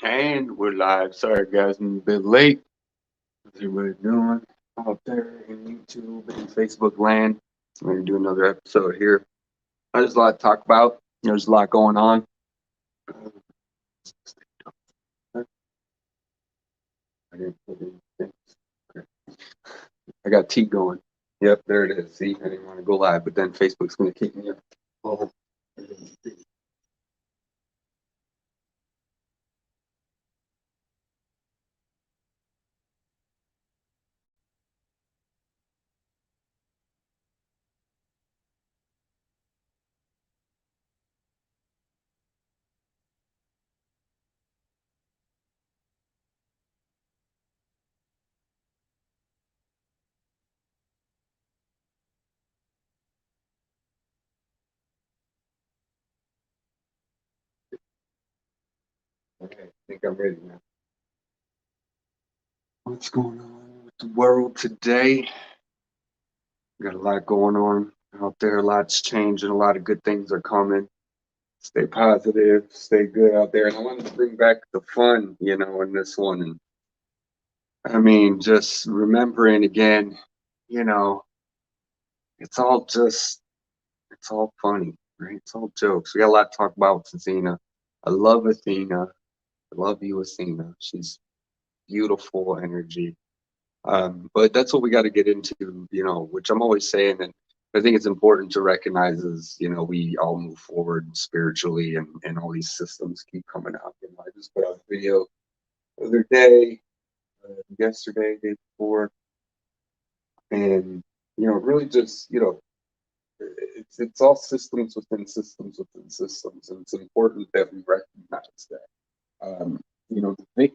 And we're live. Sorry, guys, I'm a bit late. How's everybody doing out there in YouTube and Facebook land? We're going to do another episode here. There's a lot to talk about. There's a lot going on. I didn't put anything. Okay. I got tea going. Yep, there it is. See, I didn't want to go live, but then Facebook's going to kick me up. Oh, okay, I think I'm ready now. What's going on with the world today? Got a lot going on out there. A lot's changing. A lot of good things are coming. Stay positive. Stay good out there. And I wanted to bring back the fun, in this one. And I mean, just remembering again, you know, it's all it's all funny, right? It's all jokes. We got a lot to talk about with Athena. I love Athena. I love you, Athena. She's beautiful energy. But that's what we got to get into, which I'm always saying. And I think it's important to recognize is, we all move forward spiritually and all these systems keep coming out. I just put out a video the other day, yesterday, day before, and, really just, it's all systems within systems within systems. And it's important that we recognize that.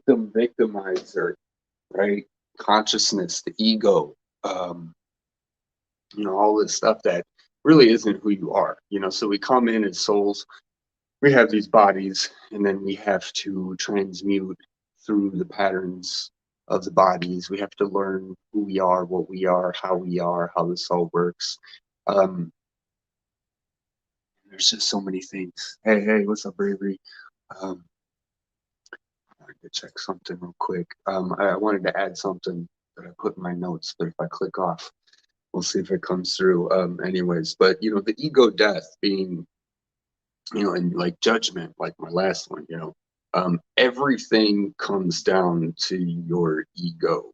The victimizer, right? Consciousness, the ego, um, all this stuff that really isn't who you are. So we come in as souls, we have these bodies, and then we have to transmute through the patterns of the bodies. We have to learn who we are, what we are, how this all works. Um, there's just so many things. Hey, what's up, Bravery? Um, I wanted to check something real quick. I wanted to add something that I put in my notes, but if I click off, we'll see if it comes through. Anyways, but the ego death being, and like judgment, like my last one, everything comes down to your ego,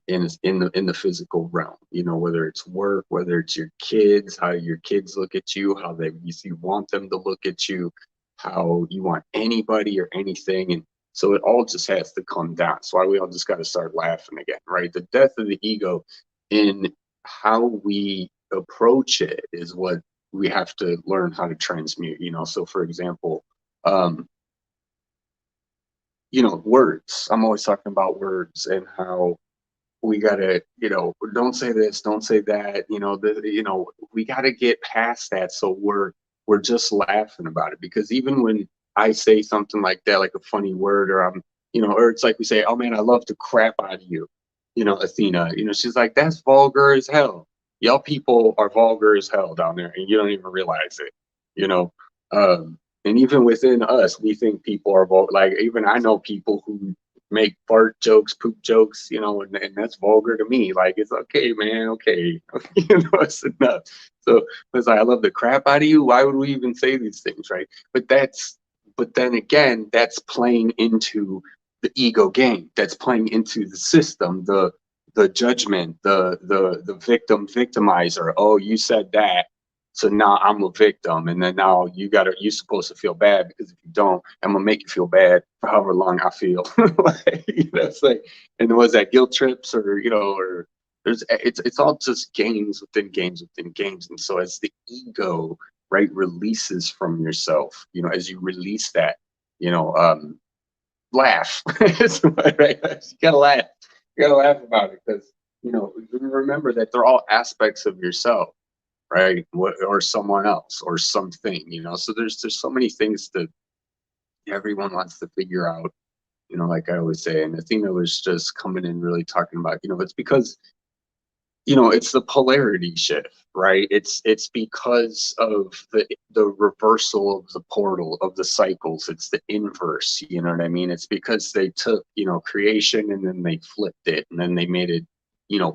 in the physical realm. Whether it's work, whether it's your kids, how your kids look at you, how you want them to look at you, how you want anybody or anything, and so it all just has to come down. That's why we all just got to start laughing again, right? The death of the ego in how we approach it is what we have to learn how to transmute. So for example, um, words. I'm always talking about words and how we gotta, don't say this, don't say that, we gotta get past that. So we're just laughing about it, because even when I say something like that, like a funny word, or or it's like we say, oh man, I love the crap out of you, Athena, she's like, that's vulgar as hell. Y'all people are vulgar as hell down there, and you don't even realize it, you know. And even within us, we think people are vulgar. Like, even I know people who make fart jokes, poop jokes, and that's vulgar to me. Like, it's okay, man, okay, it's enough. So it's like, I love the crap out of you. Why would we even say these things, right? But then again, that's playing into the ego game. That's playing into the system, the judgment, the victimizer. Oh, you said that, so now I'm a victim, and then now you're supposed to feel bad, because if you don't, I'm gonna make you feel bad for however long I feel. Like, it's like, and was that guilt trips, or or it's all just games within games within games. And so as the ego, right, releases from yourself, as you release that, you know, um, laugh. Right? You gotta laugh. You gotta laugh about it, because remember that they're all aspects of yourself, right? Or someone else or something, so there's so many things that everyone wants to figure out, like I always say. And Athena was just coming in really talking about, it's because it's the polarity shift, right? It's because of the reversal of the portal of the cycles. It's the inverse, you know what I mean? It's because they took, creation, and then they flipped it, and then they made it,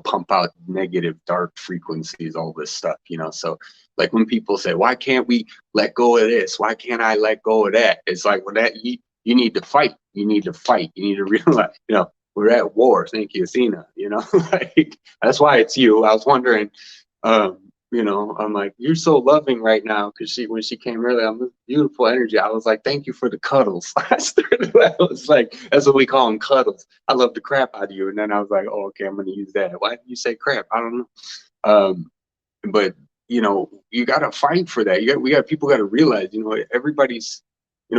pump out negative dark frequencies, all this stuff, so like when people say, why can't we let go of this, why can't I let go of that, it's like, well, that you need to fight, you need to fight, you need to realize, we're at war. Thank you, Athena. Like that's why it's you. I was wondering, I'm like, you're so loving right now, because when she came earlier, I'm beautiful energy. I was like, thank you for the cuddles. I was like, that's what we call them, cuddles. I love the crap out of you. And then I was like, oh, okay, I'm gonna use that. Why did you say crap? I don't know. But you gotta fight for that. People gotta realize, everybody's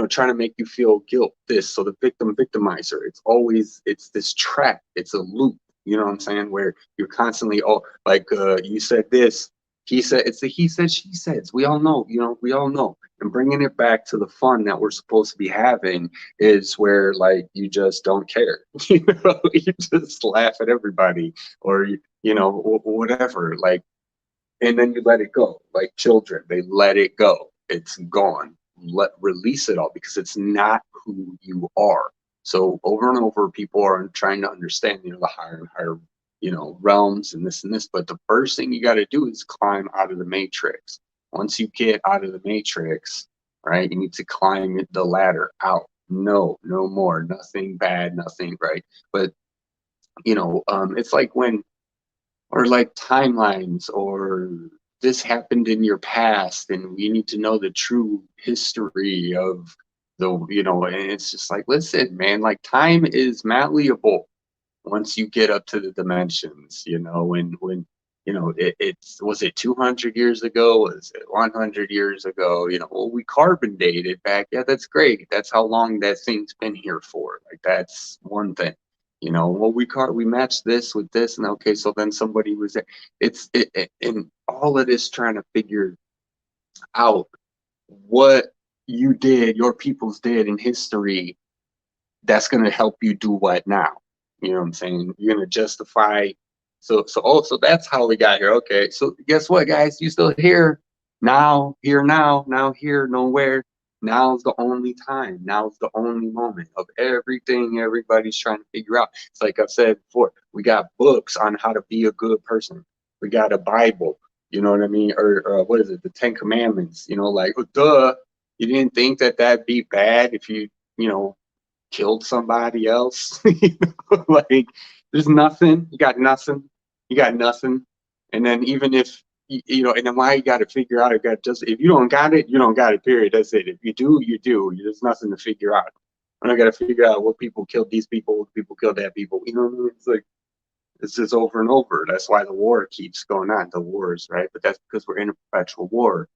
trying to make you feel guilt, this. So the victimizer, it's this trap, it's a loop, you know what I'm saying? Where you're constantly, oh, like you said this, he said, it's the he said, she says. We all know, we all know. And bringing it back to the fun that we're supposed to be having is where, like, you just don't care. You just laugh at everybody, or whatever. Like, and then you let it go. Like children, they let it go. It's gone. Release it all, because it's not who you are. So over and over, people are trying to understand, the higher and higher, realms and this. But the first thing you got to do is climb out of the matrix. Once you get out of the matrix, right, you need to climb the ladder out. No more, nothing bad, nothing, right? But it's like when, or like timelines, or this happened in your past, and we need to know the true history of and it's just like, listen, man, like, time is malleable once you get up to the dimensions, when it's, was it 200 years ago, was it 100 years ago, well, we carbon dated back, yeah, that's great, that's how long that thing's been here for, like, that's one thing. Well, we matched this with this, and okay, so then somebody was there. And all of this, trying to figure out what you did, your peoples did in history, that's going to help you do what now. You know what I'm saying? You're going to justify. So that's how we got here. Okay, so guess what, guys? You still here now, here, nowhere. Now's the only time. Now's the only moment of everything everybody's trying to figure out. It's like I've said before, we got books on how to be a good person. We got a Bible, you know what I mean? Or what is it? The Ten Commandments, like, oh, duh. You didn't think that that'd be bad if you killed somebody else? Like, there's nothing. You got nothing. You got nothing. And then even if, and then why you got to figure out, if you don't got it, you don't got it, period. That's it. If you do, you do. There's nothing to figure out. And I got to figure out what people killed these people, what people killed that people. You know what I mean? It's like, it's just over and over. That's why the war keeps going on, the wars, right? But that's because we're in a perpetual war.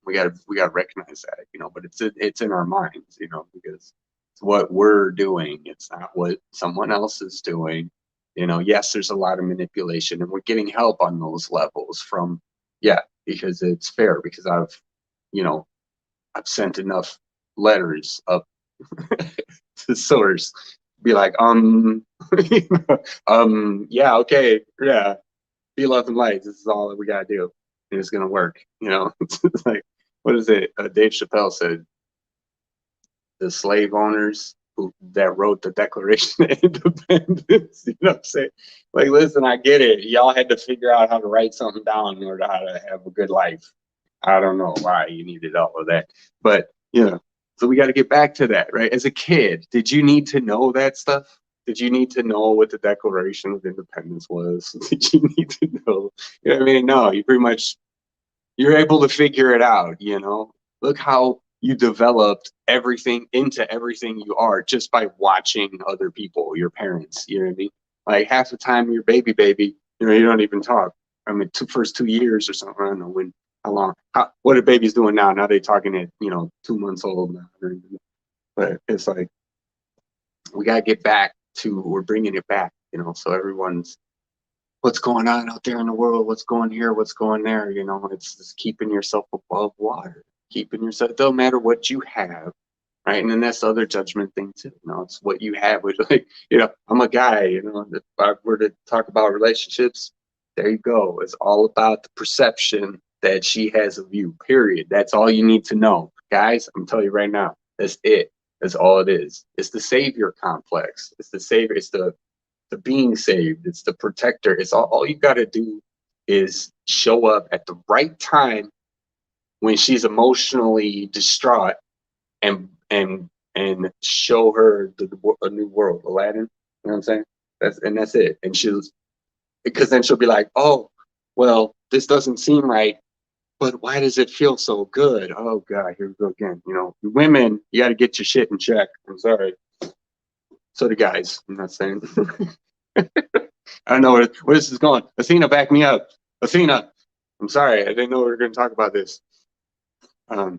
We gotta recognize that, but it's in our minds, because it's what we're doing. It's not what someone else is doing. Yes, there's a lot of manipulation, and we're getting help on those levels from, yeah, because it's fair, because I've sent enough letters up to source, be like, yeah, okay, yeah, be love and light. This is all that we gotta do, and it's gonna work. It's like, what is it? Dave Chappelle said, the slave owners that wrote the Declaration of Independence. You know what I'm saying? Like, listen, I get it. Y'all had to figure out how to write something down in order how to have a good life. I don't know why you needed all of that, but so we got to get back to that, right? As a kid, did you need to know that stuff? Did you need to know what the Declaration of Independence was? Did you need to know? You know what I mean? No, you pretty much, you're able to figure it out. Look how you developed everything into everything you are just by watching other people, your parents. You know what I mean? Like, half the time you're baby, you don't even talk. I mean, first 2 years or something. I don't know how long. What are babies doing now? Now they talking at 2 months old now. But it's like, we gotta get back to, we're bringing it back. So everyone's, what's going on out there in the world, what's going here, what's going there, it's just keeping yourself above water, keeping yourself, it don't matter what you have, right? And then that's the other judgment thing too, it's what you have, which, like, I'm a guy, if I were to talk about relationships, There you go. It's all about the perception that she has of you, period. That's all you need to know. Guys, I'm telling you right now, that's it. That's all it is. It's the savior complex. It's the savior. It's the being saved. It's the protector. It's all you got to do is show up at the right time when she's emotionally distraught and show her a new world, Aladdin. You know what I'm saying? That's it. And because then she'll be like, oh, well, this doesn't seem right, but why does it feel so good? Oh God, here we go again. You know, women, you got to get your shit in check. I'm sorry. So do guys. I'm not saying. I don't know where this is going. Athena, back me up. Athena, I'm sorry. I didn't know we were going to talk about this. Um,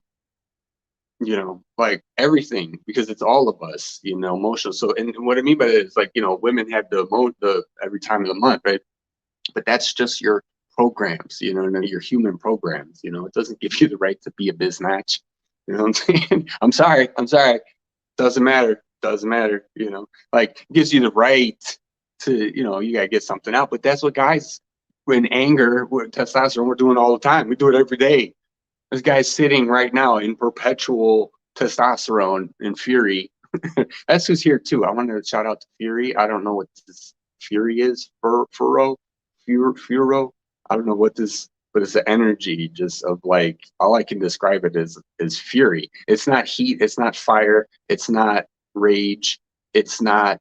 you know, like everything, because it's all of us, you know, emotional. So, and what I mean by that is like, you know, women have the every time of the month, right? But that's just your programs, you know, your human programs. You know, it doesn't give you the right to be a biznatch. You know what I'm saying? I'm sorry. Doesn't matter. Doesn't matter. You know, like gives you the right to, you know, you gotta get something out. But that's what guys, in anger, with testosterone, we're doing all the time. We do it every day. This guy's sitting right now in perpetual testosterone and fury. That's who's here too. I wanted to shout out to Fury. I don't know what this Fury is. Furo. I don't know what this, but it's the energy just of like, all I can describe it is fury. It's not heat. It's not fire. It's not rage. It's not.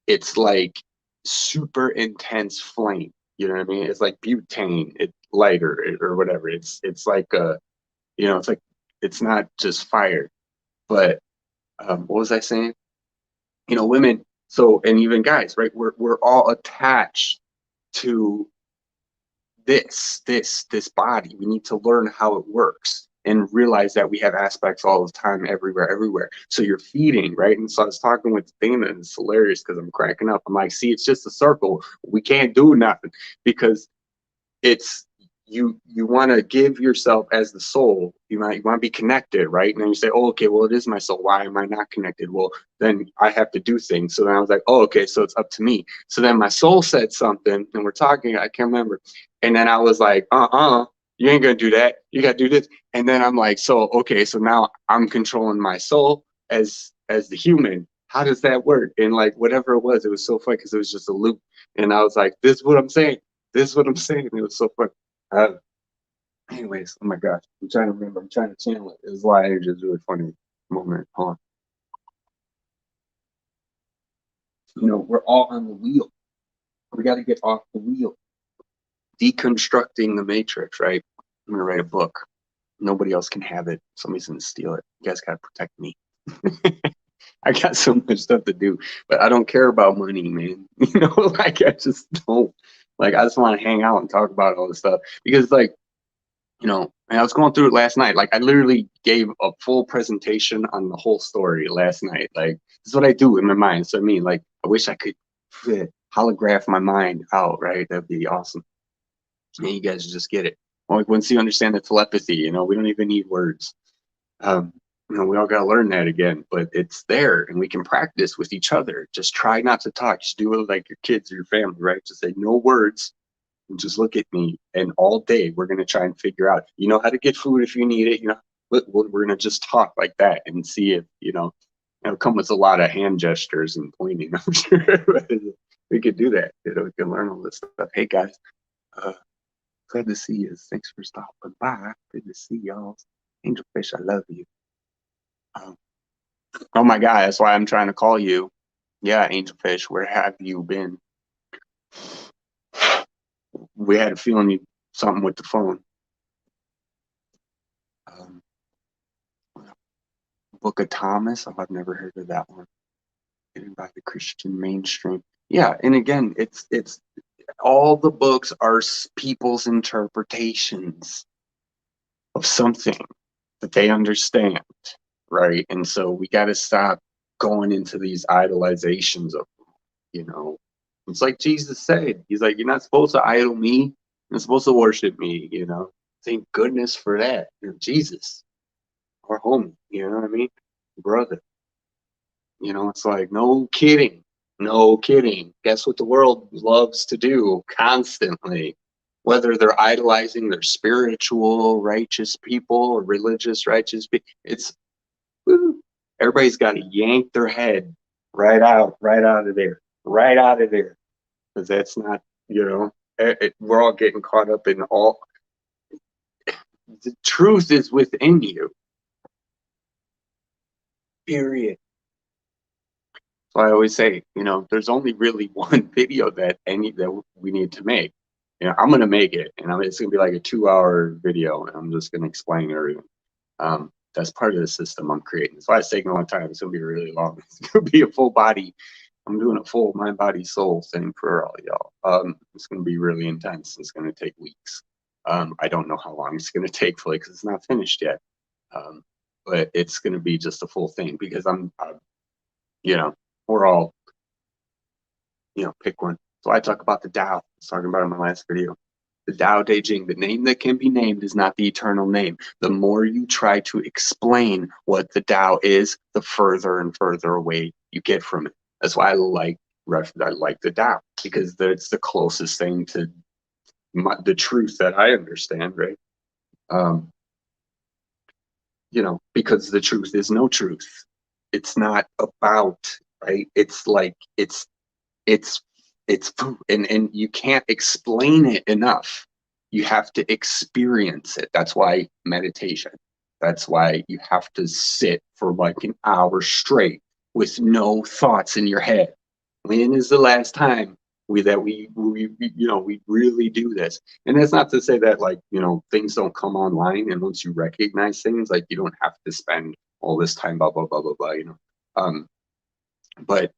It's like super intense flame. You know what I mean? It's like butane. It's lighter or whatever. It's like a, you know, it's like it's not just fire. But what was I saying? You know, women. So and even guys, right? We're all attached to this body. We need to learn how it works and realize that we have aspects all the time, everywhere. So you're feeding, right? And so I was talking with Athena, and it's hilarious because I'm cracking up. I'm like, see, it's just a circle. We can't do nothing because it's you want to give yourself as the soul. You want to be connected, right? And then you say, oh, okay, well, it is my soul. Why am I not connected? Well, then I have to do things. So then I was like, oh, okay, so it's up to me. So then my soul said something, and we're talking. I can't remember. And then I was like, you ain't gonna do that. You gotta do this. And then I'm like, so okay, so now I'm controlling my soul as the human. How does that work? And like whatever it was so funny because it was just a loop. And I was like, this is what I'm saying. This is what I'm saying. It was so fun. Uh, anyways, oh my gosh, I'm trying to remember. I'm trying to channel it. It was why it was really funny moment. Hold on. You know, we're all on the wheel. We got to get off the wheel. Deconstructing the matrix, right? I'm gonna write a book. Nobody else can have it. Somebody's gonna steal it. You guys gotta protect me. I got so much stuff to do, but I don't care about money, man. You know, like I just don't. Like I just want to hang out and talk about all this stuff because, like, you know, and I was going through it last night. Like I literally gave a full presentation on the whole story last night. Like this is what I do in my mind. So I mean, like I wish I could holograph my mind out. Right, that'd be awesome. And you guys just get it. Like once you understand the telepathy, you know, we don't even need words. Um, you know, we all got to learn that again, but it's there and we can practice with each other. Just try not to talk. Just do it like your kids or your family, right? Just say no words and just look at me. And all day we're going to try and figure out, you know, how to get food if you need it. You know, we're going to just talk like that and see if, you know, it'll come with a lot of hand gestures and pointing. I'm sure we could do that. You know, we can learn all this stuff. Hey guys, uh, glad to see you. Thanks for stopping by. Good to see y'all. Angel Fish, I love you. Um, oh my God, that's why I'm trying to call you. Yeah, Angel Fish, where have you been? We had a feeling you something with the phone. Um, Book of Thomas. Oh, I've never heard of that one. Written by the Christian mainstream. Yeah, and again, it's all the books are people's interpretations of something that they understand, right? And so we got to stop going into these idolizations of, you know, it's like Jesus said, he's like, you're not supposed to idol me, you're supposed to worship me, you know. Thank goodness for that. You know, Jesus, our homie, you know what I mean? Brother. You know, it's like, no kidding. No kidding. Guess what the world loves to do constantly? Whether they're idolizing their spiritual, righteous people or religious, righteous people, it's woo, everybody's got to yank their head right out of there, right out of there, because that's not, we're all getting caught up in all. The truth is within you. Period. So I always say, there's only really one video that we need to make. I'm gonna make it, and it's gonna be like a 2-hour video, and I'm just gonna explain everything. That's part of the system I'm creating. That's why it's taking a long time. It's gonna be really long. It's gonna be a full body. I'm doing a full mind, body, soul thing for all y'all. It's gonna be really intense. It's gonna take weeks. I don't know how long it's gonna take, because it's not finished yet. But it's gonna be just a full thing, because we're all, pick one. So I talk about the Tao. I was talking about it in my last video. The Tao Te Ching, the name that can be named is not the eternal name. The more you try to explain what the Tao is, the further and further away you get from it. That's why I like the Tao, because it's the closest thing to the truth that I understand, right? Because the truth is no truth. It's not about, right? It's like it's food, and you can't explain it enough. You have to experience it. That's why meditation. That's why you have to sit for like an hour straight with no thoughts in your head. When is the last time we really do this? And that's not to say that, like, things don't come online, and once you recognize things, like, you don't have to spend all this time, blah blah blah blah blah. But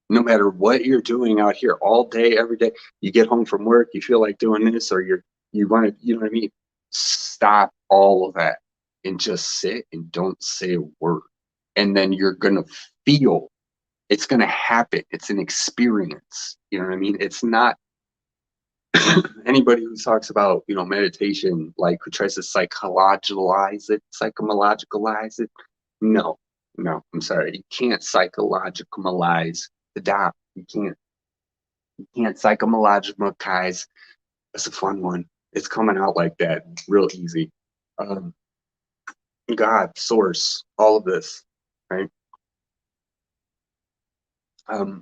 no matter what you're doing out here all day, every day, you get home from work, you feel like doing this, or you want to, you know what I mean? Stop all of that and just sit and don't say a word. And then you're going to feel, it's going to happen. It's an experience. You know what I mean? It's not anybody who talks about, meditation, like, who tries to psychologicalize it. No, I'm sorry. You can't psychologicalize the Tao. You can't psychomologize. That's a fun one. It's coming out like that real easy. God, source, all of this, right?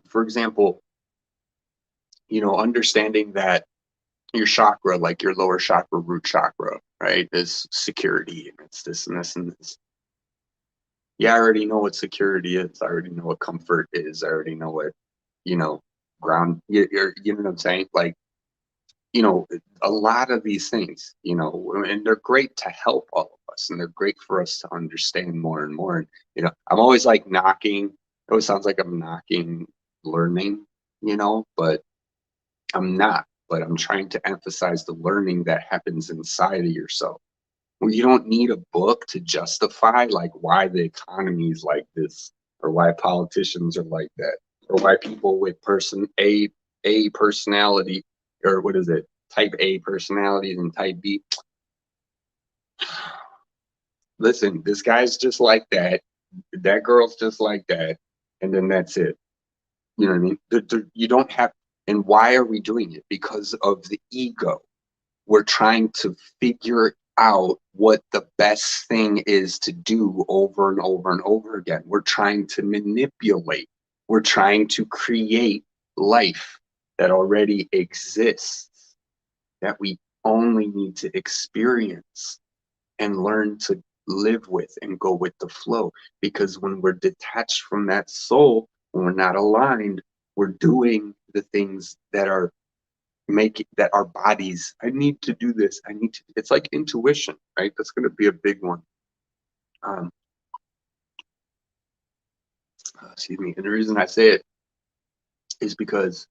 For example, understanding that your chakra, like your lower chakra, root chakra, right, is security, and it's this and this and this. Yeah, I already know what security is. I already know what comfort is. I already know what, ground. You know what I'm saying? Like, a lot of these things, and they're great to help all of us, and they're great for us to understand more and more. And, I'm always like knocking. It always sounds like I'm knocking learning, but I'm not. But I'm trying to emphasize the learning that happens inside of yourself. Well, you don't need a book to justify, like, why the economy is like this, or why politicians are like that, or why people with A personality, or what is it, type A personalities and type B. Listen, this guy's just like that. That girl's just like that. And then that's it. You know what I mean? You don't have, and why are we doing it? Because of the ego. We're trying to figure out what the best thing is to do over and over and over again. We're trying to manipulate. We're trying to create life that already exists, that we only need to experience and learn to live with and go with the flow. Because when we're detached from that soul, when we're not aligned, we're doing the things that are that our bodies, I need to do this, it's like intuition, right? That's going to be a big one. Excuse me. And the reason I say it is because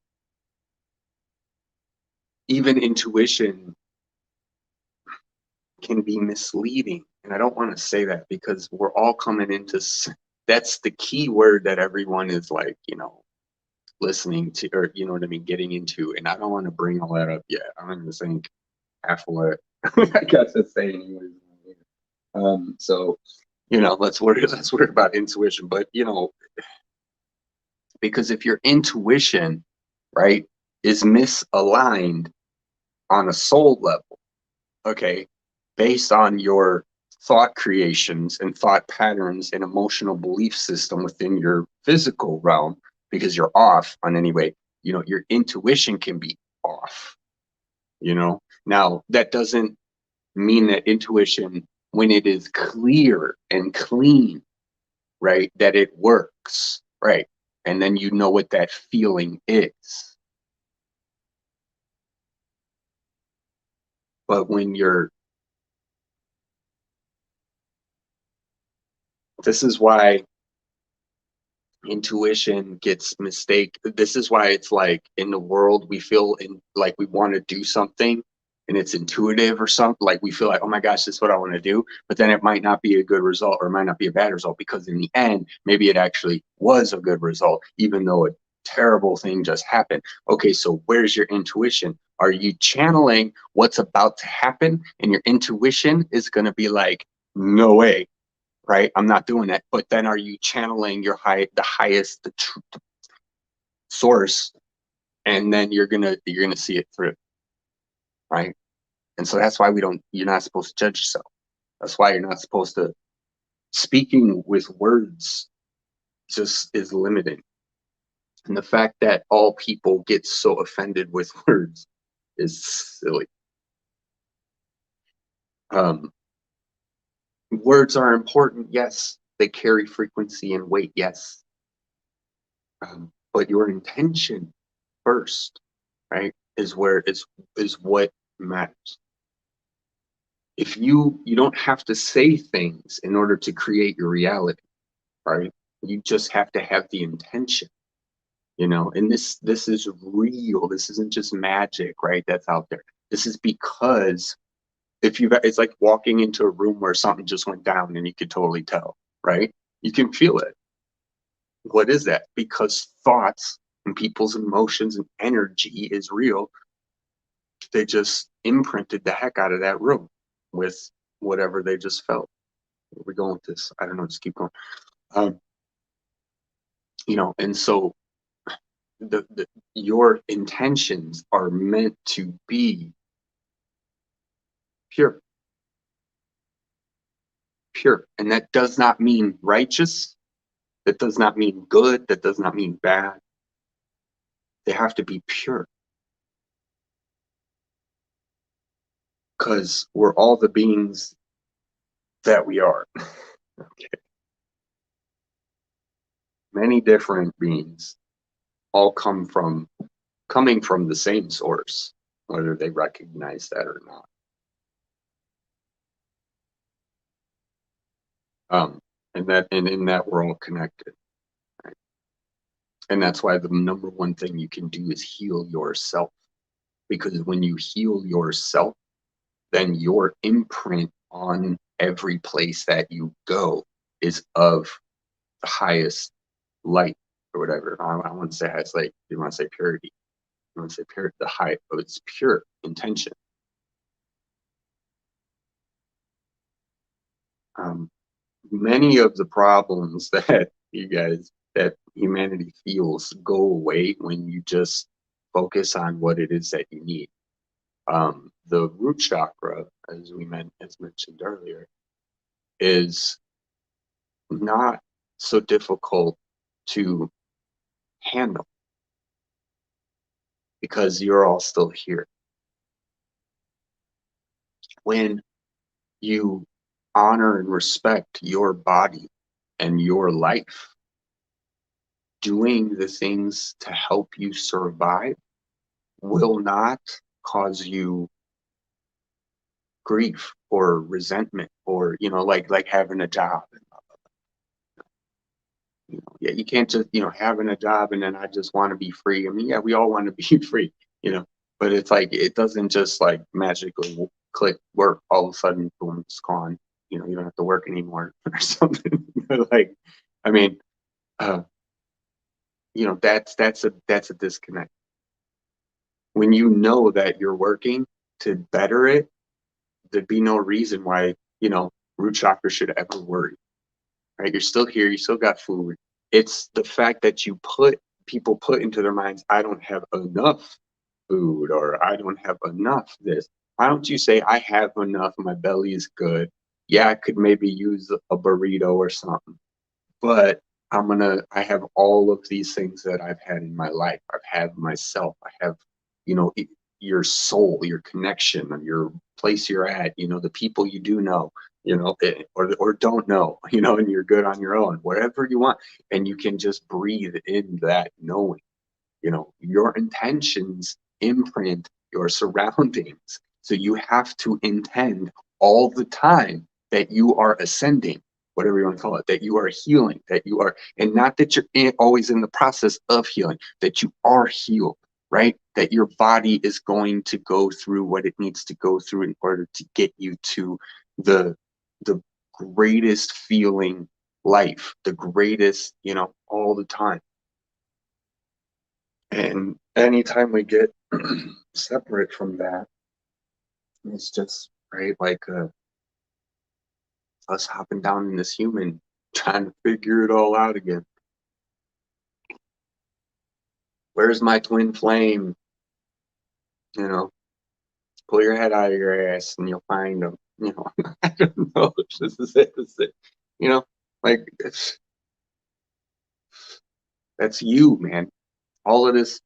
even intuition can be misleading. And I don't want to say that, because we're all coming into, that's the key word that everyone is like, listening to, or, you know what I mean, getting into. And I don't want to bring all that up yet. I'm going to think half of what I got to say anyways. So, let's worry about intuition. But, Because if your intuition, right, is misaligned on a soul level, okay, based on your thought creations and thought patterns and emotional belief system within your physical realm, because you're off on any way, you know, your intuition can be off, you know. Now, that doesn't mean that intuition, when it is clear and clean, right, that it works, right? And then you know what that feeling is. But when you're, this is why intuition gets mistake. This is why it's like in the world we feel in like we want to do something and it's intuitive or something, like we feel like, oh my gosh, this is what I want to do, but then it might not be a good result or it might not be a bad result, because in the end maybe it actually was a good result even though a terrible thing just happened. Okay, so where's your intuition? Are you channeling what's about to happen and your intuition is going to be like, no way, right? I'm not doing that. But then are you channeling your the highest, the source, and then you're gonna see it through, right? And so that's why you're not supposed to judge yourself. That's why you're not supposed to, speaking with words just is limiting. And the fact that all people get so offended with words is silly. Words are important, yes. They carry frequency and weight, yes. But your intention first, right, is where is what matters. If you don't have to say things in order to create your reality, right? You just have to have the intention, you know. And this is real. This isn't just magic, right? That's out there. This is because if you, it's like walking into a room where something just went down and you could totally tell, right? You can feel it. What is that? Because thoughts and people's emotions and energy is real. They just imprinted the heck out of that room with whatever they just felt. Where we going with this? I don't know. Just keep going. Um, you know, and so the your intentions are meant to be pure, pure, and that does not mean righteous. That does not mean good. That does not mean bad. They have to be pure, because we're all the beings that we are. Okay. Many different beings, all coming from the same source, whether they recognize that or not. And in that we're all connected, right? And that's why the number one thing you can do is heal yourself, because when you heal yourself, then your imprint on every place that you go is of the highest light or whatever. I want to say highest light. You want to say purity. You want to say pure, the high, but it's pure intention. Um, Many of the problems that that humanity feels go away when you just focus on what it is that you need. The root chakra, as mentioned earlier, is not so difficult to handle because you're all still here. When you honor and respect your body and your life, doing the things to help you survive will not cause you grief or resentment, or like having a job. Yeah, you can't just having a job and then I just want to be free. I mean, yeah, we all want to be free, but it's like it doesn't just like magically click work all of a sudden, boom, it's gone. You don't have to work anymore or something. Like, I mean, uh, that's a disconnect. When you know that you're working to better it, there'd be no reason why root chakra should ever worry. Right? You're still here. You still got food. It's the fact that you put people put into their minds, I don't have enough food, or I don't have enough this. Why don't you say, I have enough, my belly is good. Yeah, I could maybe use a burrito or something, but I have all of these things that I've had in my life. I've had myself. I have, you know, your soul, your connection, your place you're at, you know, the people you do know, you know, or don't know, you know, and you're good on your own, whatever you want. And you can just breathe in that knowing, you know, your intentions imprint your surroundings. So you have to intend all the time that you are ascending, whatever you want to call it, that you are healing, that you are, and not that you're always in the process of healing, that you are healed, right? That your body is going to go through what it needs to go through in order to get you to the the greatest feeling life, the greatest, you know, all the time. And anytime we get separate from that, it's just, right, like us hopping down in this human, trying to figure it all out again. Where's my twin flame? You know, pull your head out of your ass and you'll find them. You know, I don't know. This is it. This is it. You know, like that's you, man. All of this.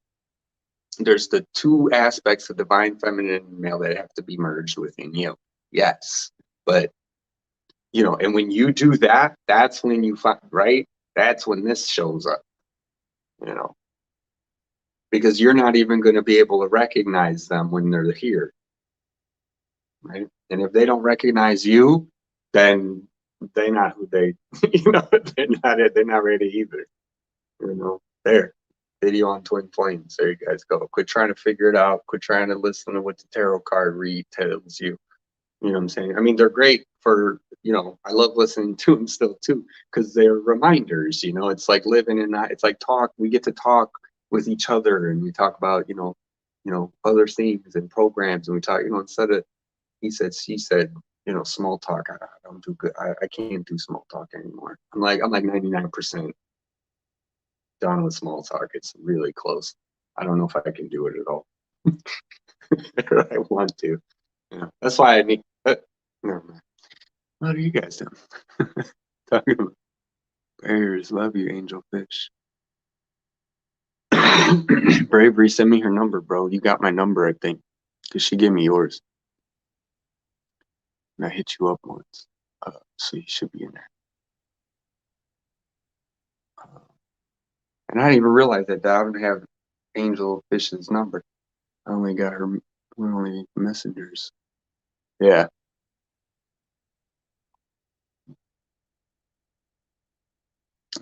There's the two aspects of divine feminine and male that have to be merged within you. Yes, but you know, and when you do that, that's when you find, right? That's when this shows up, you know, because you're not even going to be able to recognize them when they're here, right? And if they don't recognize you, then they're not who they, you know, they're not ready either, you know. There, video on twin flames. There you guys go. Quit trying to figure it out. Quit trying to listen to what the tarot card read tells you. You know what I'm saying? I mean, they're great for, you know, I love listening to them still too, because they're reminders, you know, it's like living in that, it's like talk, we get to talk with each other and we talk about, you know, other things and programs, and we talk, you know, instead of he said, she said, you know, small talk, I don't do good. I can't do small talk anymore. I'm like 99% done with small talk. It's really close. I don't know if I can do it at all. I want to. Yeah, that's why I need. Never mind. What are you guys doing? Talking about bears. Love you, angel fish. Bravery, send me her number, bro. You got my number, I think, because she gave me yours. And I hit you up once, so you should be in there. And I didn't even realize that I don't have Angel Fish's number. I only got her. We're only messengers. Yeah.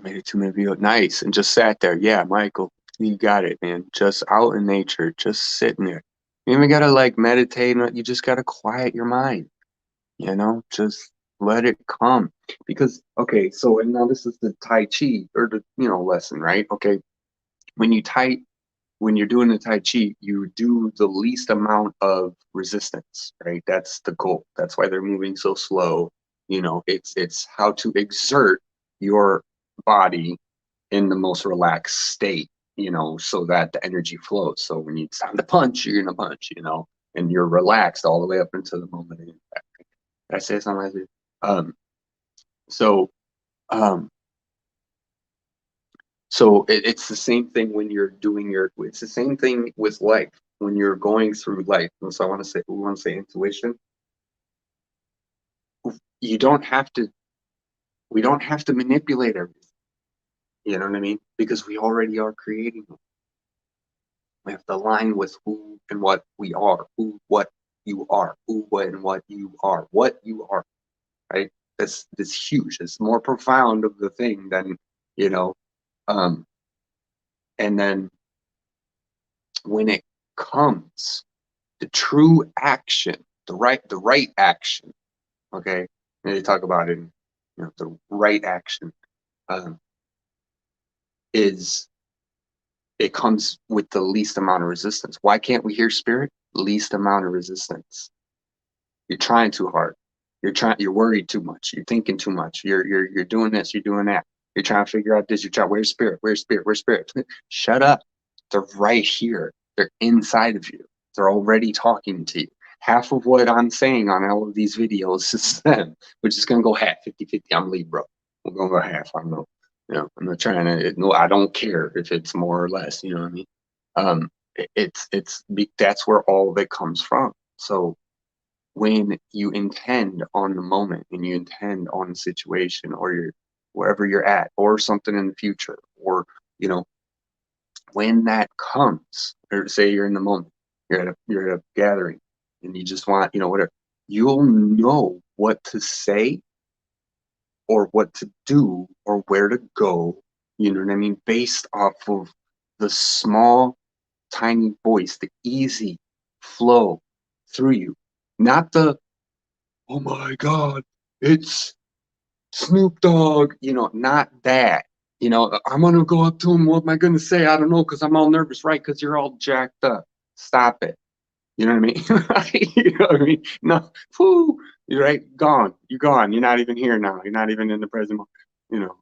Made it to my video. Nice. And just sat there. Yeah, Michael, you got it, man. Just out in nature, just sitting there. You even gotta like meditate. You just gotta quiet your mind. You know, just let it come. Because okay, so and now this is the Tai Chi or the lesson, right? Okay, when you when you're doing the Tai Chi, you do the least amount of resistance, right? That's the goal. That's why they're moving so slow. You know, it's how to exert your body in the most relaxed state, you know, so that the energy flows. So when it's time to punch, you're gonna punch, you know, and you're relaxed all the way up until the moment of impact. Did I say something like that? So um, so it's the same thing when you're doing it's the same thing with life when you're going through life. And so we want to say intuition. You don't have to, we don't have to manipulate everything. You know what I mean? Because we already are creating them. We have to align with who and what we are, what you are, who, what, and what you are, right? That's huge. It's more profound of the thing than, you know, um, and then when it comes, the true action, the right action, okay? And they talk about it in, the right action um, is, it comes with the least amount of resistance. Why can't we hear spirit? Least amount of resistance. You're trying too hard. You're worried too much. You're thinking too much. You're doing this, you're doing that. You're trying to figure out this. You're trying, where's spirit? Where's spirit? Where's spirit? Shut up. They're right here. They're inside of you. They're already talking to you. Half of what I'm saying on all of these videos is them. We're just going to go half, 50-50. I'm Libra. We're going to go half. I don't know. You know, I'm not trying to, no, I don't care if it's more or less, you know what I mean? That's where all of it comes from. So when you intend on the moment and you intend on a situation or you're wherever you're at or something in the future, or, you know, when that comes, or say you're in the moment, you're at a gathering and you just want, you know, whatever, you'll know what to say or what to do or where to go, you know what I mean, based off of the small, tiny voice, the easy flow through you, not the, oh my God, it's Snoop Dogg, you know, not that. You know, I'm gonna go up to him. What am I gonna say? I don't know, because I'm all nervous, right? Because you're all jacked up. Stop it. You know what I mean? You know what I mean? No, whoo, you're right. Gone. You're gone. You're not even here now. You're not even in the present moment. You know,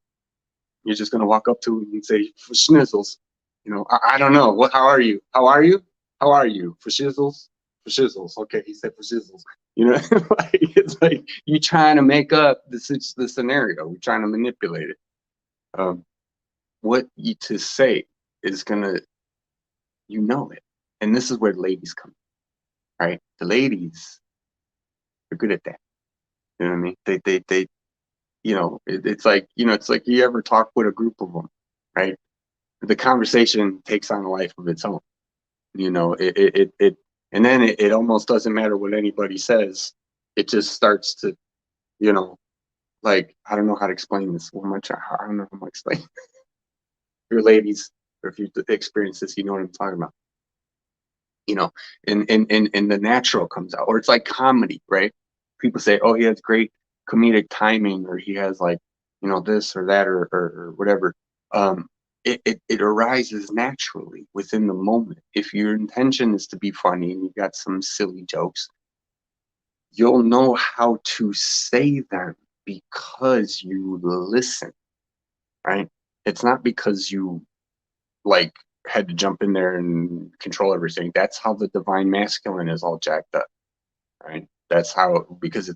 you're just gonna walk up to him and say, for schnizzles. You know, I don't know. What? How are you? How are you? How are you? For shizzles? For shizzles. Okay, he said for shizzles. You know, like, it's like you trying to make up the scenario. We're trying to manipulate it. What you to say is gonna, you know it, and this is where the ladies come, right? The ladies are good at that. You know what I mean? They you know, it's like, you know, it's like you ever talk with a group of them, right? The conversation takes on a life of its own. You know, and then it almost doesn't matter what anybody says. It just starts to, you know, like, I don't know how to explain this. What am I trying? I don't know how to explain. Your ladies, or if you experience this, you know what I'm talking about. You know, and the natural comes out, or it's like comedy, right? People say, oh, he has great comedic timing, or he has, like, you know, this or that, or whatever. It arises naturally within the moment. If your intention is to be funny and you got some silly jokes, you'll know how to say them because you listen, right? It's not because you, like, had to jump in there and control everything. That's how the divine masculine is all jacked up, right? That's how, because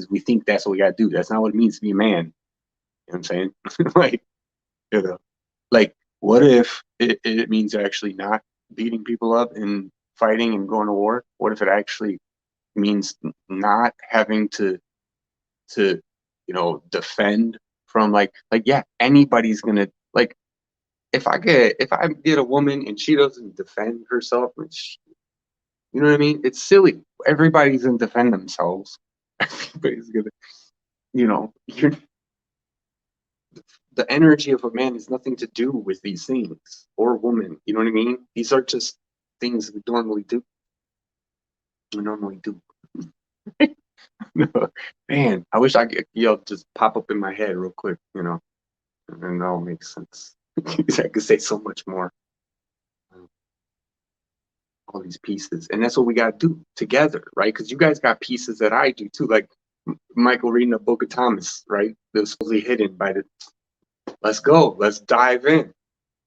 we think that's what we got to do. That's not what it means to be a man. You know what I'm saying? Like, you know, like, what if it means actually not beating people up and fighting and going to war? What if it actually means not having to, you know, defend from, like, yeah, anybody's gonna, like, if I get a woman and she doesn't defend herself, which, you know what I mean? It's silly. Everybody's gonna defend themselves. Everybody's gonna, you know, the energy of a man has nothing to do with these things, or woman. You know what I mean? These are just things we normally do. We normally do. Man, I wish I could, you know, just pop up in my head real quick, you know, and then that all makes sense. I could say so much more. All these pieces, and that's what we got to do together, right? Because you guys got pieces that I do too, like Michael reading the Book of Thomas, right? That was supposedly hidden by the, let's go, let's dive in,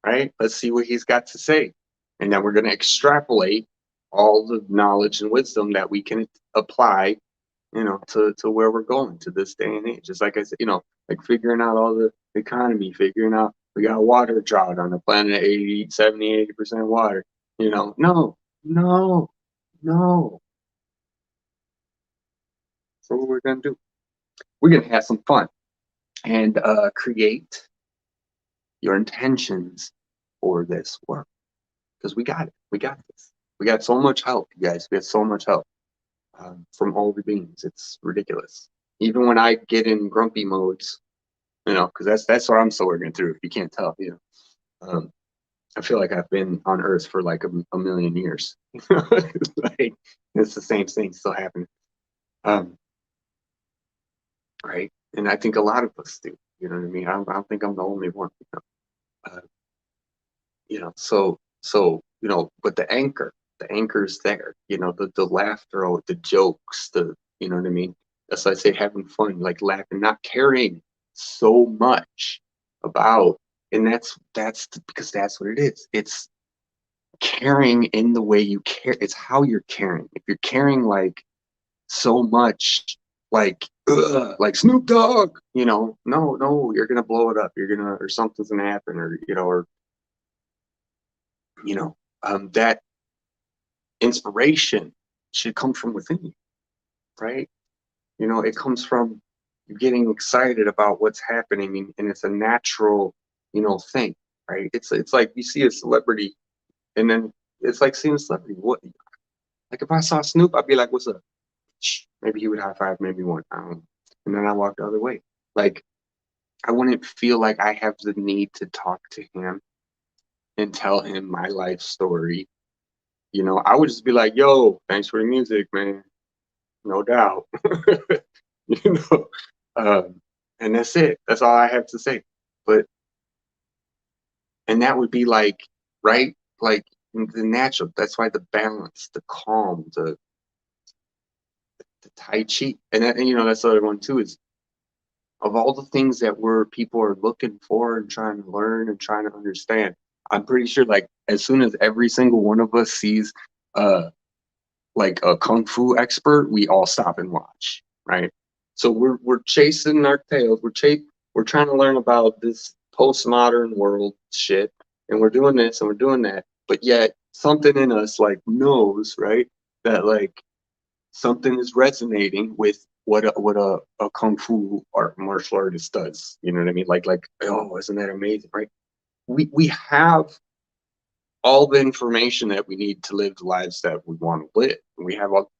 right? Let's see what he's got to say, and then we're going to extrapolate all the knowledge and wisdom that we can apply, you know, to where we're going to this day and age. Just like I said, you know, like figuring out all the economy, figuring out we got a water drought on the planet, 80, 70, 80% water, you know. No, no. So what we're gonna do, we're gonna have some fun and create your intentions for this work, because we got it. We got this. We got so much help, you guys. We got so much help from all the beings. It's ridiculous. Even when I get in grumpy modes, you know, because that's what I'm still working through. If you can't tell, you know, I feel like I've been on Earth for like a million years. Like, it's the same thing still happening. Right? And I think a lot of us do. You know what I mean? I don't think I'm the only one. You know? You know, so you know, but the anchor's there. You know, the laughter, the jokes, the, you know what I mean? That's why I say having fun, like laughing, not carrying so much about. And that's because that's what it is. It's caring in the way you care. It's how you're caring. If you're caring like so much, like like Snoop Dogg, you know, no, you're gonna blow it up. You're gonna, or something's gonna happen, or you know, or you know, that inspiration should come from within you, right? You know, it comes from you getting excited about what's happening, and it's a natural, you know, thing, right? It's like you see a celebrity, and then it's like seeing a celebrity. What, like if I saw Snoop, I'd be like, "What's up?" Maybe he would high five, maybe one, I don't know. And then I walk the other way. Like I wouldn't feel like I have the need to talk to him and tell him my life story. You know, I would just be like, "Yo, thanks for the music, man. No doubt." You know, and that's it. That's all I have to say. But and that would be like, right, like the natural. That's why the balance, the calm, the Tai Chi, and that, and you know, that's the other one too. Is of all the things that people are looking for and trying to learn and trying to understand, I'm pretty sure like as soon as every single one of us sees like a kung fu expert, we all stop and watch, right? So we're chasing our tails. We're trying to learn about this postmodern world shit, and we're doing this and we're doing that, but yet something in us like knows, right, that like something is resonating with what a kung fu art martial artist does. You know what I mean? Like, oh, isn't that amazing, right? We have all the information that we need to live the lives that we want to live. We have all,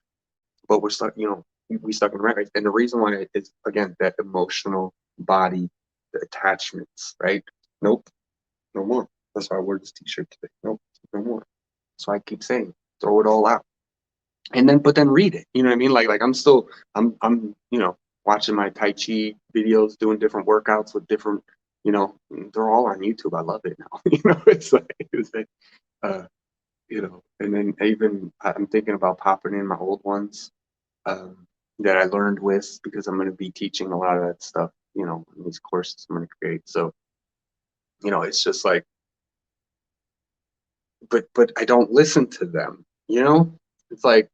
but we're stuck, you know, we stuck in the right. And the reason why is again that emotional body, the attachments, right? Nope, no more. That's why I wore this t-shirt today. Nope, no more. So I keep saying, throw it all out. And then but then read it. You know what I mean? Like I'm you know, watching my Tai Chi videos, doing different workouts with different, you know, they're all on YouTube. I love it now. You know, it's like you know, and then even I'm thinking about popping in my old ones um, that I learned with, because I'm going to be teaching a lot of that stuff, you know, in these courses I'm going to create. So, you know, it's just like, but I don't listen to them, you know? It's like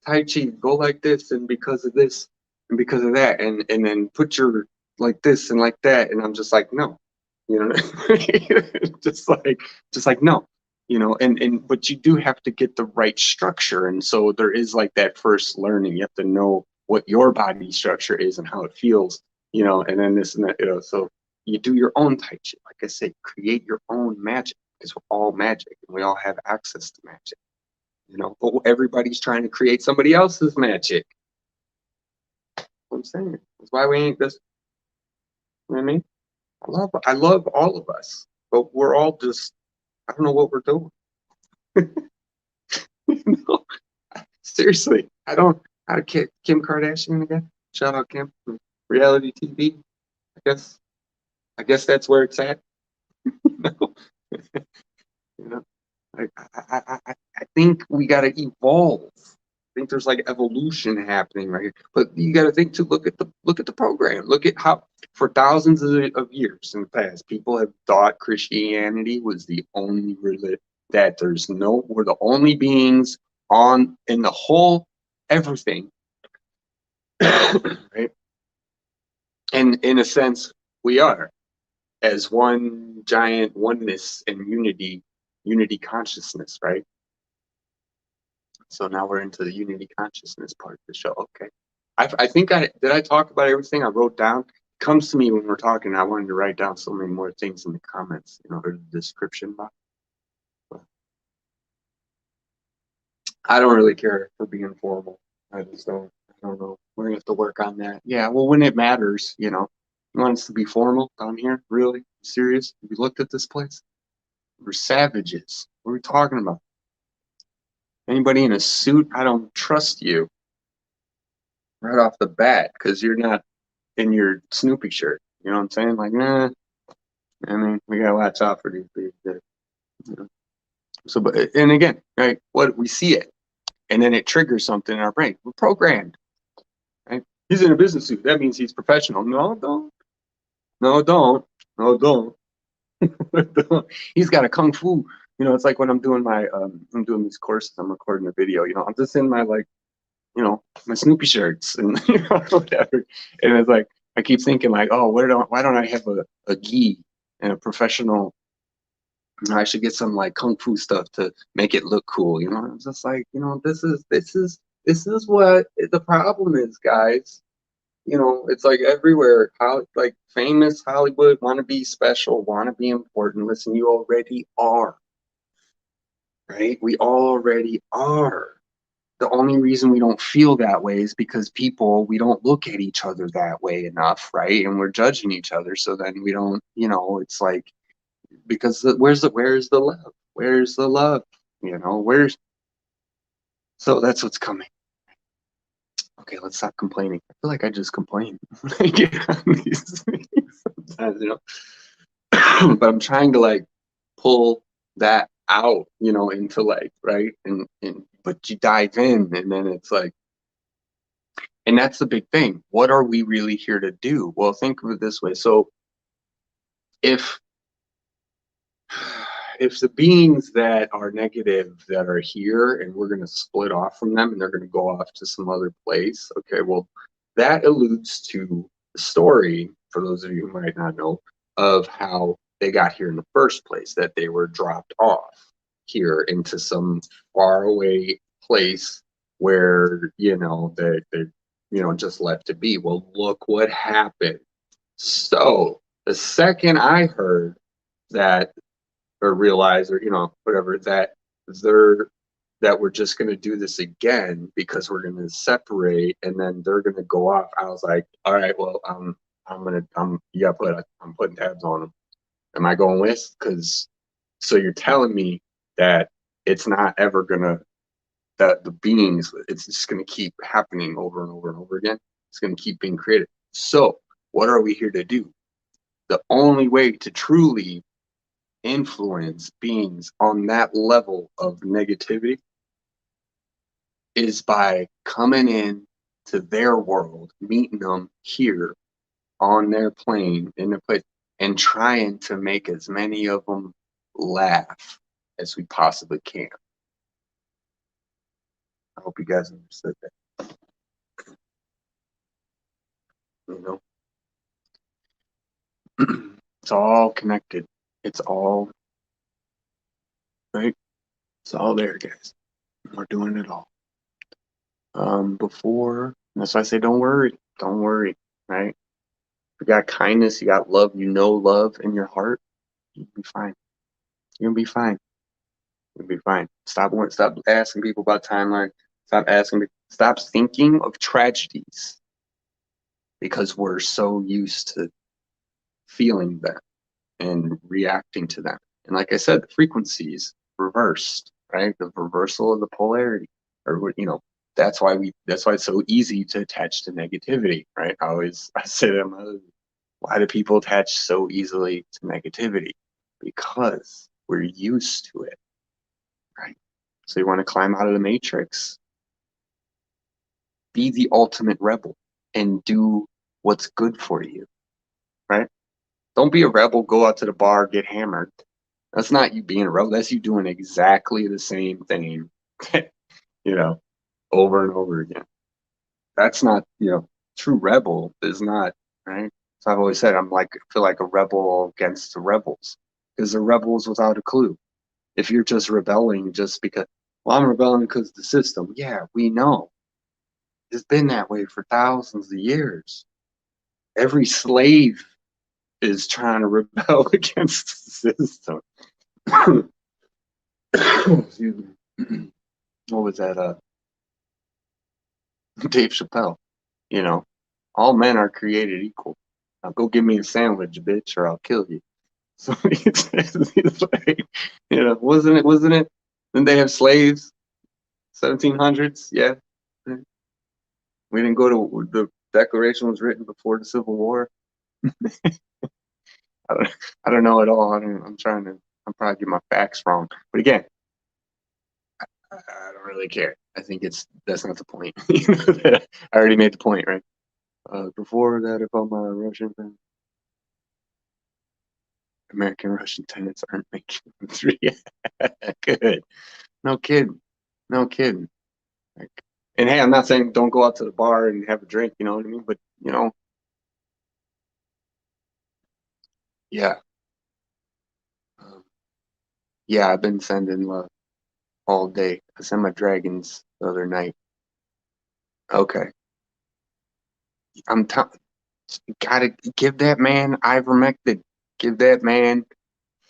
Tai Chi, go like this, and because of this, and because of that, and then put your like this and like that, and I'm just like, no, you know, just like no, you know, and but you do have to get the right structure, and so there is like that first learning. You have to know what your body structure is and how it feels, you know, and then this and that, you know. So you do your own Tai Chi, like I say, create your own magic, because we're all magic and we all have access to magic, you know, but everybody's trying to create somebody else's magic. What I'm saying, that's why we ain't this. You know what I mean? I love all of us, but we're all just, I don't know what we're doing. You know? Seriously, I don't. How to Kim Kardashian again? Shout out Kim, reality TV. guess I guess that's where it's at. You know? You know? I think we got to evolve. I think there's like evolution happening right here. But you got to think to look at the program. Look at how for thousands of years in the past, people have thought Christianity was the only religion, that there's no, we're the only beings on in the whole everything, right? And in a sense, we are, as one giant oneness and unity consciousness, right? So now we're into the unity consciousness part of the show. Okay. I think I talk about everything I wrote down. It comes to me when we're talking. I wanted to write down so many more things in the comments, you know, or the description box. But I don't really care for being formal. I just don't. I don't know. We're gonna have to work on that. Yeah. Well, when it matters, you know, you want us to be formal down here? Really? Serious? Have you looked at this place? We're savages. What are we talking about? Anybody in a suit? I don't trust you right off the bat because you're not in your Snoopy shirt. You know what I'm saying? Like, nah. I mean, we gotta watch out for these people. You know? So, but and again, right? What we see it, and then it triggers something in our brain. We're programmed. Right? He's in a business suit. That means he's professional. No, don't. No, don't. No, don't. He's got a kung fu. You know, it's like when I'm doing I'm doing these courses, I'm recording a video, you know, I'm just in my like, you know, my Snoopy shirts and you know, whatever. And it's like I keep thinking like, oh, why don't I have a gi and a professional, you know, I should get some like kung fu stuff to make it look cool, you know. It's just like, you know, this is what the problem is, guys. You know, it's like everywhere. How like famous Hollywood want to be special, want to be important. Listen, you already are, right? We already are. The only reason we don't feel that way is because we don't look at each other that way enough, right? And we're judging each other. So then we don't, you know, it's like, because where's the love? Where's the love? You know, so that's what's coming. Okay, let's stop complaining. I feel like I just complain when I get on these things sometimes, you know. But I'm trying to like pull that out, you know, into like, right? And but you dive in and then it's like, and that's the big thing. What are we really here to do? Well, think of it this way. So if if the beings that are negative that are here and we're going to split off from them and they're going to go off to some other place, okay, well, that alludes to the story, for those of you who might not know, of how they got here in the first place, that they were dropped off here into some faraway place where, you know, they're, you know, just left to be. Well, look what happened. So the second I heard that, or realize, or you know, whatever, they're that we're just going to do this again because we're going to separate and then they're going to go off, I was like, all right, well, I'm putting tabs on them. Am I going with? Because so you're telling me that it's not ever gonna, that the beings, it's just going to keep happening over and over and over again. It's going to keep being created. So what are we here to do? The only way to truly influence beings on that level of negativity is by coming in to their world, meeting them here on their plane in their place, and trying to make as many of them laugh as we possibly can. I hope you guys understood that. You know, it's all connected. It's all right. It's all there, guys. We're doing it all. Before, that's why I say, don't worry, right? You got kindness, you got love, you know love in your heart, you'll be fine. You'll be fine. You'll be fine. Stop asking people about timeline. Stop thinking of tragedies because we're so used to feeling them and reacting to them. And like I said, the frequencies reversed, right? The reversal of the polarity, or you know, that's why it's so easy to attach to negativity, right? I say to them, why do people attach so easily to negativity? Because we're used to it, right? So you want to climb out of the matrix, be the ultimate rebel and do what's good for you, right? Don't be a rebel, go out to the bar, get hammered. That's not you being a rebel. That's you doing exactly the same thing, you know, over and over again. That's not, you know, true rebel is not, right? So I've always said feel like a rebel against the rebels because the rebels without a clue. If you're just rebelling just because, well, I'm rebelling because of the system. Yeah, we know. It's been that way for thousands of years. Every slave is trying to rebel against the system. Excuse me. What was that? Dave Chappelle. You know, all men are created equal. Now go give me a sandwich, bitch, or I'll kill you. So it's like, you know, wasn't it? Didn't they have slaves? 1700s? Yeah. We didn't go to, the Declaration was written before the Civil War. I don't, I don't know at all. I'm probably getting my facts wrong. But again, I don't really care. I think that's not the point. I already made the point, right? Before that, if I'm a Russian fan. American Russian tenants aren't making three. Good. No kidding. No kidding. Like, and hey, I'm not saying don't go out to the bar and have a drink, you know what I mean? But yeah. Um, yeah, I've been sending love all day. I sent my dragons the other night. Okay. I'm telling gotta give that man ivermectin. Give that man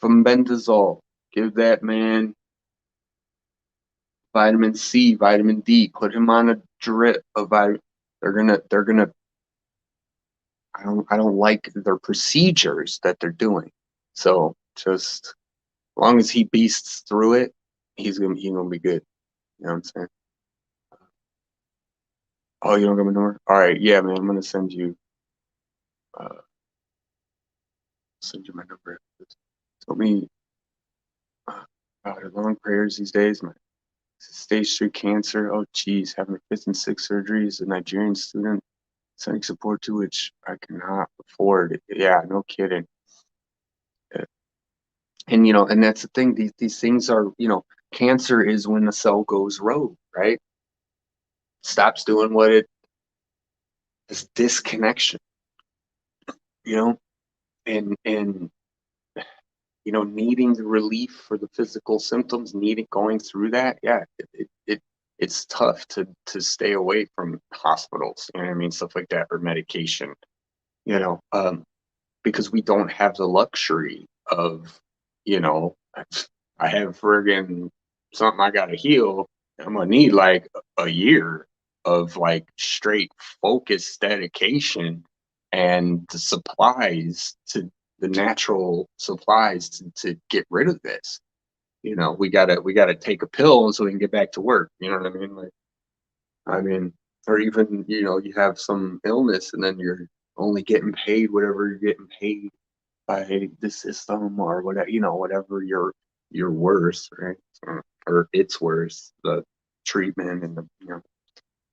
fenbendazole. Give that man vitamin C, vitamin D. Put him on a drip of vitamin. They're gonna. I don't like their procedures that they're doing. So just as long as he beasts through it, he's gonna be good. You know what I'm saying? Oh, you don't got my number? All right, yeah, man. I'm gonna uh send you my number. Told me long prayers these days. My stage 3 cancer. Oh, geez, having 5th and 6th surgeries. A Nigerian student sending support to which I cannot afford. Yeah, no kidding. And and that's the thing. These things are, cancer is when the cell goes rogue, right? Stops doing what it this disconnection, you know, and needing the relief for the physical symptoms, needing going through that. Yeah, it's tough to stay away from hospitals, you know what I mean, stuff like that, or medication, you know, because we don't have the luxury of, you know, I have friggin' something I gotta heal. I'm gonna need like a year of like straight focused dedication and the supplies to the natural supplies to get rid of this. We gotta take a pill so we can get back to work. You know what I mean? Like, I mean, or even, you have some illness and then you're only getting paid whatever you're getting paid by the system or whatever, whatever your worth, right? Or it's worth the treatment and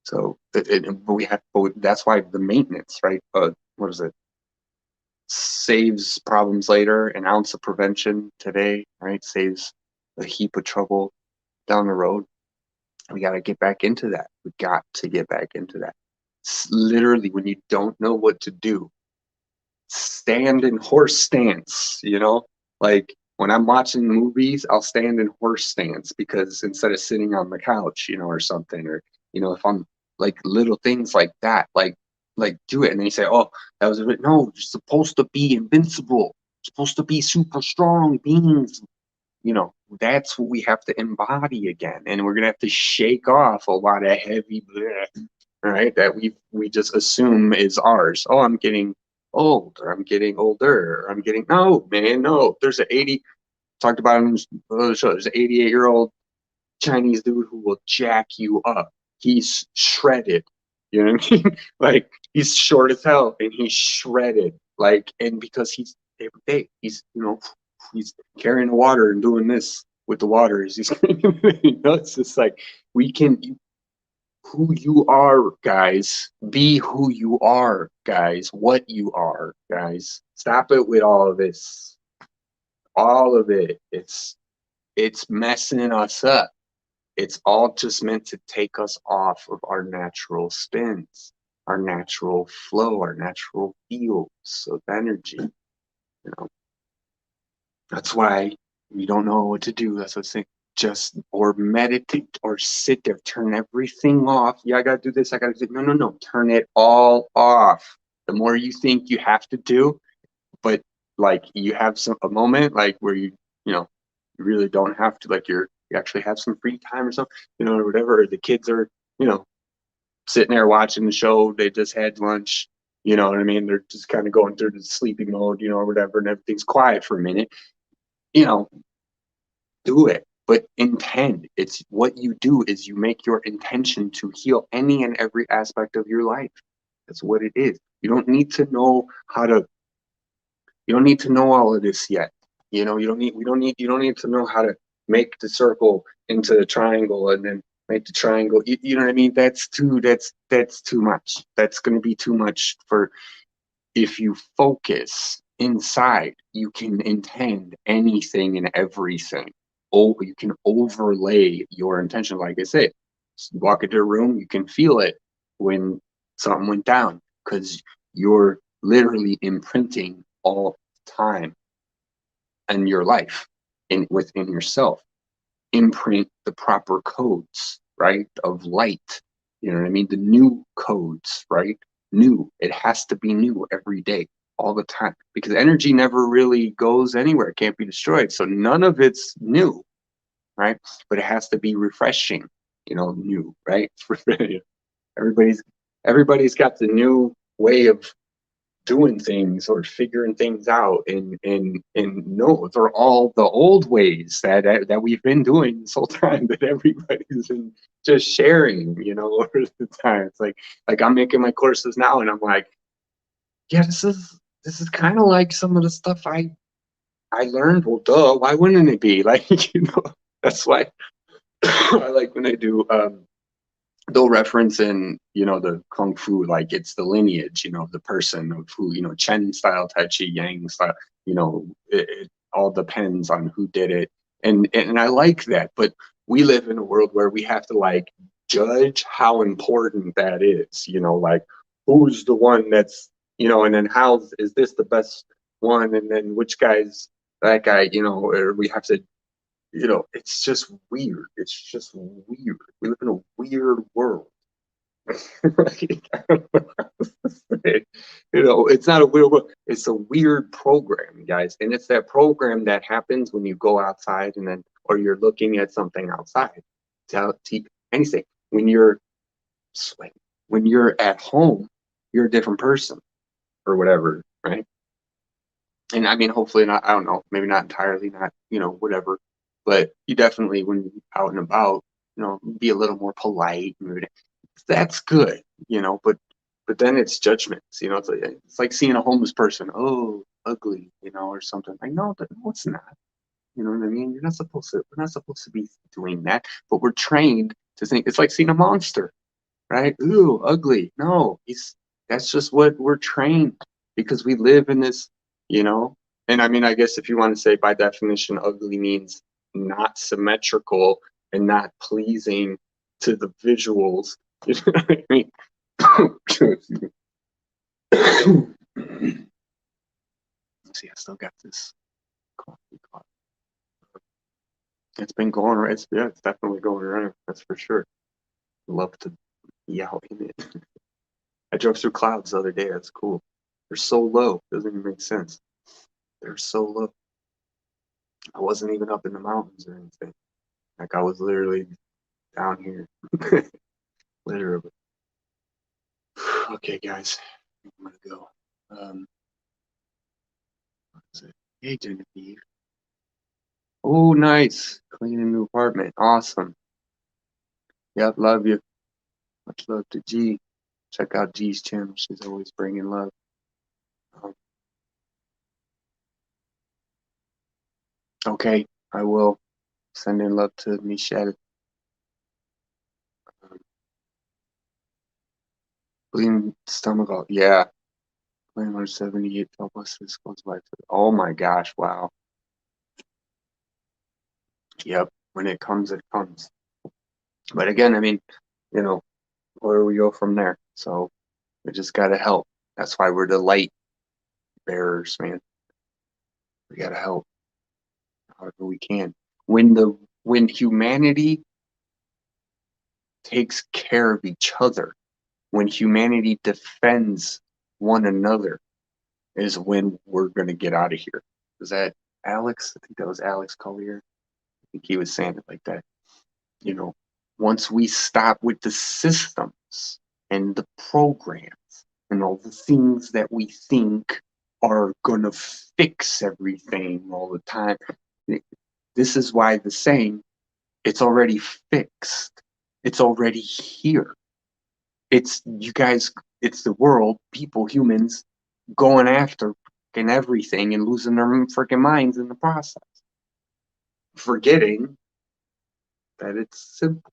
so but we have, but that's why the maintenance, right? What is it? Saves problems later. An ounce of prevention today, right? Saves a heap of trouble down the road. We got to get back into that. We got to get back into that. It's literally, when you don't know what to do, stand in horse stance, like when I'm watching movies, I'll stand in horse stance, because instead of sitting on the couch, or something, or if I'm like little things like that, like do it. And then you say, oh, that was a bit. No, you're supposed to be invincible, you're supposed to be super strong beings. That's what we have to embody again, and we're gonna have to shake off a lot of heavy bleh, right, that we just assume is ours. Oh, I'm getting old, or I'm getting older, or I'm getting, no, man, no. There's an 80, talked about on the show, there's an 88-year-old Chinese dude who will jack you up. He's shredded. You know what I mean? Like, he's short as hell and he's shredded. Like, and because he's every day, he's carrying the water and doing this with the water. He's it's just like, we can, who you are, guys. Be who you are, guys. What you are, guys. Stop it with all of this. All of it. It's messing us up. It's all just meant to take us off of our natural spins, our natural flow, our natural fields of energy. That's why we don't know what to do. That's what I'm saying. Just, or meditate, or sit there, turn everything off. Yeah, I gotta do this, I gotta do. No, no, no. Turn it all off. The more you think you have to do, but like you have a moment like where you really don't have to, like you actually have some free time or something, or whatever. Or the kids are, you know, sitting there watching the show. They just had lunch. You know what I mean? They're just kind of going through the sleeping mode, or whatever, and everything's quiet for a minute. You know, do it, but intend. It's what you do is you make your intention to heal any and every aspect of your life. That's what it is. You don't need to know how to. You don't need to know all of this yet. You don't need to know how to make the circle into a triangle and then make the triangle. You know what I mean? That's too much. That's going to be too much for, if you focus inside, you can intend anything and everything. Oh, you can overlay your intention. Like I said, you walk into a room, you can feel it when something went down because you're literally imprinting all the time in your life, within yourself. Imprint the proper codes, right? Of light. You know what I mean? The new codes, right? New. It has to be new every day, all the time, because energy never really goes anywhere. It can't be destroyed. So none of it's new, right? But it has to be refreshing, new, right? everybody's everybody's got the new way of doing things or figuring things out, and no, they're all the old ways that we've been doing this whole time, that everybody's been just sharing, over the time. It's like I'm making my courses now, and I'm like, yeah, this is kind of like some of the stuff I learned. Well, duh, why wouldn't it be? Like, that's why I like when I do they'll reference in, the kung fu, like it's the lineage, the person of who, Chen style, Tai Chi, Yang style, it all depends on who did it. And I like that, but we live in a world where we have to like judge how important that is, like who's the one that's, and then how is this the best one? And then which guy's that guy, or we have to, it's just weird. It's just weird. We live in a weird world. It's not a weird world. It's a weird program, guys. And it's that program that happens when you go outside or you're looking at something outside. Anything. When you're sweating, when you're at home, you're a different person or whatever, right? And I mean, hopefully not, I don't know, maybe not entirely, not, whatever. But you definitely, when you're out and about, be a little more polite. That's good, but then it's judgments, it's like seeing a homeless person, oh, ugly, or something. Like, no, it's not. You know what I mean? We're not supposed to be doing that, but we're trained to think it's like seeing a monster, right? Ooh, ugly. No, that's just what we're trained, because we live in this, you know. And I mean, I guess if you want to say by definition, ugly means not symmetrical and not pleasing to the visuals. You know what I mean? See, I still got this coffee pot. It's been going right. It's definitely going around. That's for sure. Love to be out in it. I drove through clouds the other day. That's cool. They're so low. Doesn't even make sense. They're so low. I wasn't even up in the mountains or anything. Like I was literally down here. Literally. Okay, guys. I'm gonna go. What is it? Hey, Genevieve. Oh, nice. Clean a new apartment. Awesome. Yep, love you. Much love to G. Check out G's channel. She's always bringing love. Okay, I will send in love to Michelle. Bleeding stomach. Yeah. Plan 78 this goes by. Oh my gosh, wow. Yep. When it comes, it comes. But again, I mean, where we go from there. So we just gotta help. That's why we're the light bearers, man. We gotta help however we can. When humanity takes care of each other, when humanity defends one another, is when we're gonna get out of here. Is that Alex? I think that was Alex Collier. I think he was saying it like that. Once we stop with the systems and the programs and all the things that we think are gonna fix everything all the time, this is why the saying, it's already fixed. It's already here. It's you guys, it's the world, people, humans, going after fucking everything and losing their freaking minds in the process. Forgetting that it's simple,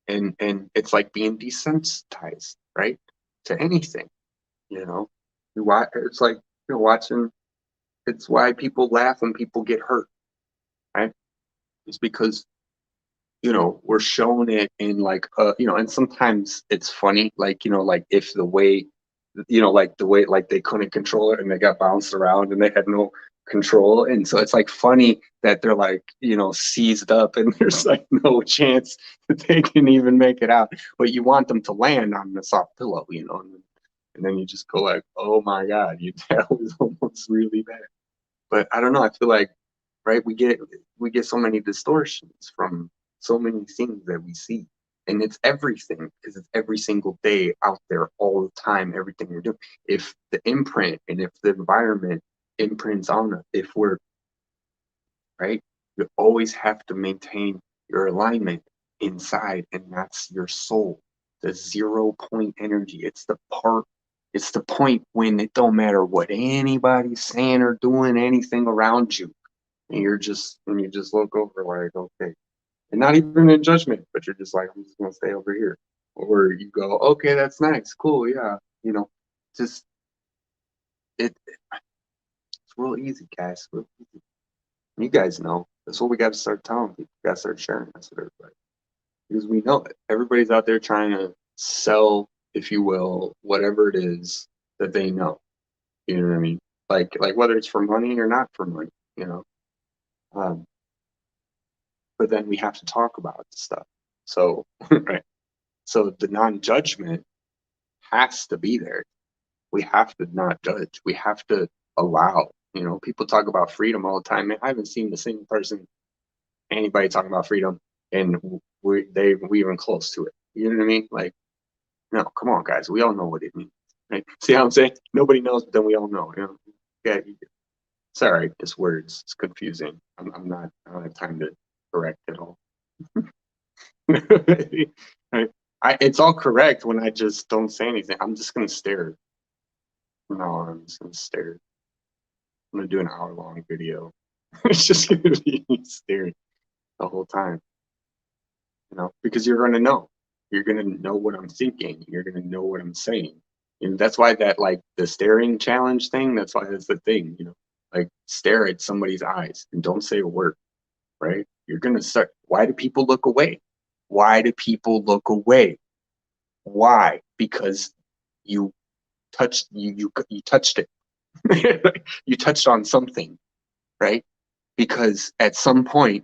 and it's like being desensitized, right? To anything, It's like You're watching. It's why people laugh when people get hurt, right? It's because, we're shown it in like, and sometimes it's funny, like, like if the way, like the way, like they couldn't control it and they got bounced around and they had no control. And so it's like funny that they're like, seized up and there's like no chance that they can even make it out. But you want them to land on the soft pillow, and then you just go like, oh my God, that was almost really bad. But I don't know, I feel like, right, we get so many distortions from so many things that we see. And it's everything, because it's every single day out there all the time, everything we're doing. If the imprint and if the environment imprints on us, if we're right, you always have to maintain your alignment inside, and that's your soul, the 0 point energy. It's the point when it don't matter what anybody's saying or doing anything around you. And you just look over like, okay. And not even in judgment, but you're just like, I'm just gonna stay over here. Or you go, okay, that's nice, cool, yeah. Just it's real easy, guys. Real easy. You guys know. That's what we gotta start telling people. We gotta start sharing this with everybody. Because we know it. Everybody's out there trying to sell, if you will, whatever it is that they know. You know what I mean? Like whether it's for money or not for money, you know. Um, but then we have to talk about the stuff. So right. So the non-judgment has to be there. We have to not judge. We have to allow. People talk about freedom all the time. Man, I haven't seen the same person, anybody talking about freedom, and we even close to it. You know what I mean? Like, no, come on, guys. We all know what it means. Right? See how I'm saying? Nobody knows, but then we all know. Yeah. Sorry, it's words. It's confusing. I'm not. I don't have time to correct it all. Right? It's all correct when I just don't say anything. I'm just gonna stare. No, I'm just gonna stare. I'm gonna do an hour-long video. It's just gonna be me staring the whole time, because you're gonna know. You're gonna know what I'm thinking. You're gonna know what I'm saying. And that's why that, like, the staring challenge thing, that's why that's the thing, like, stare at somebody's eyes and don't say a word, right? You're gonna start. Why do people look away? Why do people look away? Why? Because you you touched it. You touched on something, right? Because at some point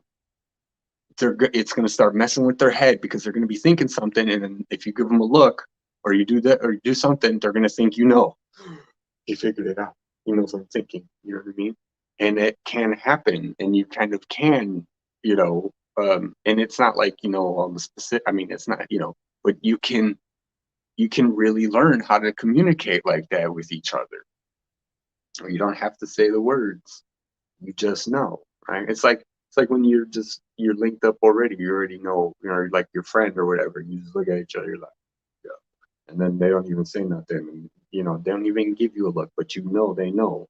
it's going to start messing with their head, because they're going to be thinking something, and then if you give them a look, or you do that, or you do something, they're going to think, he figured it out. He knows what I'm thinking. You know what I mean? And it can happen, and you kind of can, and it's not like, on the specific. I mean, it's not, but you can really learn how to communicate like that with each other. You don't have to say the words. You just know, right? It's like when you're linked up already. You already know, like your friend or whatever. You just look at each other, you're like, yeah. And then they don't even say nothing, and they don't even give you a look, but they know,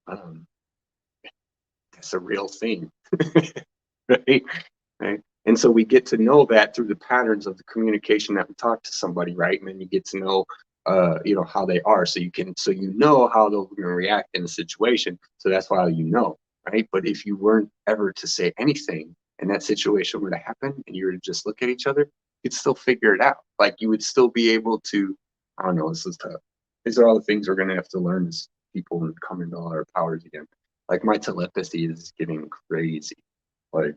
Um, it's a real thing, right? Right. And so we get to know that through the patterns of the communication that we talk to somebody, right? And then you get to know, how they are, so you know how they're going to react in a situation. So that's why right? But if you weren't ever to say anything, and that situation were to happen, and you were to just look at each other, you'd still figure it out. Like, you would still be able to. I don't know. This is tough. These are all the things we're going to have to learn as people and come into all our powers again. Like, my telepathy is getting crazy. Like,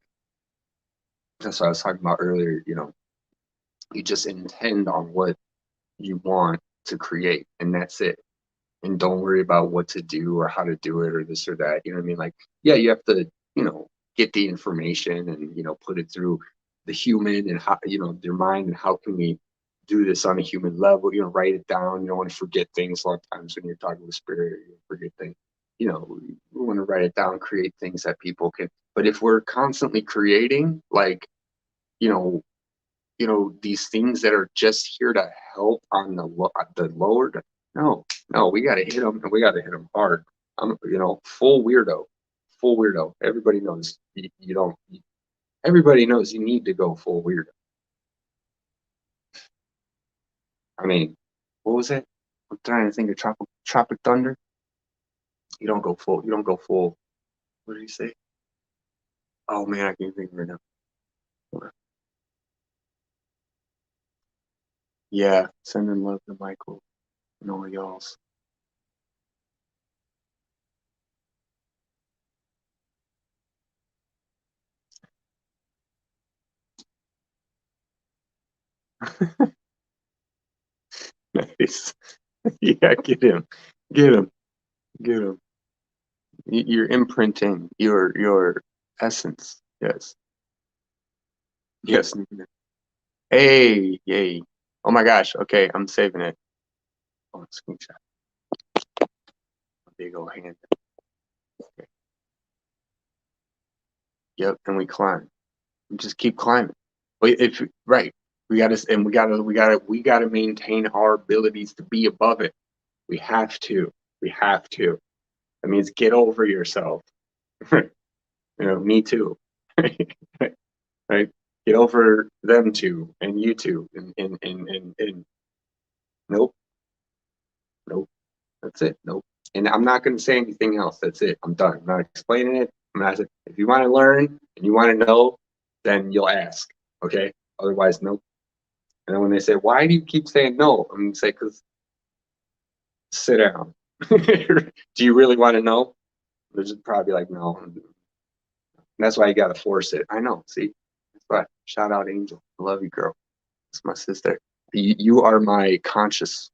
that's what I was talking about earlier. You just intend on what you want to create, and that's it. And don't worry about what to do or how to do it or this or that. You know what I mean? Like, yeah, you have to, get the information and, put it through the human, and how, their mind, and how can we do this on a human level, write it down. You don't want to forget things. A lot of times when you're talking with spirit, you forget things. We want to write it down, create things that people can. But if we're constantly creating, like, you know, these things that are just here to help on the lower. No, no, we got to hit them, and we got to hit them hard. I'm, full weirdo, full weirdo. Everybody knows you don't. Everybody knows you need to go full weirdo. I mean, what was it? I'm trying to think of Tropic Thunder. You don't go full. You don't go full. What did he say? Oh man, I can't think right now. Yeah, sending love to Michael and all y'all's. Nice. Yeah, get him. Get him. Get him. You're imprinting your essence. Yes. Yes. Hey, yay. Oh my gosh. Okay, I'm saving it. Oh, screenshot. Big old hand. Okay. Yep, and we climb. We just keep climbing. But if right, we gotta maintain our abilities to be above it. We have to. We have to. That means get over yourself. Me too. Right? Get over them too, and you too, and nope, nope. That's it. Nope. And I'm not going to say anything else. That's it. I'm done. I'm not explaining it. I'm not. If you want to learn and you want to know, then you'll ask. Okay. Otherwise, nope. And then when they say, "Why do you keep saying no?" I'm going to say, "Because sit down." Do you really want to know? They're just probably like, "No." And that's why you got to force it. I know. See, that's why. Shout out, Angel. I love you, girl. It's my sister. You are my conscious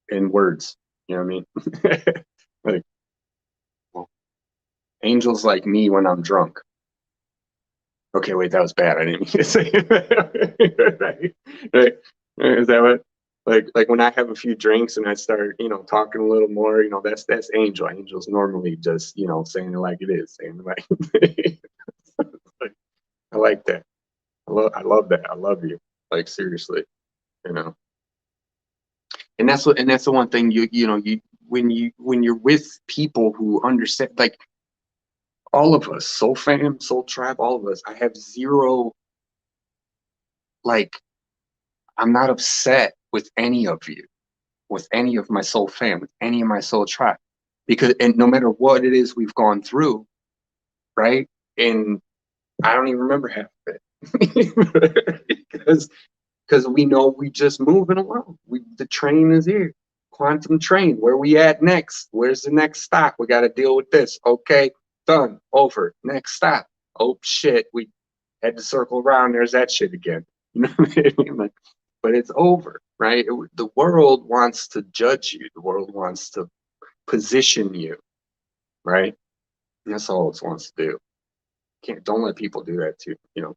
in words. You know what I mean? Like, well, Angel's like me when I'm drunk. Okay, wait, that was bad. I didn't mean to say that. Right, right. Is that what? Like when I have a few drinks and I start, talking a little more, that's Angel. Angel's normally just, saying it like it is, saying it like. I like that. I love that. I love you. Like seriously, you know. And that's the one thing when you're with people who understand, like all of us, soul fam, soul tribe, all of us, I have zero, like, I'm not upset with any of you, with any of my soul fam, with any of my soul tribe, because, and no matter what it is we've gone through, right? And I don't even remember half of it because we know we just moving along. The train is here. Quantum train. Where we at next? Where's the next stop? We got to deal with this. Okay, done. Over. Next stop. Oh shit, we had to circle around. There's that shit again. You know what I mean? Like, but it's over, right? The world wants to judge you. The world wants to position you, right? And that's all it wants to do. Don't let people do that to you.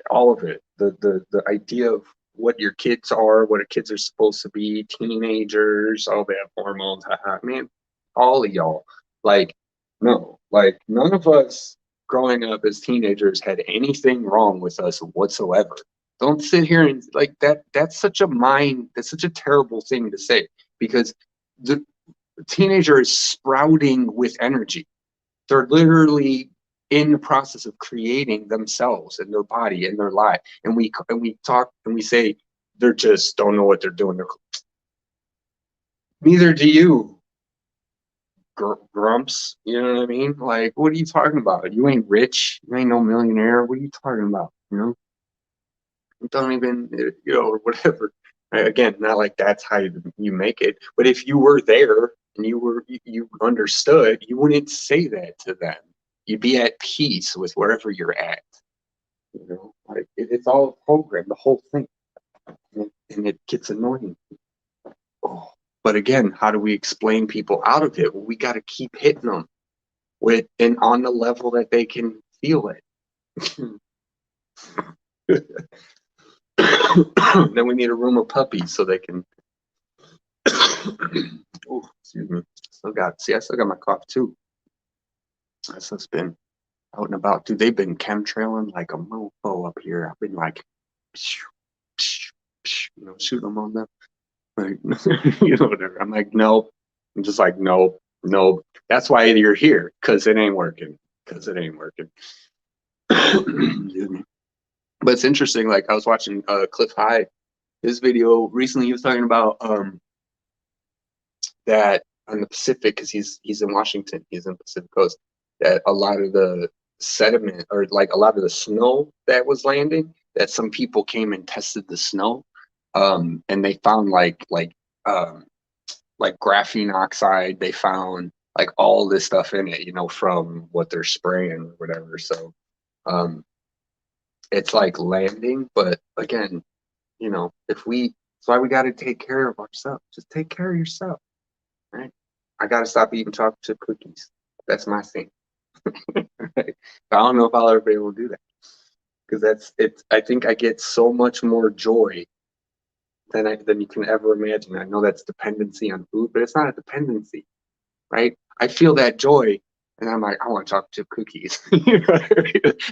All of it, the idea of what your kids are, what our kids are supposed to be, teenagers, all that hormones, man, all of y'all, like, no, like none of us growing up as teenagers had anything wrong with us whatsoever. Don't sit here and like that. That's such a terrible thing to say, because the teenager is sprouting with energy. They're literally in the process of creating themselves and their body and their life. And we talk and we say they're just don't know what they're doing. Neither do you, grumps. You know what I mean? Like, what are you talking about? You ain't rich. You ain't no millionaire. What are you talking about? Don't even, or whatever. Right? Again, not like that's how you make it. But if you were there and you understood, you wouldn't say that to them. You'd be at peace with wherever you're at. Like it's all a program, the whole thing, and it gets annoying. Oh. But again, how do we explain people out of it? Well, we got to keep hitting them with and on the level that they can feel it. Then we need a room of puppies so they can. Oh, excuse me. I still got my cough too. That's just been out and about. Dude, they've been chemtrailing like a mofo up here. I've been like, shooting them on them. Like, whatever. I'm like, nope. I'm just like, nope, nope. That's why you're here, because it ain't working. Because it ain't working. But it's interesting. Like I was watching Cliff High, his video recently. He was talking about that on the Pacific, because he's in Washington, he's in the Pacific Coast, that a lot of the sediment, or like a lot of the snow that was landing, that some people came and tested the snow, and they found um, like graphene oxide. They found like all this stuff in it, from what they're spraying or whatever. So um, it's like landing, but again, if we, that's why we got to take care of ourselves. Just take care of yourself, right? I got to stop eating chocolate chip cookies. That's my thing. Right? I don't know if I'll ever be able to do that, because that's it. I think I get so much more joy than you can ever imagine. I know that's dependency on food, but it's not a dependency, right? I feel that joy, and I'm like, I want chocolate chip cookies.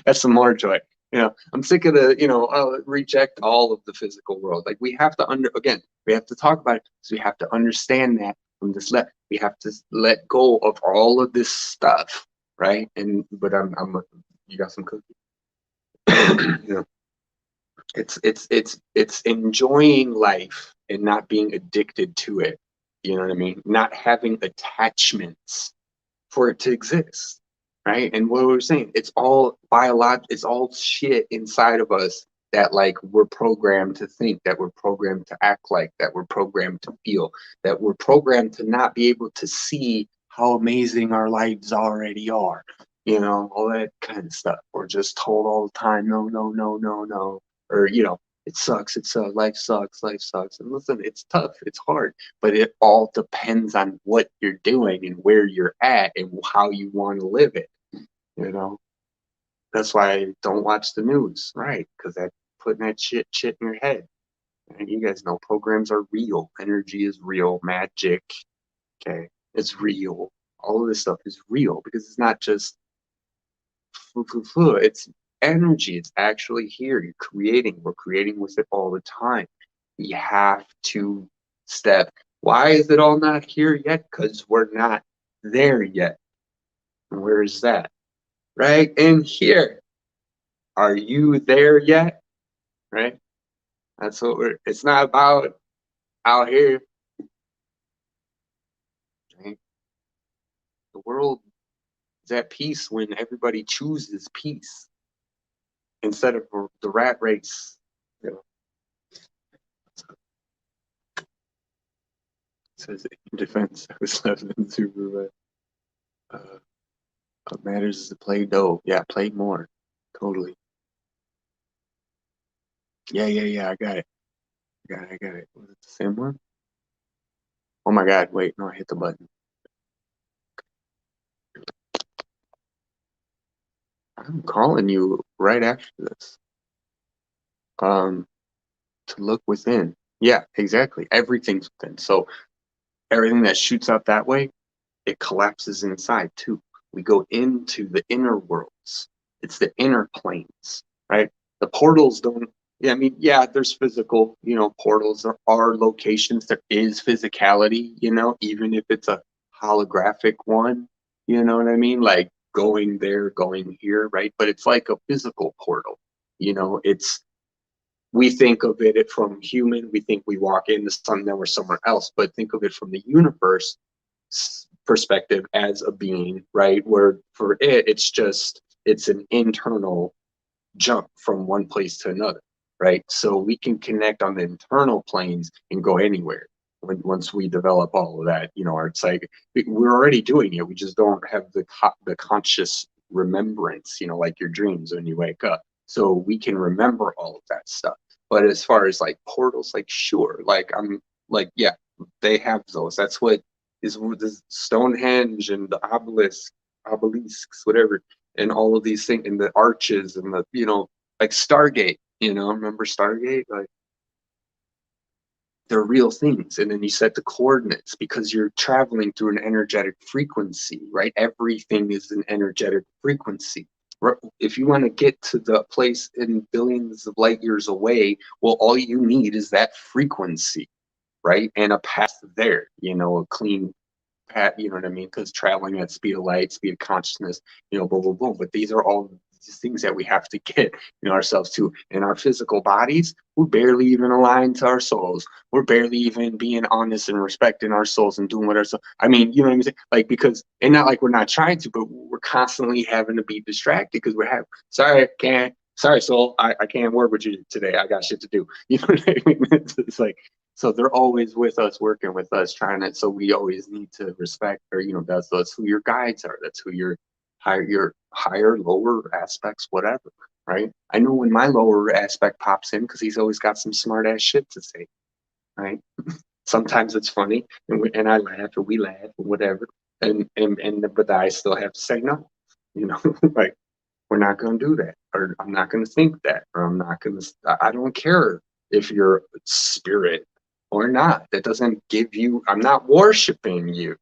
That's some more joy. I'm sick of reject all of the physical world. Like, we have to we have to talk about it, so we have to understand that from this we have to let go of all of this stuff, right? But you got some cookies. you know, it's enjoying life and not being addicted to it. You know what I mean? Not having attachments for it to exist, right? And what we were saying, it's all it's all shit inside of us that, like, we're programmed to think, that we're programmed to act like, that we're programmed to feel, that we're programmed to not be able to see how amazing our lives already are. All that kind of stuff. We're just told all the time, no, no, no, no, no, or it sucks, life sucks, life sucks. And listen, it's tough, it's hard, but it all depends on what you're doing and where you're at and how you want to live it. That's why I don't watch the news, right? Because that's putting that shit in your head. And you guys know programs are real, energy is real, magic, okay, it's real. All of this stuff is real, because it's not just it's energy. It's actually here. We're creating with it all the time. We have to step. Why is it all not here yet? Because we're not there yet. Where is that? Right in here. Are you there yet? Right? That's what it's not about out here. Right? The world is at peace when everybody chooses peace instead of the rat race. Says in defense, I was left in Superman. What matters is to play dough. Yeah, play more. Totally. Yeah. I got it. I got it. Was it the same one? Oh my God! Wait, no, I hit the button. I'm calling you right after this. To look within. Yeah, exactly. Everything's within. So everything that shoots out that way, it collapses inside too. We go into the inner worlds. It's the inner planes, right? The portals don't, yeah, I mean, yeah, there's physical, portals. There are locations. There is physicality, even if it's a holographic one, you know what I mean? Like going there, going here, right? But it's like a physical portal, we think of it from human, we think we walk in the sun, then we're somewhere else, but think of it from the universe perspective as a being, right? Where for it's an internal jump from one place to another, right? So we can connect on the internal planes and go anywhere. Once we develop all of that, our psychic, we're already doing it. We just don't have the conscious remembrance, like your dreams when you wake up. So we can remember all of that stuff. But as far as like portals, like sure, like I'm like, yeah, they have those. That's what is the Stonehenge and the obelisks, whatever, and all of these things, and the arches and the like Stargate. Remember Stargate? Like, they're real things. And then you set the coordinates because you're traveling through an energetic frequency, right? Everything is an energetic frequency. If you want to get to the place in billions of light years away, well, all you need is that frequency, right? And a path there, a clean path, you know what I mean? Because traveling at speed of light, speed of consciousness, boom, boom, boom. But these are all these things that we have to get, you know, ourselves to. In our physical bodies, we're barely even aligned to our souls. We're barely even being honest and respecting our souls and doing what our soul. I mean, you know what I'm saying? Like, because, and not like we're not trying to, but we're constantly having to be distracted because we're having, sorry, I can't, sorry, soul, I can't work with you today. I got shit to do. You know what I mean? It's like, so they're always with us, working with us, trying to, so we always need to respect, or, you know, that's who your guides are. That's who your higher, lower aspects, whatever, right? I know when my lower aspect pops in because he's always got some smart ass shit to say, right? Sometimes it's funny, and I laugh, or we laugh, or whatever, but I still have to say no, you know, like, we're not going to do that, or I'm not going to think that, or I'm not going to, I don't care if you're spirit or not. That doesn't give you, I'm not worshiping you.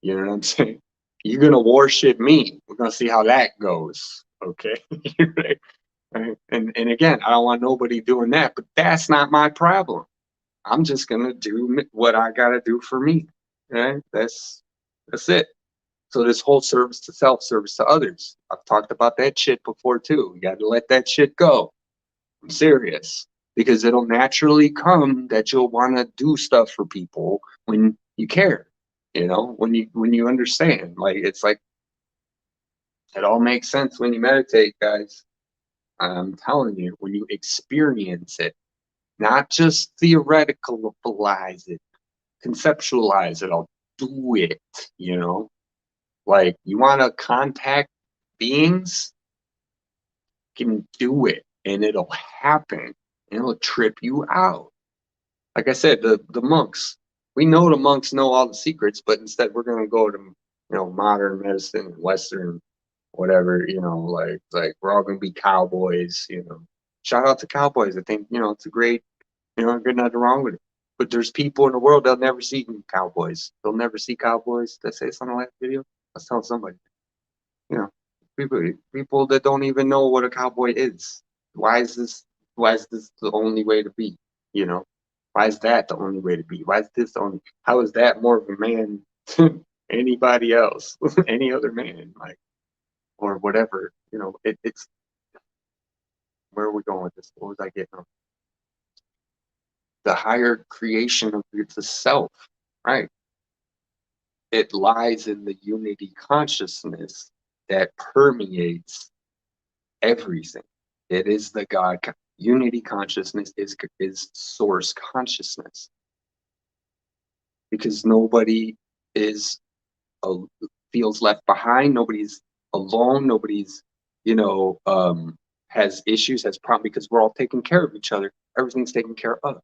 You know what I'm saying? You're going to worship me. We're going to see how that goes. Okay. Right? Right? And again, I don't want nobody doing that, but that's not my problem. I'm just going to do what I got to do for me. Right? That's it. So this whole service to self, service to others, I've talked about that shit before too. You got to let that shit go. I'm serious, because it'll naturally come that you'll want to do stuff for people when you care. You know, when you understand, like, it's like, it all makes sense when you meditate, guys. I'm telling you, when you experience it, not just theoreticalize it, conceptualize it, I'll do it, you know? Like, you want to contact beings, can do it, and it'll happen, and it'll trip you out. Like I said, the monks, we know the monks know all the secrets, but instead we're going to go to, you know, modern medicine, Western, whatever, you know, like we're all going to be cowboys, you know. Shout out to cowboys. I think, you know, it's a great, you know, good, nothing wrong with it. But there's people in the world, they'll never see cowboys. They'll never see cowboys. Did I say something like that video? I was telling somebody, you know, people that don't even know what a cowboy is. Why is this? Why is this the only way to be? You know, why is that the only way to be? Why is this the only? How is that more of a man than anybody else, any other man, like, or whatever? You know, it's, where are we going with this? What was I getting on? The higher creation of the self, right? It lies in the unity consciousness that permeates everything. It is the God. Unity consciousness is source consciousness, because nobody is feels left behind. Nobody's alone. Nobody's, you know, has issues, has problems, because we're all taking care of each other. Everything's taken care of,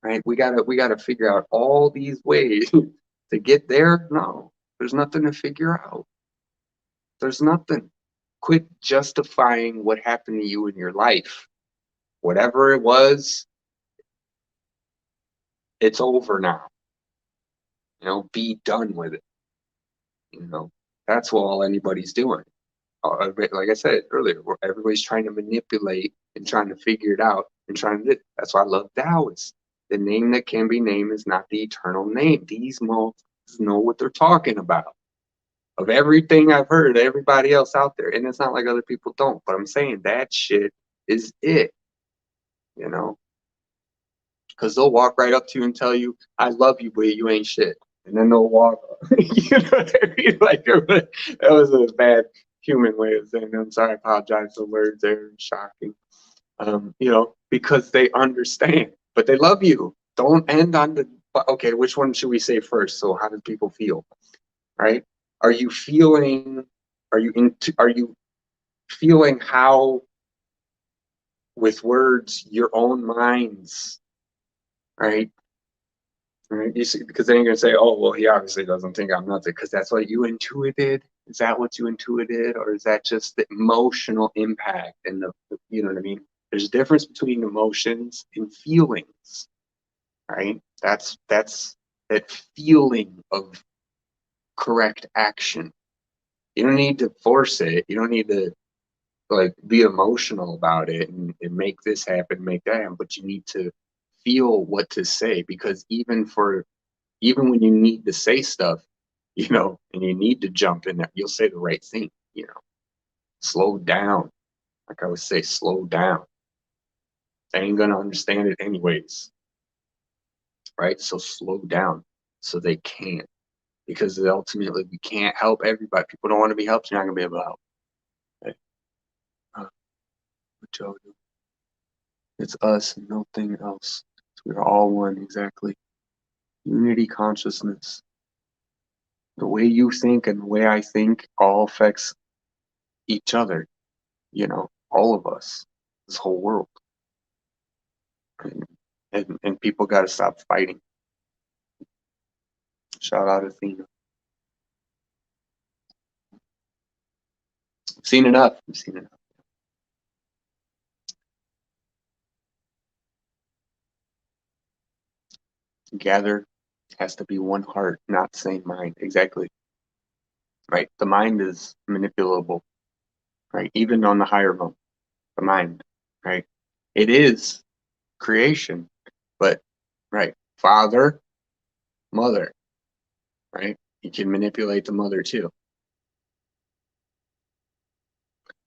right? We gotta figure out all these ways to get there. No, there's nothing to figure out. There's nothing. Quit justifying what happened to you in your life. Whatever it was, it's over now. You know, be done with it. You know, that's what all anybody's doing. Like I said earlier, everybody's trying to manipulate and trying to figure it out and trying to. That's why I love Taoists. The name that can be named is not the eternal name. These monks know what they're talking about. Of everything I've heard, everybody else out there, and it's not like other people don't, but I'm saying that shit is it. You know, because they'll walk right up to you and tell you, "I love you, but you ain't shit." And then they'll walk. You know what I mean? Like, that was a bad human way of saying it. I'm sorry. I apologize for words. They're shocking. You know, because they understand, but they love you. Don't end on the, okay, which one should we say first? So how do people feel, right? Are you feeling, are you feeling how, with words, your own minds, right? Right? You see, because then you're gonna say, "Oh, well, he obviously doesn't think I'm nothing," because that's what you intuited. Is that what you intuited, or is that just the emotional impact and you know what I mean? There's a difference between emotions and feelings, right? That's that feeling of correct action. You don't need to force it. You don't need to, like, be emotional about it and make this happen, make that happen. But you need to feel what to say, because even when you need to say stuff, you know, and you need to jump in there, you'll say the right thing, you know. Slow down. Like I would say, slow down. They ain't gonna understand it anyways, right? So slow down so they can. Because ultimately we can't help everybody. People don't want to be helped, you're not gonna be able to help. Right? What y'all do? It's us and nothing else. We're all one, exactly. Unity consciousness. The way you think and the way I think all affects each other, all of us, this whole world. And people got to stop fighting. Shout out Athena. I've seen enough. I've seen enough. Gather has to be one heart, not the same mind. Exactly. Right. The mind is manipulable. Right. Even on the higher realm, the mind. Right. It is creation, but right. Father, mother. Right. You can manipulate the mother too.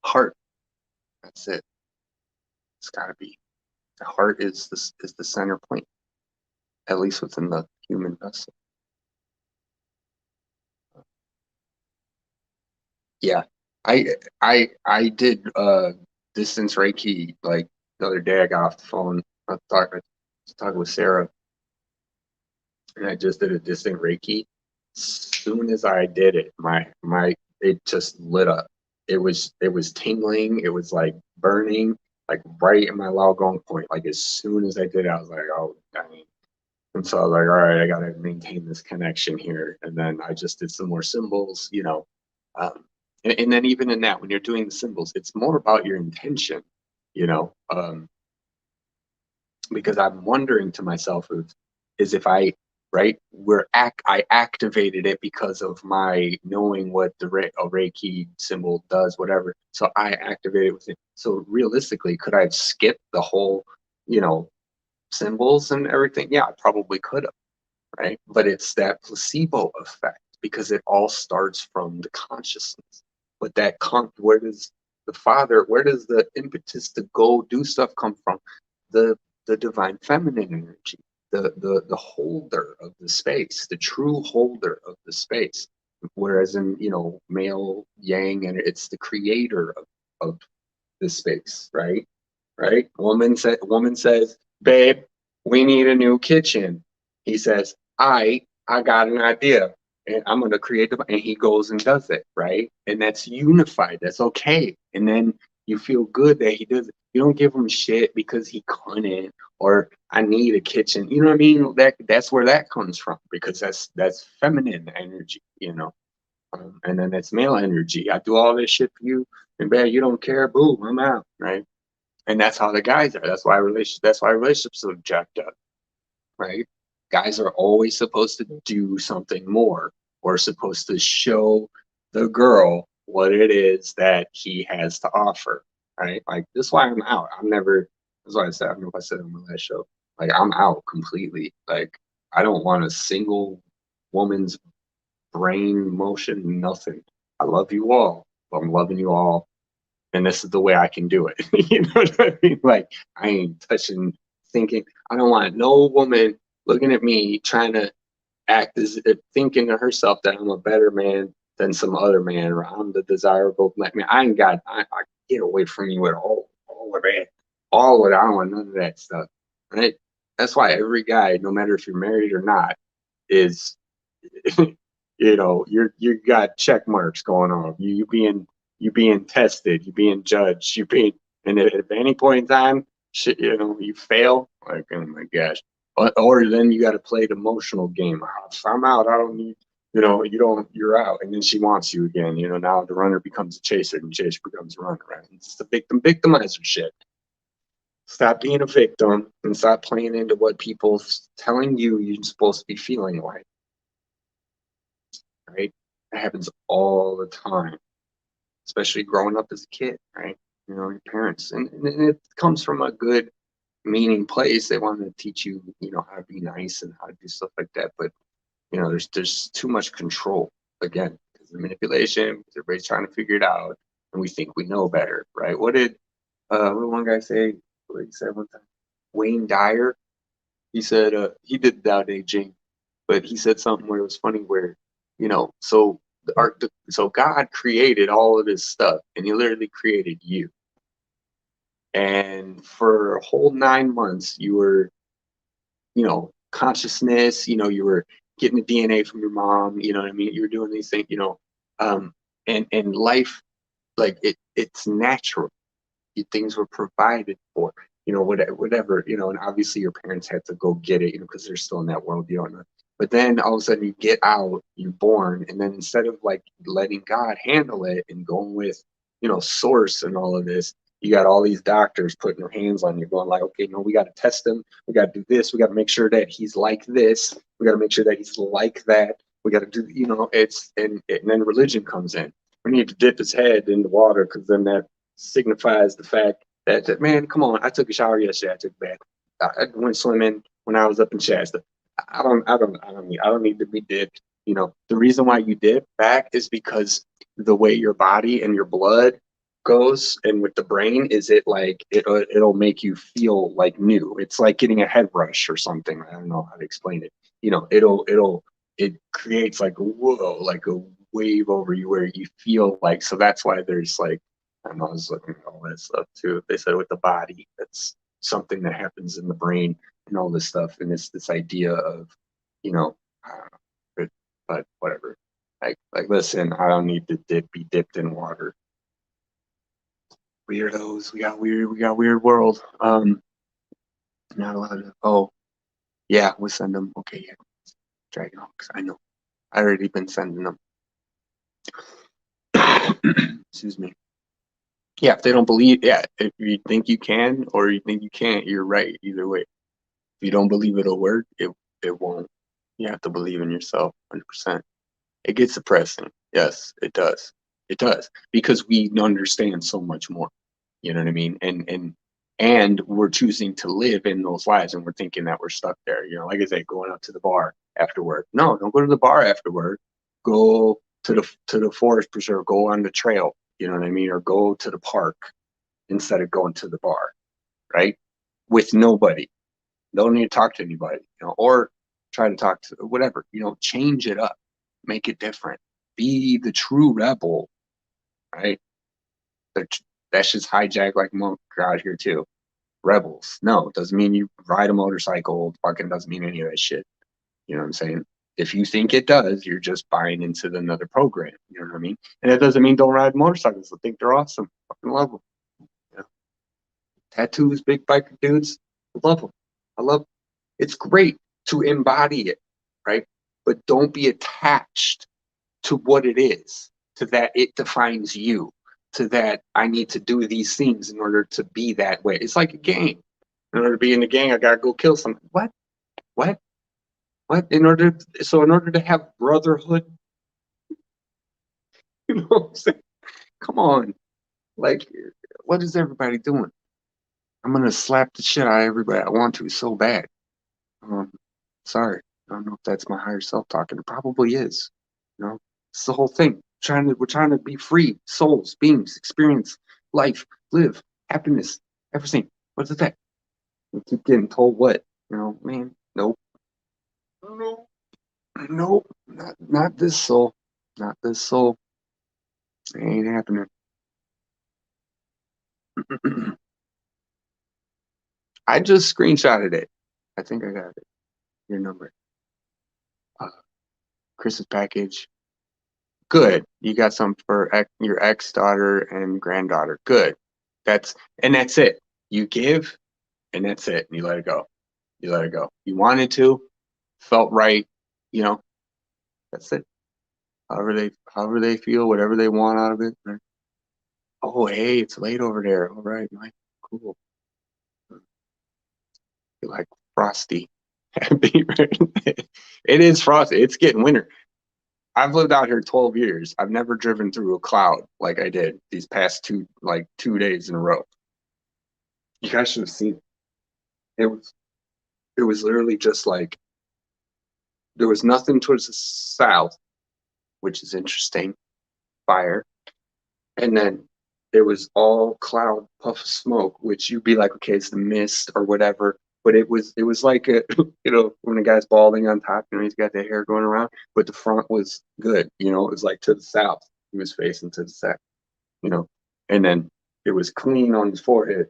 Heart. That's it. It's got to be. The heart is the center point, at least within the human vessel. Yeah, I did distance Reiki like the other day. I got off the phone. I was talking with Sarah, and I just did a distant Reiki. As soon as I did it, my it just lit up. It was tingling. It was like burning, like right in my logon point. Like as soon as I did it, I was like, oh dang. And so I was like, all right, I gotta maintain this connection here. And then I just did some more symbols. Um, and then even in that, when you're doing the symbols, it's more about your intention, you know, um, because I'm wondering to myself if I, right, I activated it because of my knowing what a Reiki symbol does, whatever. So I activated it with it. So realistically, could I have skipped the whole, you know, symbols and everything? Yeah, I probably could have, right? But it's that placebo effect because it all starts from the consciousness. But where does where does the impetus to go do stuff come from? The the divine feminine energy, the holder of the space, the true holder of the space. Whereas in male yang, and it's the creator of the space, right? Right? Woman says, babe, we need a new kitchen. He says, I got an idea and I'm gonna create and he goes and does it, right? And that's unified. That's okay. And then you feel good that he does it. You don't give him shit because he couldn't, or I need a kitchen. You know what I mean? That's where that comes from, because that's feminine energy. And then that's male energy. I do all this shit for you, and bad, you don't care. Boom, I'm out, right? And that's how the guys are. That's why relationships are jacked up, right? Guys are always supposed to do something more, or supposed to show the girl what it is that he has to offer, right? Like this is why I'm out. I'm never. That's why I said. I don't know if I said it on my last show. Like I'm out completely. Like I don't want a single woman's brain motion. Nothing. I love you all. But I'm loving you all, and this is the way I can do it. You know what I mean? Like I ain't touching, thinking. I don't want no woman looking at me trying to act as if thinking to herself that I'm a better man than some other man, or I'm the desirable black man. I get away from you at all of that, all of it. I don't want none of that stuff. Right? That's why every guy, no matter if you're married or not, is you got check marks going on. You being tested, you being judged, you being, and at any point in time, shit, you fail. Like, oh my gosh. Or then you got to play the emotional game. If I'm out, I don't need, you're out. And then she wants you again. Now the runner becomes a chaser and the chaser becomes a runner, right? It's the victimizer shit. Stop being a victim and stop playing into what people's telling you you're supposed to be feeling like, right? It happens all the time, especially growing up as a kid, right? Your parents, and it comes from a good meaning place. They want to teach you, how to be nice and how to do stuff like that. But there's too much control again, because of manipulation. Because everybody's trying to figure it out. and we think we know better, right? What did one guy say? What he said one time? Wayne Dyer. He said he did Tao Te Ching, but he said something where it was funny, where so so God created all of this stuff, and He literally created you, and for a whole 9 months you were consciousness, you were getting the DNA from your mom, you know what I mean? You were doing these things, and life, like it's natural. Things were provided for, whatever, and obviously your parents had to go get it, because they're still in that world, you don't know. But then all of a sudden you get out, you're born, and then instead of like letting God handle it and going with, source and all of this, you got all these doctors putting their hands on you, going like, okay, no, we got to test him. We got to do this. We got to make sure that he's like this. We got to make sure that he's like that. We got to do, and then religion comes in. We need to dip his head in the water, because then that signifies the fact that man, come on, I took a shower yesterday. I took a bath. I went swimming when I was up in Shasta. I don't need to be dipped. The reason why you dip back is because the way your body and your blood goes, and with the brain, is it'll make you feel like new. It's like getting a head rush or something. I don't know how to explain it. It creates like a whoa, like a wave over you, where you feel like, so that's why there's like, I don't know, I was looking at all that stuff too. They said with the body, that's something that happens in the brain and all this stuff. And it's this idea of, I don't know, but whatever. Like, listen, I don't need to be dipped in water. Weirdos, we got weird world. Not allowed to. Oh, yeah, we'll send them. Okay, yeah, Dragon Hawks. I know. I already been sending them. Excuse me. Yeah, if they don't believe, yeah, if you think you can or you think you can't, you're right either way. If you don't believe it'll work, it won't. You have to believe in yourself 100%. It gets depressing. Yes, it does. It does, because we understand so much more. You know what I mean? And we're choosing to live in those lives, and we're thinking that we're stuck there. Like I said, going out to the bar after work. No, don't go to the bar after work. Go to the forest preserve. Go on the trail. You know what I mean? Or go to the park instead of going to the bar, right? With nobody. Don't need to talk to anybody, or try to talk to whatever, change it up, make it different, be the true rebel, right? That's just hijack like monk out here too. Rebels. No, it doesn't mean you ride a motorcycle, fucking doesn't mean any of that shit. You know what I'm saying? If you think it does, you're just buying into another program. You know what I mean? And that doesn't mean don't ride motorcycles. I think they're awesome. Fucking love them. Tattoos, big biker dudes, love them. I love them. It's great to embody it, right? But don't be attached to what it is, to that it defines you, to that I need to do these things in order to be that way. It's like a gang. In order to be in the gang, I gotta go kill someone. What? What? What? In order to have brotherhood, you know what I'm saying? Come on. Like, what is everybody doing? I'm gonna slap the shit out of everybody I want to so bad. Sorry. I don't know if that's my higher self talking. It probably is. It's the whole thing. We're trying to be free souls, beings, experience life, live, happiness, everything. What's it that? We keep getting told what? Man, nope. Nope. Nope. Not this soul. Not this soul. It ain't happening. I just screenshotted it. I think I got it. Your number. Chris's package. Good. You got some for your ex daughter and granddaughter. Good. That's it. You give, and that's it. And you let it go. You let it go. You wanted to, felt right. That's it. However they feel, whatever they want out of it. Right? Oh, hey, it's late over there. All right, Mike. Cool. You like frosty. It is frosty. It's getting winter. I've lived out here 12 years. I've never driven through a cloud like I did these past 2 days in a row. You guys should have seen it. It was literally just like there was nothing towards the south, which is interesting. Fire. And then it was all cloud, puff of smoke, which you'd be like, okay, it's the mist or whatever. But it was like a, when a guy's balding on top, he's got the hair going around, but the front was good, it was like to the south. He was facing to the south, you know, and then it was clean on his forehead,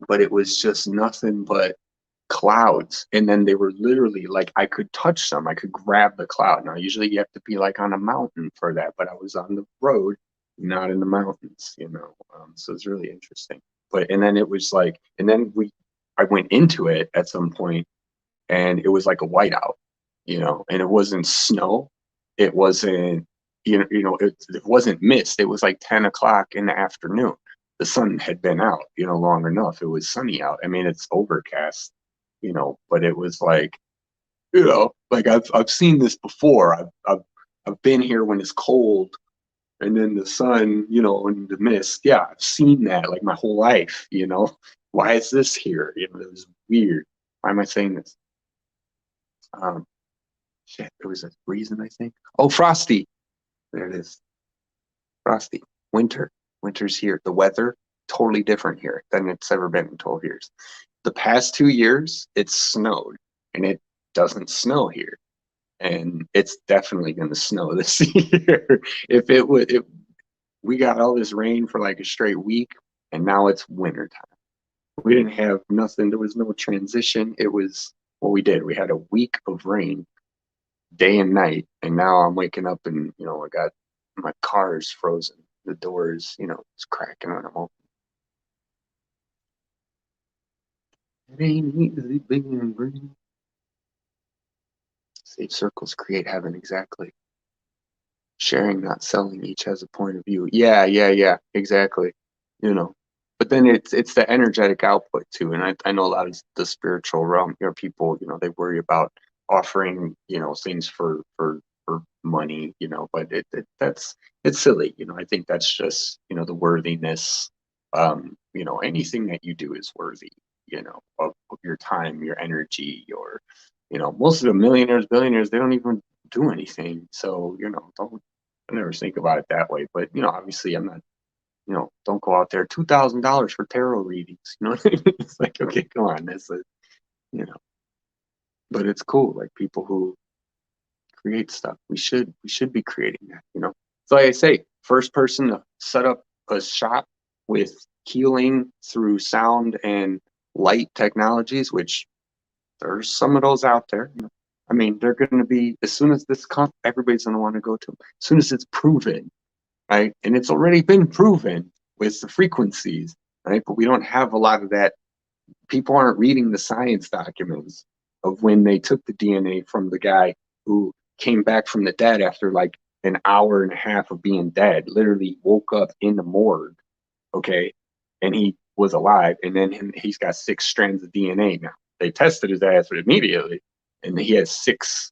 but it was just nothing but clouds. And then they were literally like, I could touch them, I could grab the cloud. Now usually you have to be like on a mountain for that, but I was on the road, not in the mountains, so it's really interesting. But and then it was like, and then I went into it at some point, and it was like a whiteout, and it wasn't snow, it wasn't, it wasn't mist. It was like 10 o'clock in the afternoon. The sun had been out, long enough. It was sunny out. I mean, it's overcast, but it was like, like I've seen this before. I've been here when it's cold, and then the sun, and the mist. Yeah, I've seen that like my whole life. Why is this here? It was weird. Why am I saying this? Shit, there was a reason, I think. Oh, Frosty. There it is. Frosty. Winter. Winter's here. The weather, totally different here than it's ever been in 12 years. The past 2 years, it's snowed, and it doesn't snow here. And it's definitely going to snow this year. If we got all this rain for like a straight week, and now it's winter time. We didn't have nothing. There was no transition. It was what we did. We had a week of rain, day and night, and now I'm waking up and I got my car is frozen. The doors, it's cracking when I'm open. It ain't easy being green. Safe circles create heaven, exactly. Sharing, not selling, each has a point of view. Yeah, exactly. But then it's the energetic output too. And I know a lot of the spiritual realm, people, they worry about offering, things for money, but it's silly. I think that's just, the worthiness. Anything that you do is worthy, of your time, your energy, most of the millionaires, billionaires, they don't even do anything. So, don't I never think about it that way. But, obviously I'm not, don't go out there, $2,000 for tarot readings. It's like, okay, come on. That's a, you know, but it's cool. Like people who create stuff, we should be creating that. So like I say, first person to set up a shop with healing through sound and light technologies, which there's some of those out there. I mean, they're going to be, as soon as this comes, everybody's going to want to go to them. As soon as it's proven, right? And it's already been proven with the frequencies, right? But we don't have a lot of that. People aren't reading the science documents of when they took the DNA from the guy who came back from the dead after like an hour and a half of being dead, literally woke up in the morgue, okay? And he was alive, and then he's got 6 strands of DNA now. They tested his ass immediately, and he has 6,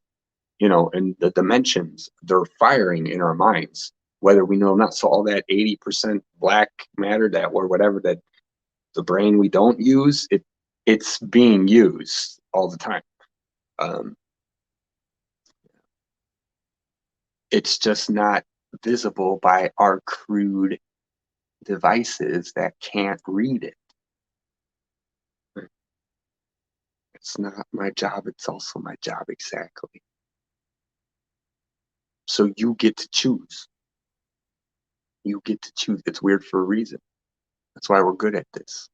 and the dimensions, they're firing in our minds, whether we know or not. So all that 80% black matter that, or whatever, that the brain we don't use, it's being used all the time. It's just not visible by our crude devices that can't read it. It's not my job, it's also my job, exactly. So you get to choose. You get to choose. It's weird for a reason. That's why we're good at this.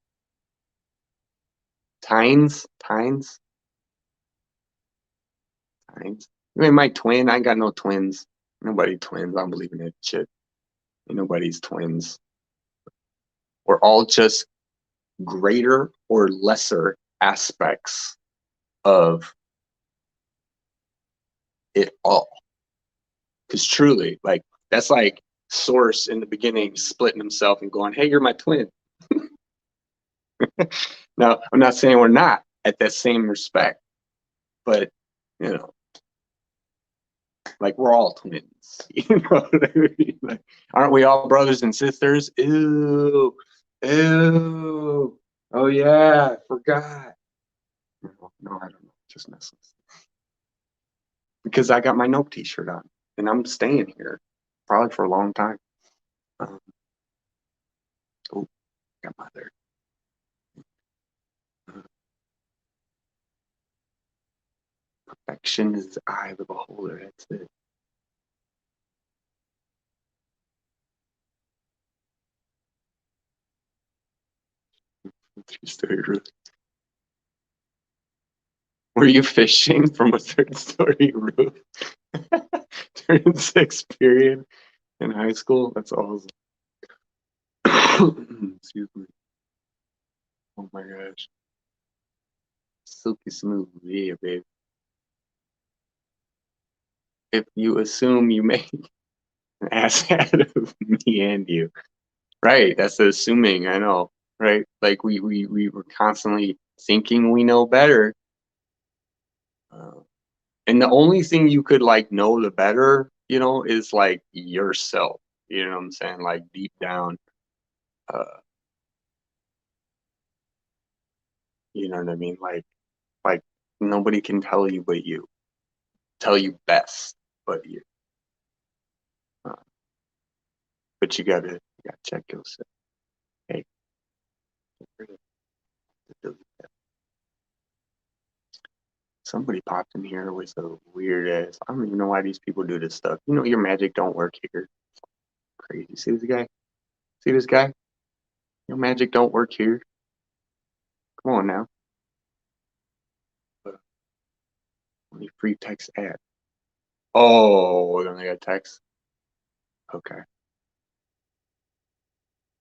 Tines. You mean my twin? I ain't got no twins. Nobody twins. I don't believe in that shit. Ain't nobody's twins. We're all just greater or lesser aspects of it all. Because truly, like, that's like Source in the beginning splitting himself and going, hey, you're my twin. Now, I'm not saying we're not at that same respect, but, like we're all twins. You know what I mean? Like, aren't we all brothers and sisters? Ew. Oh, yeah, I forgot. No, I don't know. Just messing. Because I got my Nope t-shirt on, and I'm staying here probably for a long time. Um, Perfection is the eye of the beholder. That's it. Three-story roof. Were you fishing from a third-story roof during sixth period in high school? That's awesome. Excuse me. Oh my gosh. Silky smooth. Yeah, babe. If you assume you make an ass out of me and you. Right. That's the assuming, I know. Right. Like we were constantly thinking we know better. And the only thing you could like know the better, you know, is like yourself. You know what I'm saying? Like deep down. Uh, you know what I mean? Like nobody can tell you but you. Tell you best but you. Uh, but you gotta check yourself. Hey, somebody popped in here with a weird ass. I don't even know why these people do this stuff. You know your magic don't work here. Crazy. See this guy? See this guy? Your magic don't work here. Come on now. Only free text ad. Oh, then I got text. Okay.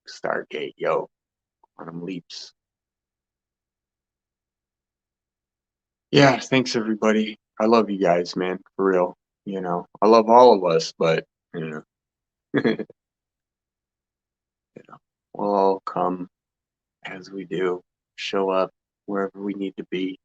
Stargate, yo. Quantum leaps. Yeah, thanks everybody. I love you guys, man. For real. You know, I love all of us, but you know, you know, we'll all come as we do, show up wherever we need to be.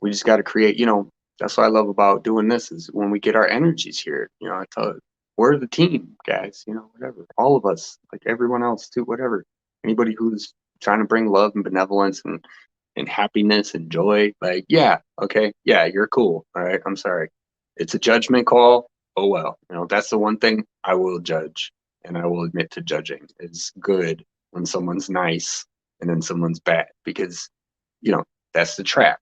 We just got to create, you know, that's what I love about doing this is when we get our energies here. You know, I tell you, we're the team, guys, you know, whatever. All of us, like everyone else too, whatever. Anybody who's trying to bring love and benevolence and happiness and joy, like, yeah, okay, yeah, you're cool. All right. I'm sorry. It's a judgment call. Oh well. You know, that's the one thing I will judge and I will admit to judging. It's good when someone's nice and then someone's bad because, you know, that's the trap,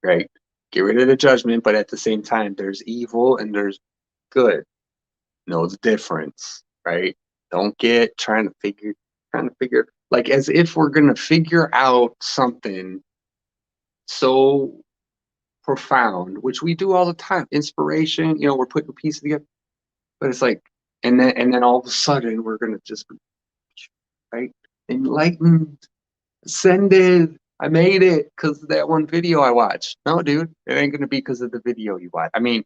right? Get rid of the judgment, but at the same time, there's evil and there's good. Know the difference, right? Don't get trying to figure like as if we're gonna figure out something so profound, which we do all the time. Inspiration, you know, we're putting pieces together, but it's like, and then all of a sudden we're gonna just be right enlightened, ascended. I made it because of that one video I watched. No, dude, it ain't gonna be because of the video you watch. I mean,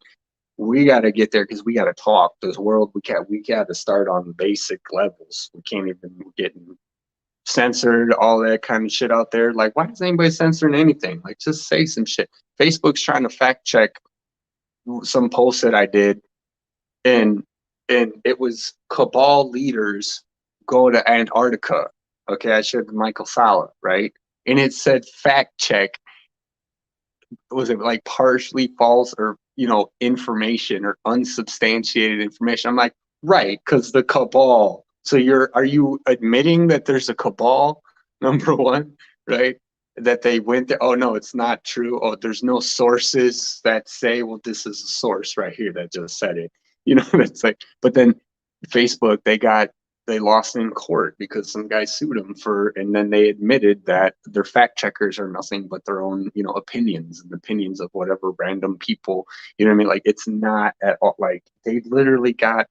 we got to get there because we got to talk. This world, we got to start on basic levels. We can't even get censored, all that kind of shit out there. Like, why is anybody censoring anything? Like, just say some shit. Facebook's trying to fact check some posts that I did, and it was cabal leaders go to Antarctica. Okay, I showed Michael Sala, right? And it said fact check, was it like partially false or you know information or unsubstantiated information? I'm like, right, because the cabal. So are you admitting that there's a cabal? Number one, right? That they went there. Oh no, it's not true. Oh, there's no sources that say, well, this is a source right here that just said it. You know, it's like, but then Facebook, they lost in court because some guy sued them for, and then they admitted that their fact checkers are nothing but their own, you know, opinions and opinions of whatever random people, you know what I mean? Like, it's not at all, like, they literally got,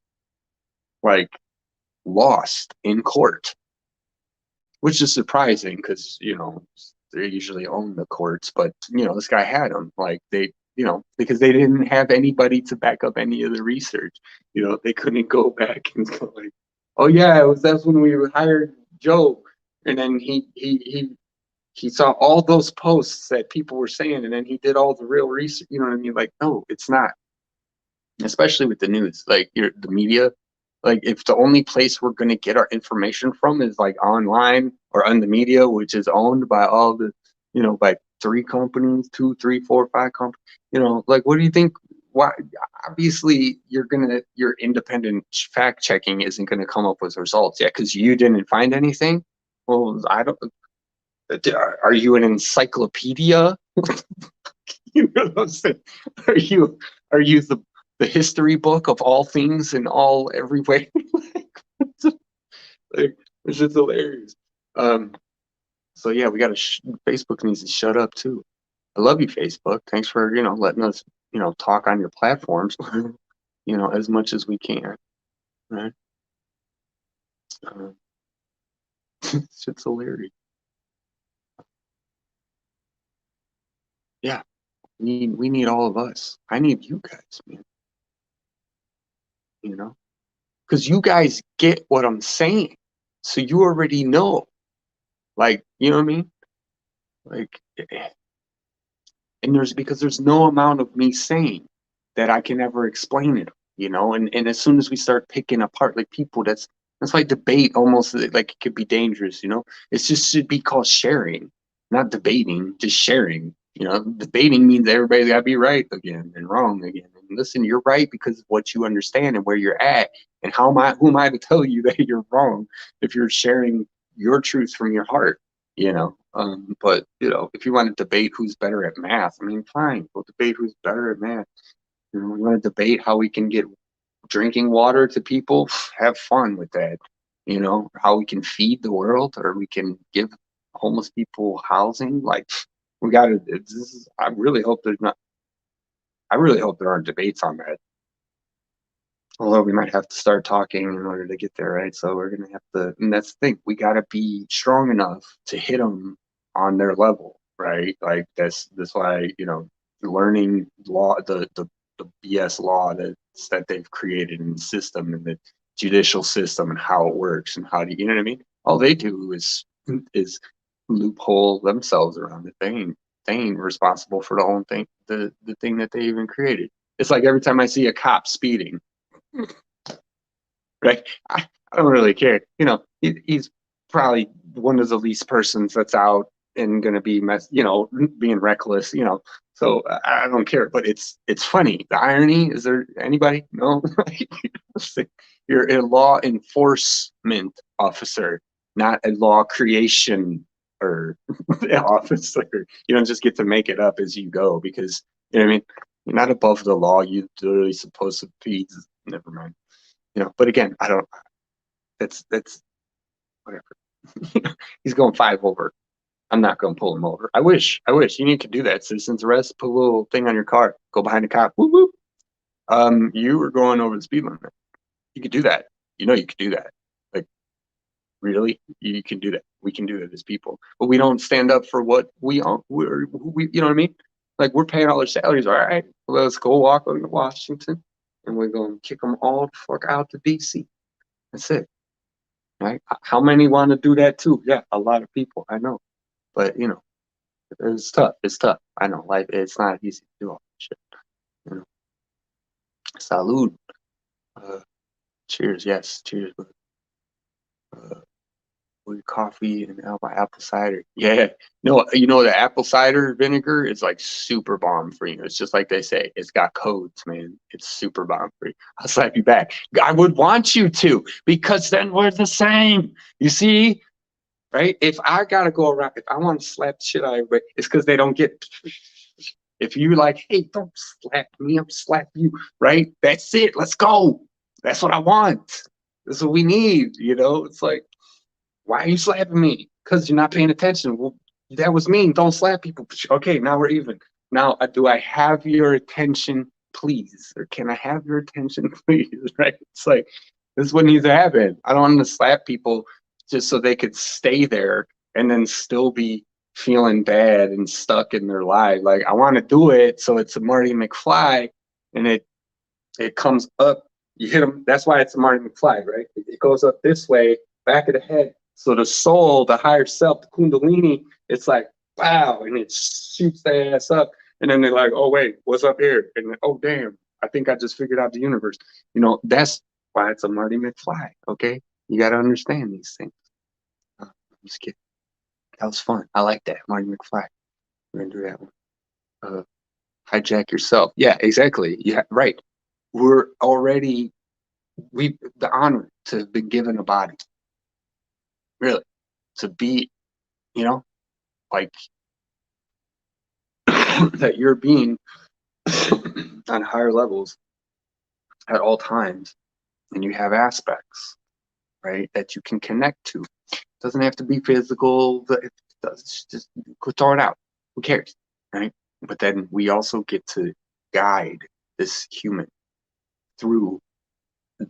like, lost in court, which is surprising because, you know, they usually own the courts, but, you know, this guy had them, like, they, you know, because they didn't have anybody to back up any of the research. You know, they couldn't go back and go like, oh yeah, that's when we hired Joe, and then he saw all those posts that people were saying, and then he did all the real research. You know what I mean? Like, no, it's not. Especially with the news, like the media. Like, if the only place we're gonna get our information from is like online or on the media, which is owned by all the, you know, by three companies, two, three, four, five companies, you know, like, what do you think? Why? Obviously, your independent fact checking isn't gonna come up with results yet because you didn't find anything. Well, I don't. Are you an encyclopedia? You know what I'm saying? Are you the history book of all things in all every way? Like, it's just hilarious. Um, so yeah, we got to Facebook needs to shut up too. I love you, Facebook. Thanks for letting us talk on your platforms, as much as we can. Right? Um, it's just hilarious. Yeah, we need all of us. I need you guys, man. You know, because you guys get what I'm saying, so you already know. Like, you know what I mean? Like, and there's no amount of me saying that I can ever explain it, and as soon as we start picking apart like people, that's why debate almost like it could be dangerous. It's just should be called sharing, not debating, just sharing. Debating means everybody's got to be right again and wrong again. And listen, you're right because of what you understand and where you're at, and who am I to tell you that you're wrong if you're sharing your truth from your heart. But if you want to debate who's better at math, I mean, fine, we'll debate who's better at math. We want to debate how we can get drinking water to people. Have fun with that. How we can feed the world, or we can give homeless people housing. Like, we got to. I really hope there's not. I really hope there aren't debates on that. Although we might have to start talking in order to get there, right? So we're gonna have to, and that's the thing. We gotta be strong enough to hit them on their level, right? Like that's why learning law, the BS law that they've created in the system and the judicial system and how it works and how do you know what I mean? All they do is loophole themselves around it. They ain't responsible for the whole thing, the thing that they even created. It's like every time I see a cop speeding, right? I don't really care. He's probably one of the least persons that's out and going to be being reckless. So I don't care. But it's funny. The irony is there anybody? No, you're a law enforcement officer, not a law creation or officer. You don't just get to make it up as you go because you know what I mean. You're not above the law. You're literally supposed to be. Never mind. But again, I don't. That's whatever. He's going 5 over. I'm not going to pull him over. I wish. You need to do that. Citizens arrest. Put a little thing on your car. Go behind the cop. Whoop whoop. You were going over the speed limit. You could do that. You could do that. Like, really, you can do that. We can do that as people, but we don't stand up for what we own. We, you know what I mean? Like, we're paying all their salaries. All right, well, let's go walk over to Washington, and we're going to kick them all the fuck out to DC. That's it. Right? How many want to do that too? Yeah, a lot of people. I know, but it's tough. It's tough. I know. Life. It's not easy to do all that shit. You know. Salud. Uh, cheers. Yes. Cheers. Uh, with coffee and apple cider. Yeah. No, the apple cider vinegar is like super bomb free. It's just like they say. It's got codes, man. It's super bomb free. I'll slap you back. I would want you to because then we're the same. You see? Right? If I gotta go around, if I want to slap the shit out of everybody, it's because they don't get. If you like, hey, don't slap me, I'm slap you, right? That's it. Let's go. That's what I want. That's what we need. It's like, why are you slapping me? Because you're not paying attention. Well, that was mean. Don't slap people. Okay, now we're even. Now, do I have your attention, please? Or can I have your attention, please? Right? It's like, this is what needs to happen. I don't want to slap people just so they could stay there and then still be feeling bad and stuck in their life. Like, I want to do it so it's a Marty McFly and it comes up. You hit them. That's why it's a Marty McFly, right? It goes up this way, back of the head. So the soul, the higher self, the Kundalini, it's like, wow, and it shoots their ass up. And then they're like, oh, wait, what's up here? And oh, damn, I think I just figured out the universe. That's why it's a Marty McFly, okay? You got to understand these things. I'm just kidding. That was fun. I like that, Marty McFly. We're going to do that one. Hijack yourself. Yeah, exactly. Yeah, right. We're already, the honor to have been given a body. Really. To be, like, that you're being on higher levels at all times, and you have aspects, right, that you can connect to. It doesn't have to be physical. Just go throw it out. Who cares, right? But then we also get to guide this human through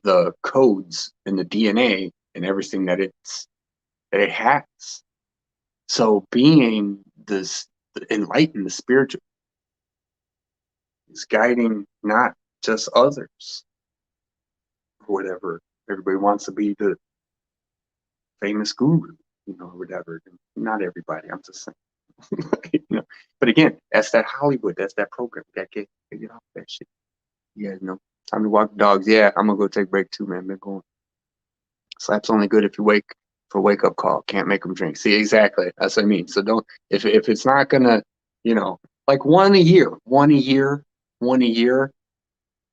the codes and the DNA and everything that it has. So being this enlightened, the spiritual, is guiding not just others or whatever. Everybody wants to be the famous guru, or whatever. Not everybody. I'm just saying. But again, that's that Hollywood. That's that program. That get off that shit. You guys know. Time to walk the dogs. Yeah, I'm gonna go take a break too, man. Been going. Slap's only good if you wake for a wake up call. Can't make them drink. See, exactly. That's what I mean. So don't, if it's not gonna, like one a year,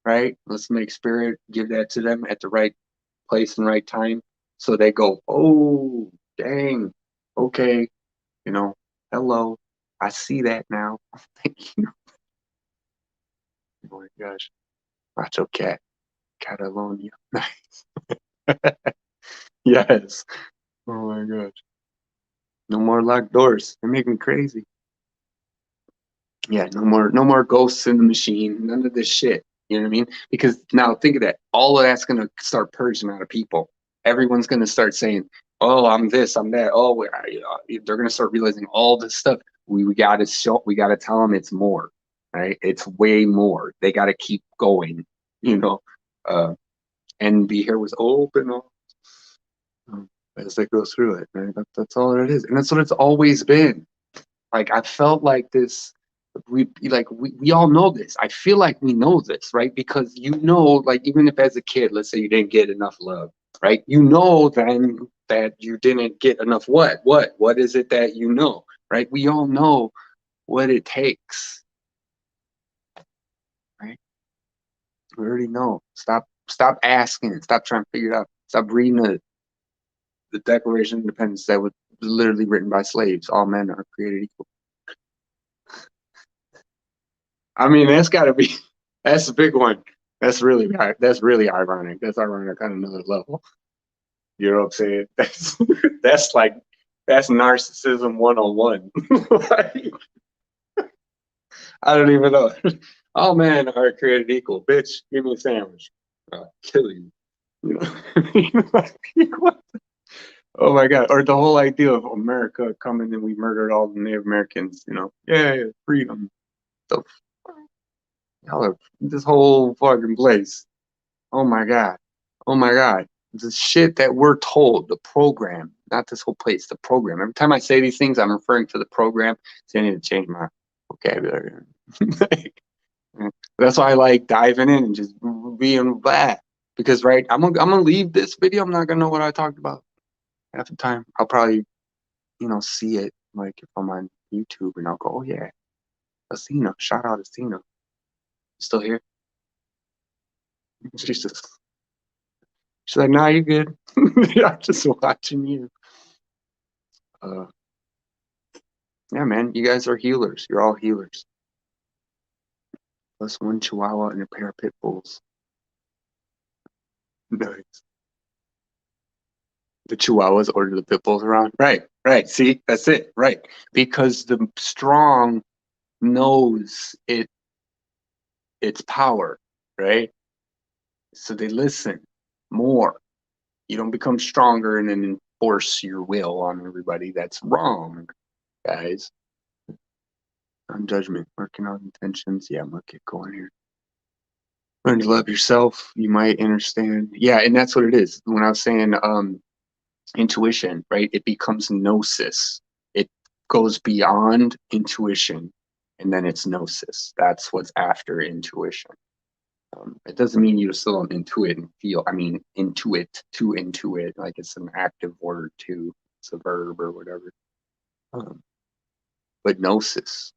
right? Let's make spirit give that to them at the right place and right time. So they go, oh, dang, okay, hello, I see that now. Thank you. Oh my gosh, macho cat, Catalonia. Nice. Yes. Oh my gosh. No more locked doors. They make me crazy. Yeah, no more ghosts in the machine. None of this shit. You know what I mean? Because now think of that. All of that's gonna start purging out of people. Everyone's gonna start saying, "Oh, I'm this, I'm that." Oh, they're gonna start realizing all this stuff. We gotta tell them it's more, right? It's way more. They gotta keep going, uh, and be here with open as they go through it. Right? That's all it is, and that's what it's always been. Like I felt like this. We all know this. I feel like we know this, right? Because like even if as a kid, let's say you didn't get enough love, right? Then that you didn't get enough what is it that right? We all know what it takes, right? We already know. Stop asking. Stop trying to figure it out. Stop reading the Declaration of Independence that was literally written by slaves. All men are created equal. I mean, that's a big one. That's really ironic. That's ironic on another level. You know what I'm saying? That's narcissism 101. Like, I don't even know. All men are created equal. Bitch, give me a sandwich. I'll kill you. Oh my God. Or the whole idea of America coming and we murdered all the Native Americans, Yeah, freedom. So this whole fucking place. Oh my God. Oh my God. The shit that we're told, the program, not this whole place, the program. Every time I say these things, I'm referring to the program. So I need to change my vocabulary. That's why I like diving in and just being bad. Because right, I'm gonna leave this video. I'm not gonna know what I talked about half the time. I'll probably, see it like if I'm on YouTube and I'll go, oh yeah, Athena, shout out Athena. Still here? She's like, nah, you're good. I'm just watching you. Yeah, man, you guys are healers. You're all healers. Plus one Chihuahua and a pair of pit bulls. Nice. The Chihuahuas order the pit bulls around. Right. See, that's it. Right. Because the strong knows its power, right? So they listen more. You don't become stronger and then enforce your will on everybody. That's wrong, guys. Non-judgment, working on intentions. Yeah, I'm gonna get going here. Learn to love yourself. You might understand. Yeah, and that's what it is. When I was saying intuition, right? It becomes gnosis. It goes beyond intuition, and then it's gnosis. That's what's after intuition. It doesn't mean you still don't intuit and feel. I mean, intuit, to intuit, like it's an active word too. It's a verb or whatever. But gnosis.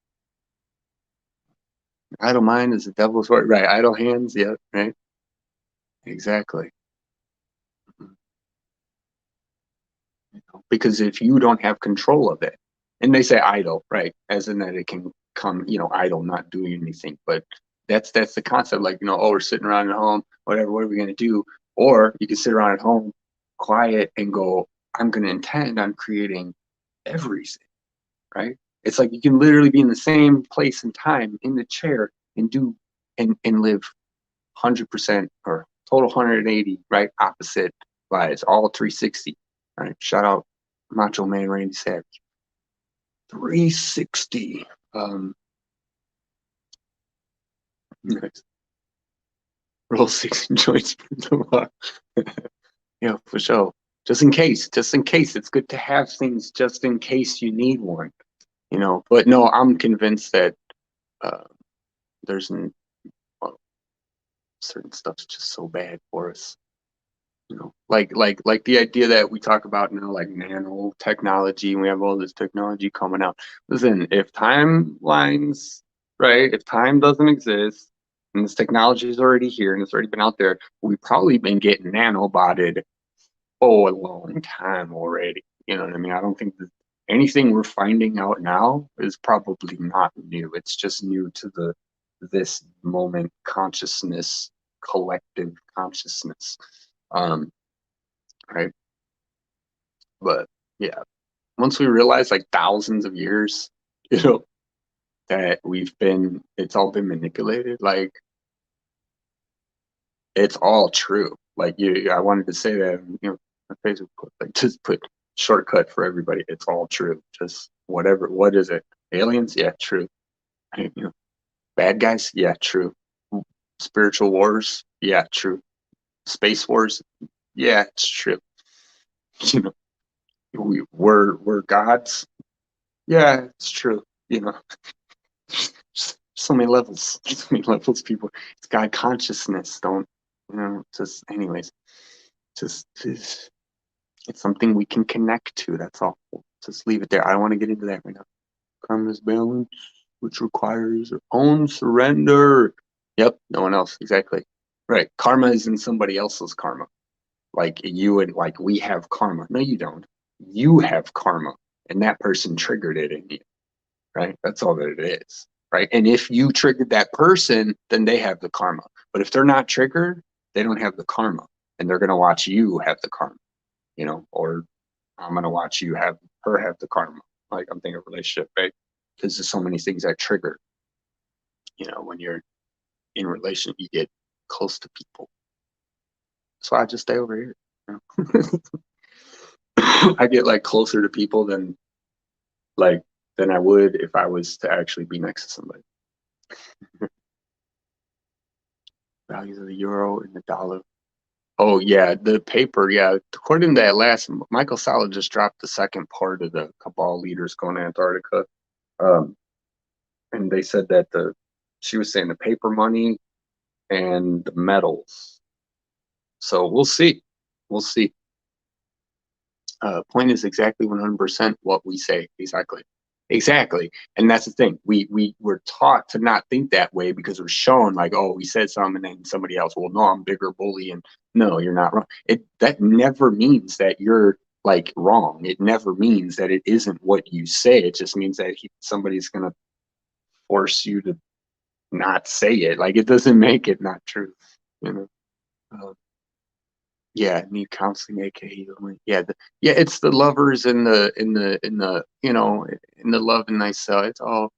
Idle mind is the devil's word, right? Idle hands, yeah, right. Exactly. Because if you don't have control of it, and they say idle, right, as in that it can come, idle, not doing anything. But that's the concept. Like, oh, we're sitting around at home, whatever. What are we gonna do? Or you can sit around at home, quiet, and go, I'm gonna intend on creating everything. Right? It's like you can literally be in the same place and time in the chair and do and live 100% or total 180, right? Opposite lives, all 360. All right. Shout out Macho Man Randy Savage. 360. Nice. Roll 6 joints for tomorrow. Yeah, for sure. Just in case. It's good to have things just in case you need one. But no, I'm convinced that there's certain stuff's just so bad for us. Like the idea that we talk about now, like nanotechnology, and we have all this technology coming out. Listen, if timelines, right? If time doesn't exist and this technology is already here and it's already been out there, we've probably been getting nanobotted for a long time already. You know what I mean? I don't think that anything we're finding out now is probably not new. It's just new to this moment consciousness, collective consciousness. Right. But yeah, once we realize, like, thousands of years, that it's all been manipulated, like, it's all true. Like, I wanted to say that, my Facebook put, like, just put shortcut for everybody. It's all true. Just whatever. What is it? Aliens? Yeah, true. Bad guys? Yeah, true. Spiritual wars? Yeah, true. Space wars? Yeah, it's true. We're gods? Yeah, it's true. So many levels, people. It's God consciousness. Don't, just, anyways, just it's something we can connect to. That's all. Just leave it there. I don't want to get into that right now. Karma's balance, which requires our own surrender. Yep, no one else. Exactly. Right. Karma is in somebody else's karma. Like you and like we have karma. No, you don't. You have karma, and that person triggered it in you. Right? That's all that it is. Right? And if you triggered that person, then they have the karma. But if they're not triggered, they don't have the karma, and they're gonna watch you have the karma. Or I'm gonna watch you have her have the karma. Like, I'm thinking of relationship, right? Because there's so many things that trigger. When you're in relation, you get close to people. So I just stay over here. I get, like, closer to people than I would if I was to actually be next to somebody. Values of the euro and the dollar. Oh yeah, the paper. Yeah, according to that last, Michael Sala just dropped the second part of the Cabal Leaders Going to Antarctica, and they said that she was saying the paper money and the metals. So we'll see. We'll see. Point is exactly 100% what we say. Exactly. And that's the thing. We were taught to not think that way because we're shown, like, oh, we said something and then somebody else, well, no, I'm bigger bully, and no, you're not wrong. That never means that you're, like, wrong. It never means that it isn't what you say. It just means that somebody's gonna force you to not say it. Like, it doesn't make it not true. Uh, yeah, need counseling, aka healing. Yeah, it's the lovers in the in the love and thyself. It's all,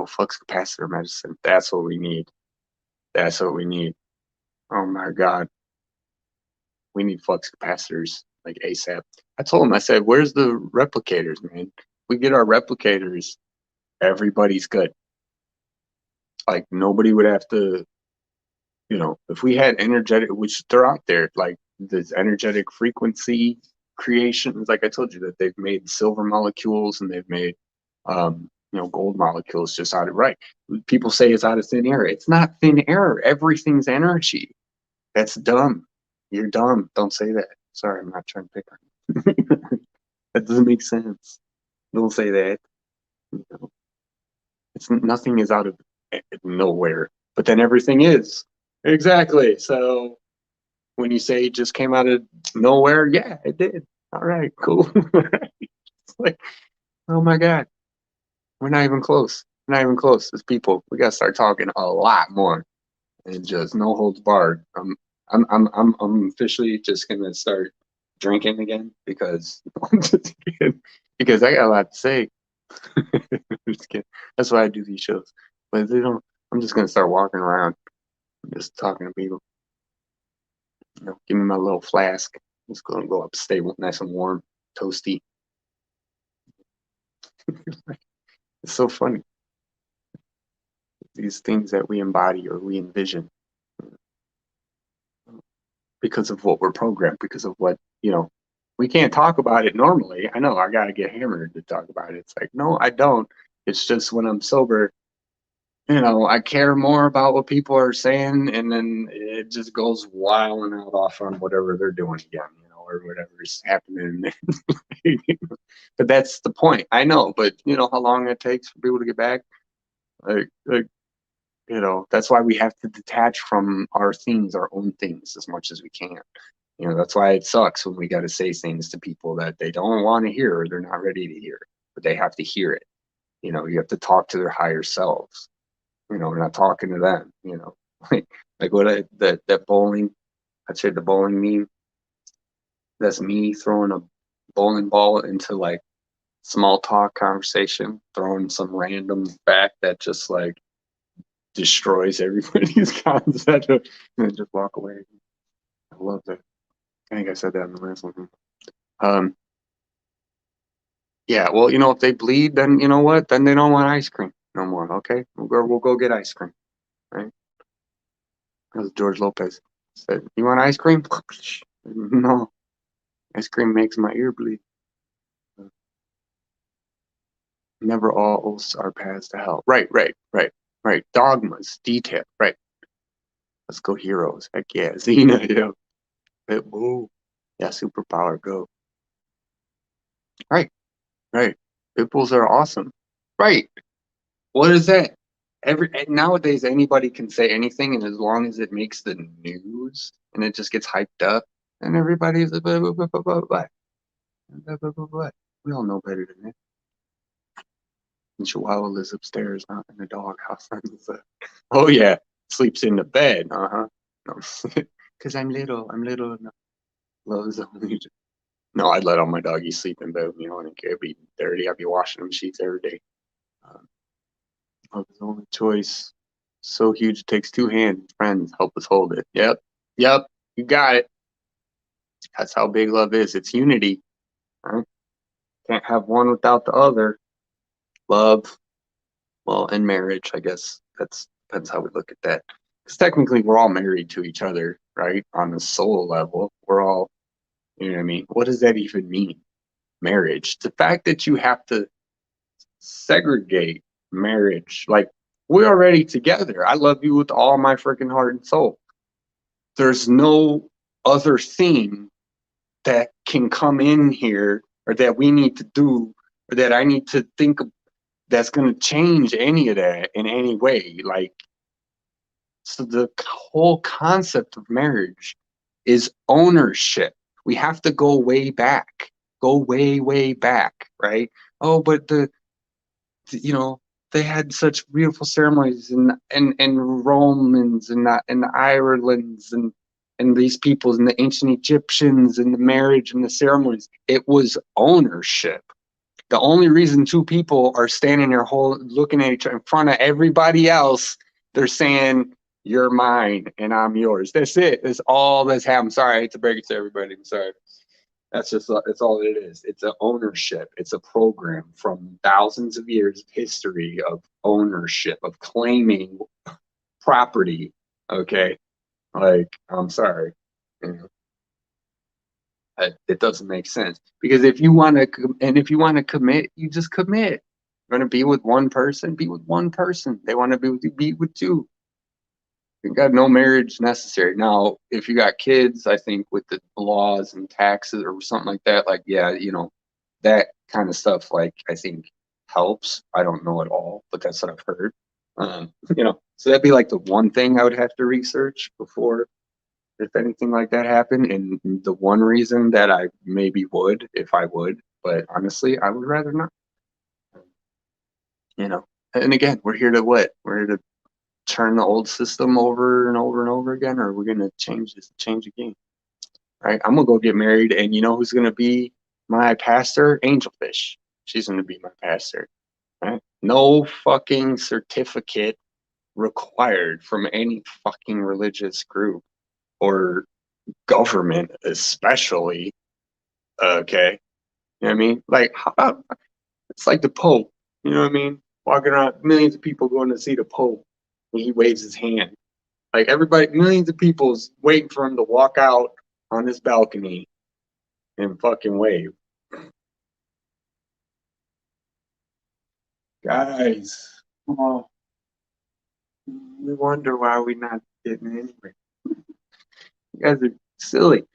flux capacitor medicine. That's what we need. That's what we need. Oh my God, we need flux capacitors, like, ASAP. I told him, I said, "Where's the replicators, man? We get our replicators, everybody's good. Like, nobody would have to, if we had energetic, which they're out there, like this energetic frequency creations, like I told you, that they've made silver molecules and they've made, gold molecules just out of, right. People say it's out of thin air. It's not thin air. Everything's energy. That's dumb. You're dumb. Don't say that. Sorry, I'm not trying to pick on you. That doesn't make sense. Don't say that. It's nothing is out of nowhere, but then everything is. Exactly. So when you say it just came out of nowhere, yeah, it did. All right, cool. It's like, oh my God, we're not even close. Not even close. As people, we gotta start talking a lot more and just no holds barred. I'm officially just gonna start drinking again because I'm just kidding, because I got a lot to say. Just kidding. That's why I do these shows. But they don't. I'm just gonna start walking around, just talking to people. You know, give me my little flask. Just gonna go up, stay nice and warm, toasty. It's so funny. These things that we embody or we envision because of what we're programmed, because of what, we can't talk about it normally. I know I got to get hammered to talk about it. It's like, no, I don't. It's just when I'm sober, I care more about what people are saying, and then it just goes wilding out off on whatever they're doing again, or whatever's happening. But that's the point. I know, but you know how long it takes for people to get back? Like, that's why we have to detach from our things, our own things, as much as we can. That's why it sucks when we got to say things to people that they don't want to hear or they're not ready to hear, but they have to hear it. You have to talk to their higher selves. We're not talking to them. Like what that bowling. I'd say the bowling meme. That's me throwing a bowling ball into like small talk conversation, throwing some random fact that just like destroys everybody's concept, and then just walk away. I love that. I think I said that in the last one. Yeah, well, if they bleed, then you know what? Then they don't want ice cream no more. Okay, we'll go get ice cream, right? As George Lopez said, "You want ice cream?" No, ice cream makes my ear bleed. Never all oaths are paths to hell. Right, right, right, right. Dogmas, detail. Right. Let's go heroes. Heck yeah, Xena. Yeah. Pitbull. Yeah, superpower. Go. Right, right. Pitbulls are awesome. Right. What is that? Nowadays anybody can say anything, and as long as it makes the news and it just gets hyped up, and everybody's like, blah, blah, blah, blah, blah, blah, blah, blah, blah, blah. We all know better than that. And Chihuahua lives upstairs, not in the doghouse. Oh yeah, sleeps in the bed. Uh-huh. No, because I'm little. I'm little. No, loves only. No, I'd let all my doggies sleep in bed. I don't care. It'd be dirty. I'd be washing them sheets every day. Love is the only choice. So huge it takes two hands. Friends, help us hold it. Yep. Yep. You got it. That's how big love is. It's unity. Right? Can't have one without the other. Love, well, and marriage, I guess. That's how we look at that. Because technically we're all married to each other, right? On the soul level. We're all, you know what I mean? What does that even mean? Marriage. The fact that you have to segregate marriage, like we're already together. I love you with all my freaking heart and soul. There's no other thing that can come in here or that we need to do or that I need to think of that's going to change any of that in any way. Like, so the whole concept of marriage is ownership. We have to go way, way back, right? Oh, but you know, they had such beautiful ceremonies and Romans and the Irelands and these peoples and the ancient Egyptians and the marriage and the ceremonies. It was ownership. The only reason two people are standing there looking at each other in front of everybody else, they're saying, "You're mine and I'm yours." That's it. That's all that's happened. Sorry, I hate to break it to everybody. I'm sorry. That's all it is. It's an ownership. It's a program from thousands of years of history of ownership, of claiming property. Okay, like I'm sorry, you know, it doesn't make sense because if you want to, and if you want to commit, you just commit. You're gonna be with one person, be with one person. They want to be with you, be with two. You got no marriage necessary. Now, if you got kids, I think with the laws and taxes or something like that, like, yeah, that kind of stuff, like, I think helps. I don't know at all, but that's what I've heard. So that'd be like the one thing I would have to research before if anything like that happened. And the one reason that I maybe would, if I would, but honestly, I would rather not, you know. And again, we're here to what? We're here to turn the old system over and over and over again, or we're gonna change the game, right? I'm gonna go get married, and you know who's gonna be my pastor? Angelfish. She's gonna be my pastor, right? No fucking certificate required from any fucking religious group or government, especially. Okay, you know what I mean? Like, how about it's like the Pope? You know what I mean? Walking around, millions of people going to see the Pope, and he waves his hand. Like everybody, millions of people's waiting for him to walk out on this balcony and fucking wave. Guys, oh, we wonder why we're not getting anywhere. You guys are silly,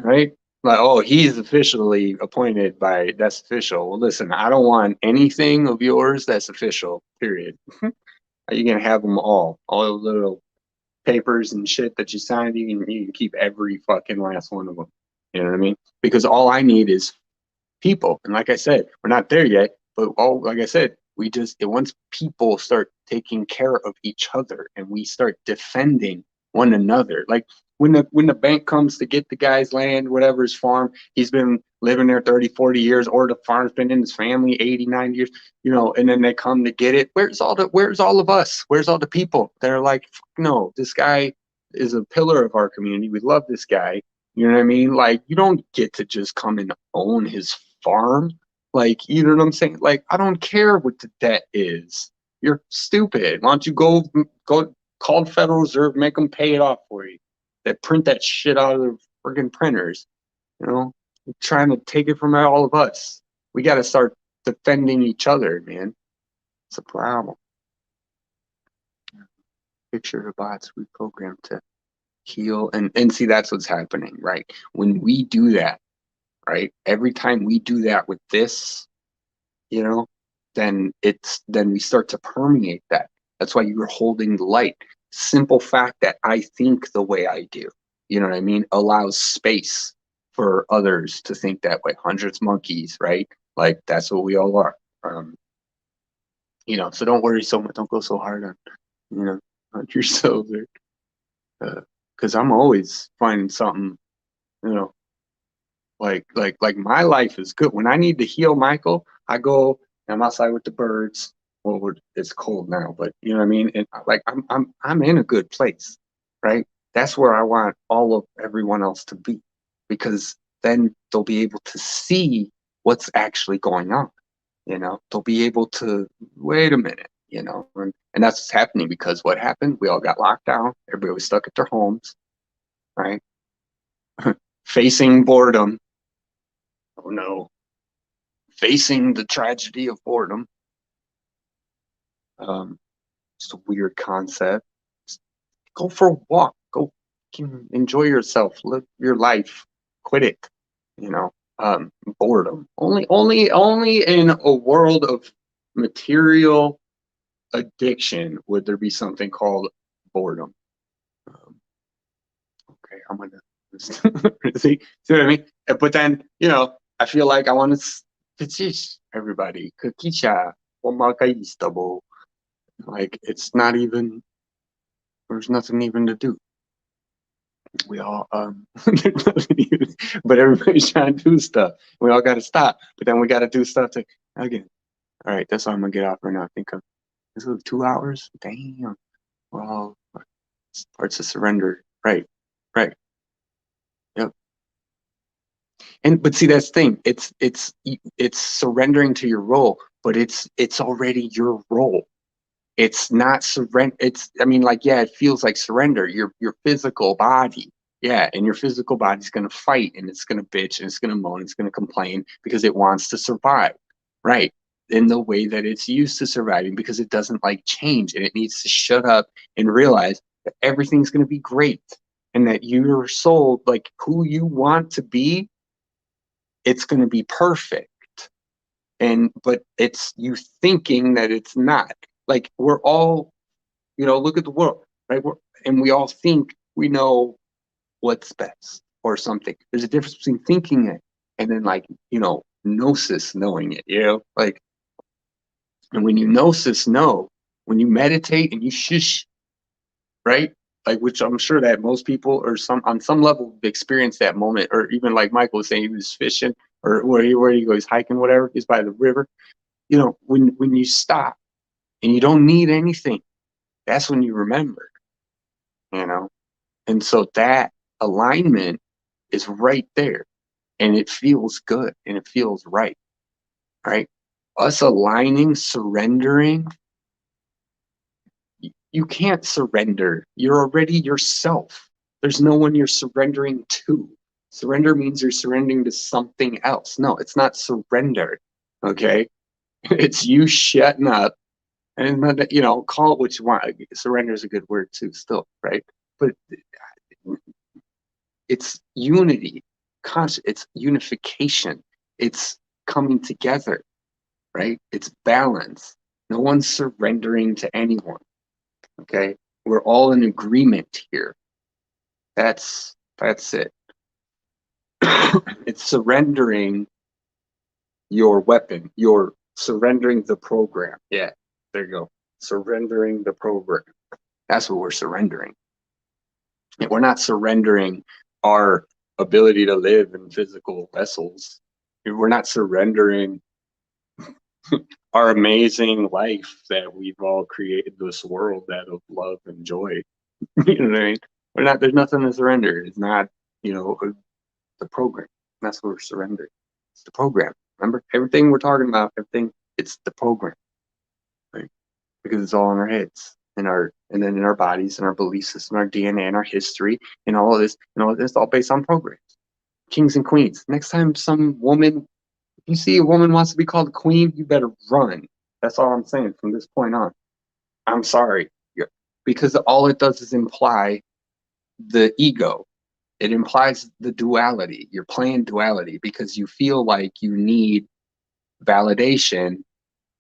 right? Like, oh, he's officially appointed by, that's official. Well, listen, I don't want anything of yours that's official, period. You can have them all the little papers and shit that you signed. You can keep every fucking last one of them. You know what I mean? Because all I need is people. And like I said, we're not there yet, but like I said, once people start taking care of each other and we start defending one another, like when the bank comes to get the guy's land, whatever his farm, he's been living there 30, 40 years, or the farm's been in his family 80, 90 years, and then they come to get it. Where's all of us? Where's all the people that are like, no, this guy is a pillar of our community. We love this guy. You know what I mean? Like, you don't get to just come and own his farm. Like, you know what I'm saying? Like, I don't care what the debt is. You're stupid. Why don't you go call the Federal Reserve, make them pay it off for you? They print that shit out of the friggin' printers. You're trying to take it from all of us. We got to start defending each other, man. It's a problem. Picture the bots we programmed to heal and see, that's what's happening, right? When we do that, right? Every time we do that with this, then we start to permeate that. That's why you're holding the light. Simple fact that I think the way I do, you know what I mean, allows space for others to think that way. Hundreds monkeys, right? Like, that's what we all are. So don't worry so much. Don't go so hard on yourselves, because I'm always finding something, you know, like my life is good. When I need to heal Michael, I go, I'm outside with the birds. Well, it's cold now, but you know what I mean? And like, I'm in a good place, right? That's where I want all of everyone else to be, because then they'll be able to see what's actually going on. They'll be able to wait a minute, and that's what's happening, because what happened? We all got locked down. Everybody was stuck at their homes, right? Facing boredom. Oh no. Facing the tragedy of boredom. It's a weird concept. Just go for a walk. Go enjoy yourself. Live your life. Quit it. Boredom. Only in a world of material addiction would there be something called boredom. Okay, I'm gonna see what I mean? But then, I feel like I want to teach everybody. Kakisha, like, it's not even, there's nothing even to do. We all, but everybody's trying to do stuff. We all got to stop, but then we got to do stuff again. All right, that's all I'm gonna get off right now. I think this is 2 hours. Damn. Well, parts of surrender. Right. Yep. But see, that's the thing. It's surrendering to your role, but it's already your role. It's not surrender. I mean, like, yeah, it feels like surrender. Your physical body, yeah, and your physical body's gonna fight, and it's gonna bitch, and it's gonna moan, it's gonna complain, because it wants to survive, right? In the way that it's used to surviving, because it doesn't like change, and it needs to shut up and realize that everything's gonna be great, and that your soul, like who you want to be, it's gonna be perfect. But it's you thinking that it's not. Like, we're all, look at the world, right? And we all think we know what's best or something. There's a difference between thinking it and then, like, gnosis, knowing it, like, And when you gnosis know, when you meditate and you shush, right? Like, which I'm sure that most people or on some level experience that moment, or even like Michael was saying, he was fishing or where he goes hiking, whatever, he's by the river. You know, when you stop and you don't need anything, that's when you remember, you know? And so that alignment is right there, and it feels good and it feels right, right? Us aligning, surrendering, you can't surrender. You're already yourself. There's no one you're surrendering to. Surrender means you're surrendering to something else. No, it's not surrender. Okay. It's you shutting up and, you know, call it what you want. Surrender is a good word too, still, right? But it's unity, it's unification, it's coming together, right? It's balance. No one's surrendering to anyone. Okay, we're all in agreement here. That's it. It's surrendering your weapon. You're surrendering the program. Yeah, there you go. Surrendering the program. That's what we're surrendering. And we're not surrendering our ability to live in physical vessels. We're not surrendering our amazing life that we've all created, this world that of love and joy. You know what I mean? We're not. There's nothing to surrender. It's not, you know, the program. That's what we're surrendering. It's the program. Remember, everything we're talking about, everything. It's the program, right? Because it's all in our heads, and then in our bodies, and our belief system, our DNA, and our history, and all of this, and all of this, all based on programs. Kings and queens. Next time some woman, if you see a woman wants to be called a queen, you better run. That's all I'm saying from this point on. I'm sorry, because all it does is imply the ego. It implies the duality. You're playing duality because you feel like you need validation,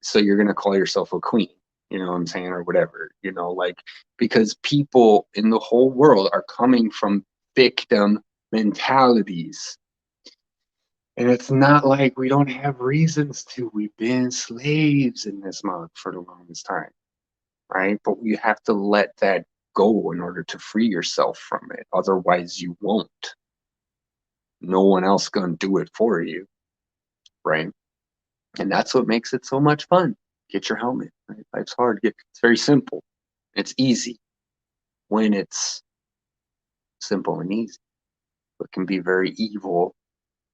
so you're going to call yourself a queen. You know what I'm saying? Or whatever, you know, like, because people in the whole world are coming from victim mentalities. And it's not like we don't have reasons to. We've been slaves in this mug for the longest time, right? But you have to let that go in order to free yourself from it. Otherwise, you won't. No one else gonna do it for you, right? And that's what makes it so much fun. Get your helmet, right? Life's hard. It's very simple. It's easy when it's simple and easy. But it can be very evil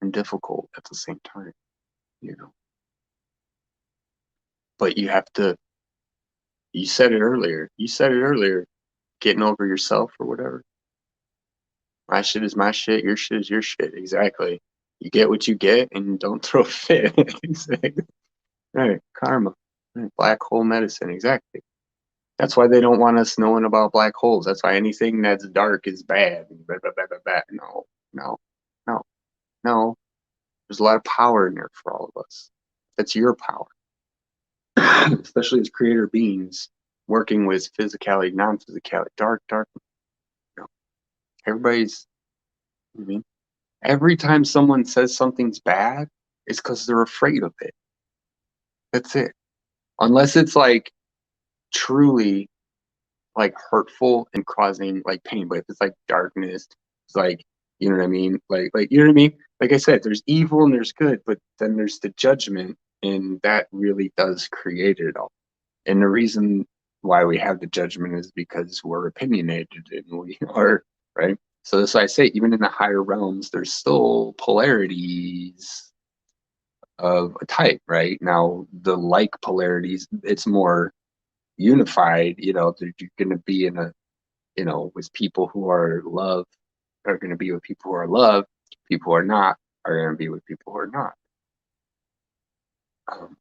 and difficult at the same time, you know. But you have to, you said it earlier. You said it earlier, getting over yourself or whatever. My shit is my shit, your shit is your shit. Exactly. You get what you get and don't throw a fit. Exactly. Right. Karma. Right. Black hole medicine. Exactly. That's why they don't want us knowing about black holes. That's why anything that's dark is bad. Blah, blah, blah, blah, blah. No, no, no, no. There's a lot of power in there for all of us. That's your power. Especially as creator beings working with physicality, non-physicality, dark, dark. You know, everybody's, I mean, every time someone says something's bad, it's because they're afraid of it. That's it. Unless it's like truly like hurtful and causing like pain. But if it's like darkness, it's like, you know what I mean? Like, you know what I mean? Like I said, there's evil and there's good, but then there's the judgment, and that really does create it all. And the reason why we have the judgment is because we're opinionated and we are, right? So that's why I say, even in the higher realms, there's still polarities of a type, right? Now, the like polarities, it's more unified, you know, you're going to be in a, you know, with people who are love, are going to be with people who are love, people who are not are going to be with people who are not. Um,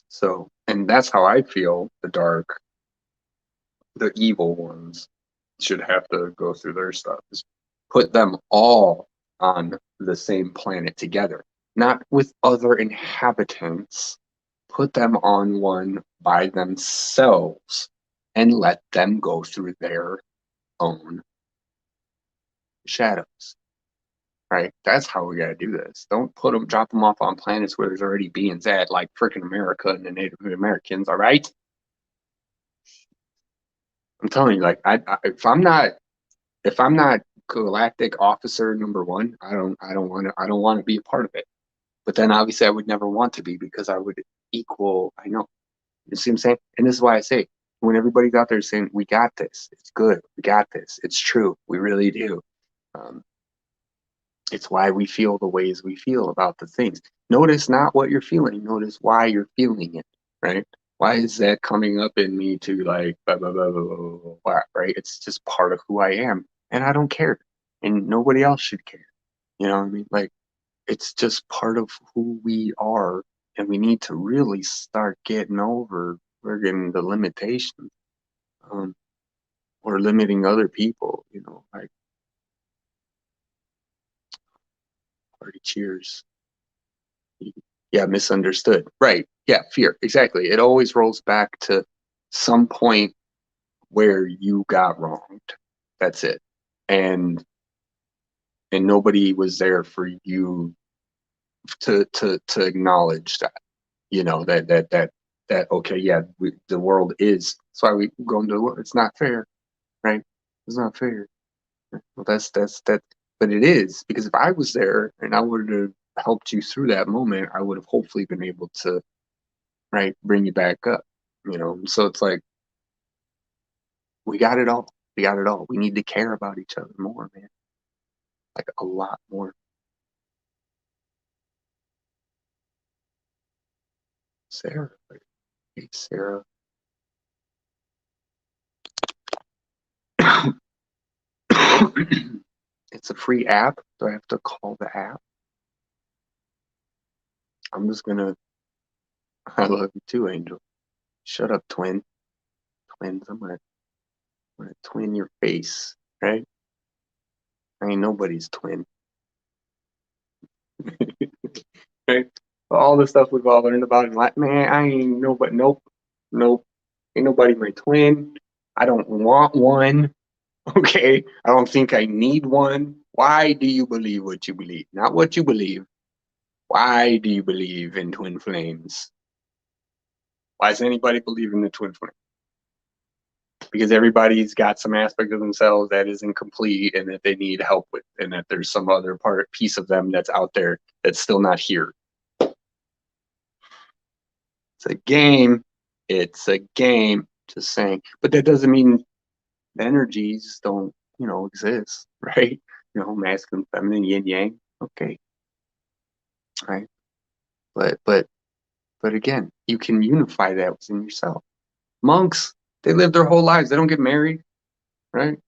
so, and that's how I feel the dark, the evil ones should have to go through their stuff, is put them all on the same planet together, not with other inhabitants. Put them on one by themselves and let them go through their own shadows. right? That's how we got to do this. Don't drop them off on planets where there's already beings at, like freaking America and the Native Americans. All right. I'm telling you, like, if I'm not galactic officer #1, I don't want to be a part of it. But then obviously I would never want to be, because I would equal, I know. You see what I'm saying? And this is why I say, when everybody's out there saying, we got this, it's good, we got this, it's true, we really do. It's why we feel the ways we feel about the things. Notice not what you're feeling, notice why you're feeling it, right? Why is that coming up in me to like, blah, blah, blah, blah, blah, blah, blah, right? It's just part of who I am, and I don't care. And nobody else should care. You know what I mean? Like, it's just part of who we are, and we need to really start getting over friggin' the limitations, or limiting other people, like, party cheers. Yeah, misunderstood. Right. Yeah, fear. Exactly. It always rolls back to some point where you got wronged. That's it. And nobody was there for you to acknowledge that. That okay, yeah, the world is. That's why we go into the world. It's not fair, right? It's not fair. Well, that's that. But it is, because if I was there and I would have helped you through that moment, I would have hopefully been able to, right, bring you back up. So it's like, we got it all. We got it all. We need to care about each other more, man. Like, a lot more. Sarah, hey Sarah. It's a free app. Do I have to call the app? I'm just gonna. I love you too, Angel. Shut up, twin. Twins. I'm gonna twin your face, right? I ain't nobody's twin. Right? All the stuff we've all learned about in life, man. I ain't nobody. Nope, nope. Ain't nobody my twin. I don't want one. Okay, I don't think I need one. Why do you believe what you believe? Not what you believe. Why do you believe in twin flames? Why does anybody believe in the twin flame? Because everybody's got some aspect of themselves that is incomplete and that they need help with, and that there's some other piece of them that's out there that's still not here. It's a game. It's a game. Just saying. But that doesn't mean the energies don't, exist, right? Masculine, feminine, yin, yang. Okay. Right. But again, you can unify that within yourself. Monks, they live their whole lives. They don't get married, right?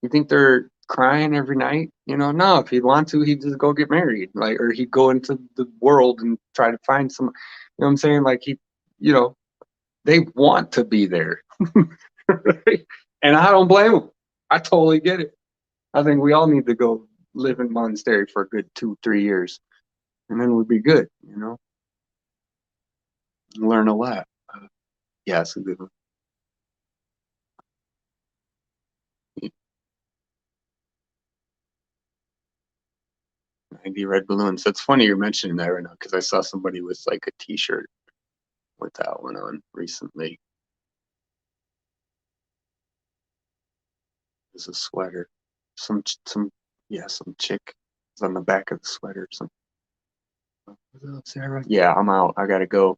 You think they're crying every night? No, if he'd want to, he'd just go get married. Like, or he'd go into the world and try to find some, what I'm saying? Like, they want to be there. Right? And I don't blame them. I totally get it. I think we all need to go live in monastery for a good 2-3 years, and then we'd be good, learn a lot. Yeah, it's a good one. Yeah, 90 red balloons. That's funny you're mentioning that right now, because I saw somebody with like a t-shirt with that one on recently. It's a sweater. Some chick is on the back of the sweater. What's up, Sarah? Yeah, I'm out. I gotta go.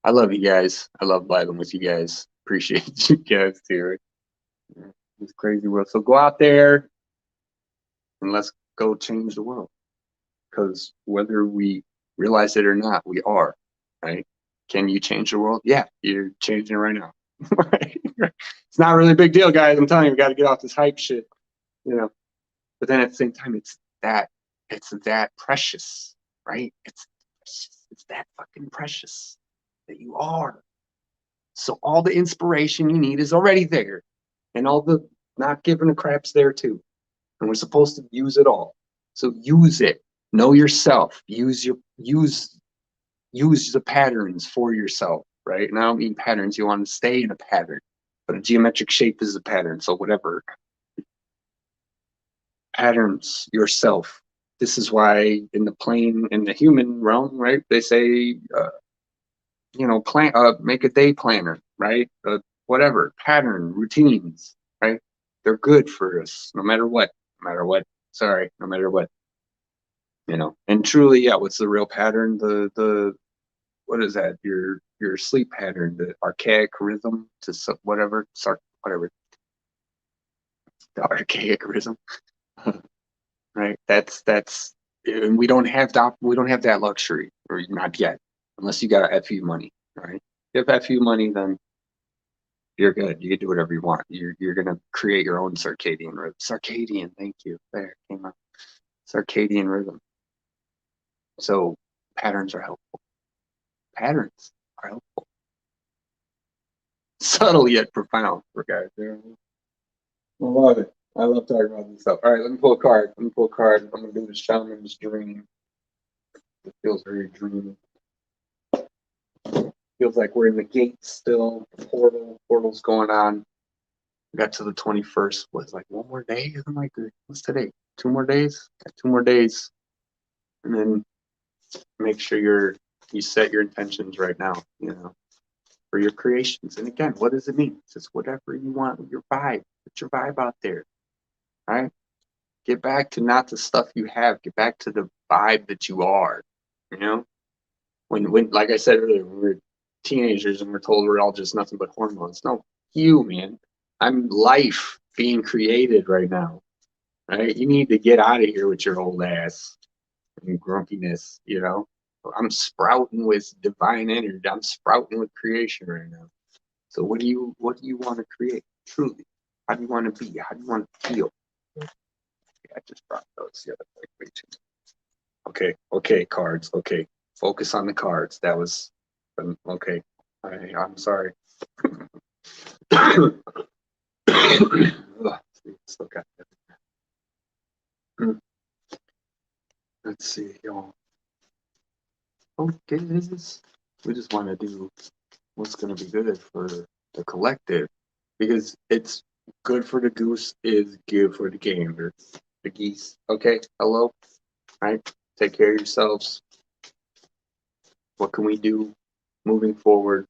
I love you guys. I love vibing with you guys. Appreciate you guys too. Yeah, it's crazy world. So go out there and let's go change the world. Because whether we realize it or not, we are, right? Can you change the world? Yeah, you're changing it right now. It's not really a big deal, guys. I'm telling you, we got to get off this hype shit, you know. But then at the same time, it's that precious, right? It's that fucking precious that you are. So all the inspiration you need is already there, and all the not giving a crap's there too. And we're supposed to use it all. So use it. Know yourself. Use the patterns for yourself, right? And I don't mean patterns. You want to stay in a pattern, but a geometric shape is a pattern. So whatever patterns yourself, This is why in the human realm, right? They say, make a day planner, right? Whatever, pattern, routines, right? They're good for us, no matter what, no matter what. Sorry, no matter what, And truly, yeah, what's the real pattern? What is that? Your sleep pattern, the archaic rhythm to whatever, whatever, the archaic rhythm, right? And we don't have that luxury, or not yet, unless you got FU money, right? If you have FU money, then you're good. You can do whatever you want. You're gonna create your own circadian rhythm. Circadian, thank you. There came up. Circadian rhythm. So patterns are helpful. Patterns are helpful. Subtle yet profound for guys. I love it. I love talking about this stuff. All right, let me pull a card. I'm gonna do the shaman's dream. It feels very dreamy. Feels like we're in the gate still. Portal's going on. We got to the 21st. Was like one more day? I'm like, what's today? 2 more days? Got 2 more days. And then make sure you set your intentions right now, for your creations. And again, what does it mean? It's just whatever you want with your vibe. Put your vibe out there. Right? Get back to not the stuff you have. Get back to the vibe that you are. When like I said earlier, when we're teenagers and we're told we're all just nothing but hormones. No, man. I'm life being created right now. Right? You need to get out of here with your old ass and grumpiness. I'm sprouting with divine energy. I'm sprouting with creation right now. So what do you want to create? Truly, how do you want to be? How do you want to feel? I just brought those the other way too. Okay, cards. Okay, focus on the cards. That was okay. I'm sorry. Still got that. Let's see, y'all. Focus. We just want to do what's going to be good for the collective, because it's good for the goose is good for the gander. The geese. Okay, hello. All right, take care of yourselves. What can we do moving forward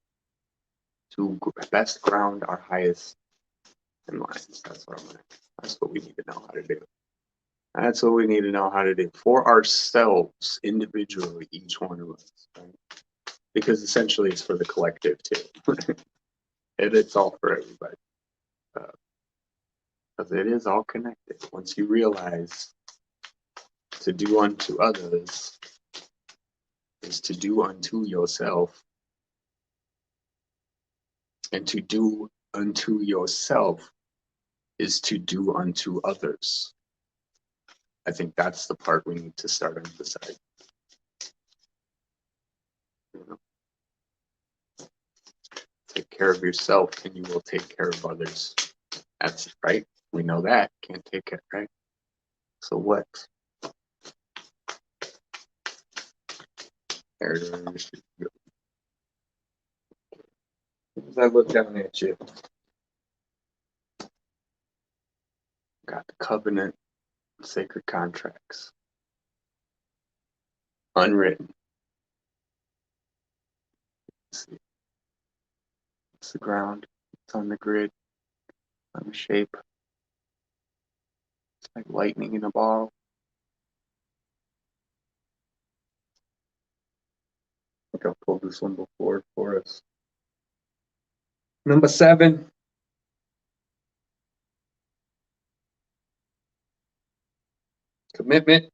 to best ground our highest in life? That's what we need to know how to do. That's what we need to know how to do for ourselves individually, each one of us. Right? Because essentially it's for the collective too. And it's all for everybody. Because it is all connected. Once you realize to do unto others is to do unto yourself, and to do unto yourself is to do unto others. I think that's the part we need to start emphasizing. Take care of yourself and you will take care of others. That's right. We know that. Can't take it, right? So what? As I look down at you, got the covenant, sacred contracts, unwritten. Let's see. It's the ground. It's on the grid. On the shape. It's like lightning in a bottle. I think I pulled this one before for us. Number 7. Commitment,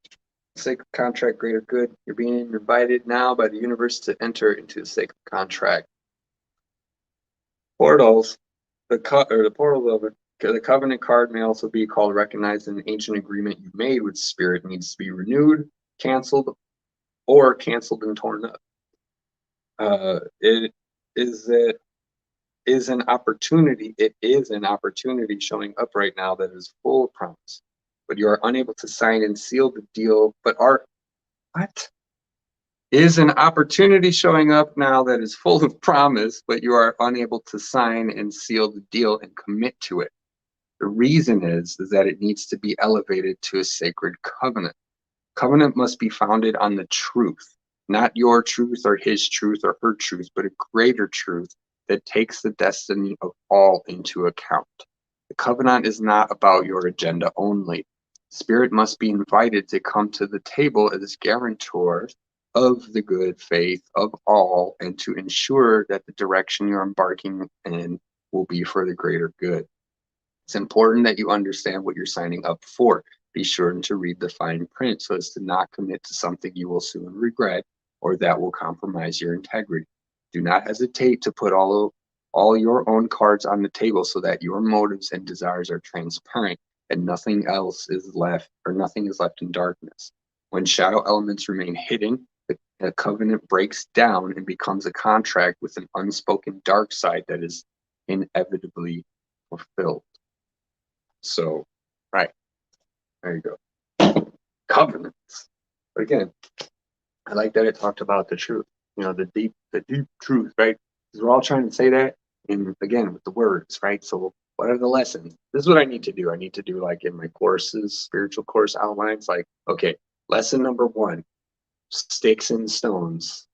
sacred contract, greater good. You're being invited now by the universe to enter into the sacred contract. Portals, the portal of it. The covenant card may also be called recognized an ancient agreement you made with spirit needs to be renewed, canceled, or canceled and torn up. It is an opportunity. It is an opportunity showing up right now that is full of promise, but you are unable to sign and seal the deal. Is an opportunity showing up now that is full of promise, but you are unable to sign and seal the deal and commit to it. The reason is that it needs to be elevated to a sacred covenant. Covenant must be founded on the truth, not your truth or his truth or her truth, but a greater truth that takes the destiny of all into account. The covenant is not about your agenda only. Spirit must be invited to come to the table as guarantors of the good faith of all and to ensure that the direction you're embarking in will be for the greater good. It's important that you understand what you're signing up for. Be sure to read the fine print so as to not commit to something you will soon regret or that will compromise your integrity. Do not hesitate to put all your own cards on the table so that your motives and desires are transparent and nothing else is left or nothing is left in darkness. When shadow elements remain hidden, the covenant breaks down and becomes a contract with an unspoken dark side that is inevitably fulfilled. So, right, there you go. Covenants. But again, I like that it talked about the truth, the deep truth, right? Because we're all trying to say that, and again, with the words, right? So, what are the lessons? This is what I need to do. I need to do like in my courses, spiritual course outlines, like, okay, lesson number 1, sticks and stones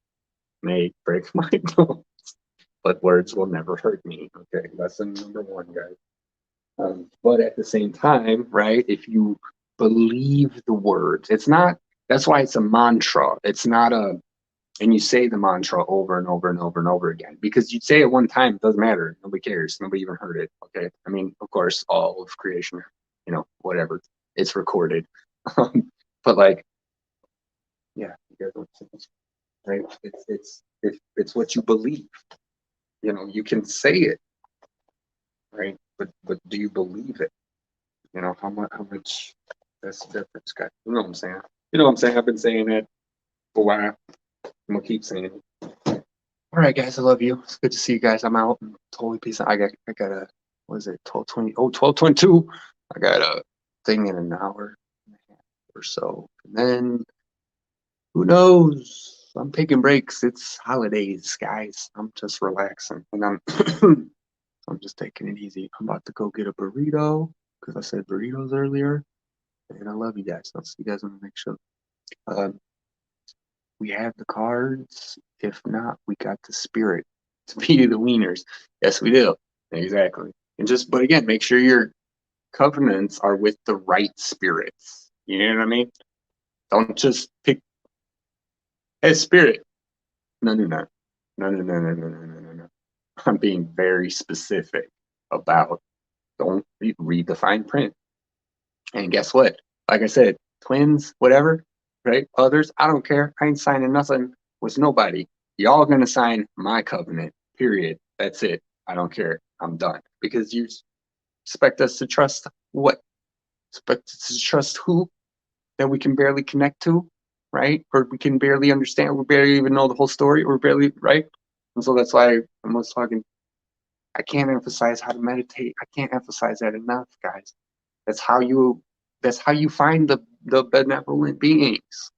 may break my bones, but words will never hurt me. Okay, lesson number 1, guys. But at the same time, right, if you believe the words, it's not, that's why it's a mantra. It's not and you say the mantra over and over and over and over again, because you say it one time, it doesn't matter. Nobody cares. Nobody even heard it. Okay. I mean, of course, all of creation, whatever, it's recorded. But like, yeah, you guys don't say this, right? It's what you believe. You can say it, right? But do you believe it? How much that's the difference, guys. You know what I'm saying? I've been saying it for a while. I'm gonna keep saying it. All right, guys, I love you. It's good to see you guys. I'm out. Totally peace out. I got a, what is it, 12:20? Oh, 12:22. I got a thing in an hour and a half or so. And then who knows? I'm taking breaks. It's holidays, guys. I'm just relaxing. And I'm just taking it easy. I'm about to go get a burrito because I said burritos earlier. And I love you guys. I'll see you guys on the next show. We have the cards. If not, we got the spirit to be the wieners. Yes, we do. Exactly. But again, make sure your covenants are with the right spirits. You know what I mean? Don't just pick a spirit. No, no, no. No, no, no, no, no, no, no, no, no. I'm being very specific about don't read the fine print. And guess what? Like I said, twins, whatever, right? Others, I don't care. I ain't signing nothing with nobody. Y'all gonna sign my covenant, period. That's it. I don't care. I'm done. Because you expect us to trust what? Expect us to trust who? That we can barely connect to, right? Or we can barely understand, we barely even know the whole story, or barely, right? And so that's why I'm always talking, I can't emphasize how to meditate. I can't emphasize that enough, guys. That's how you find the benevolent beings.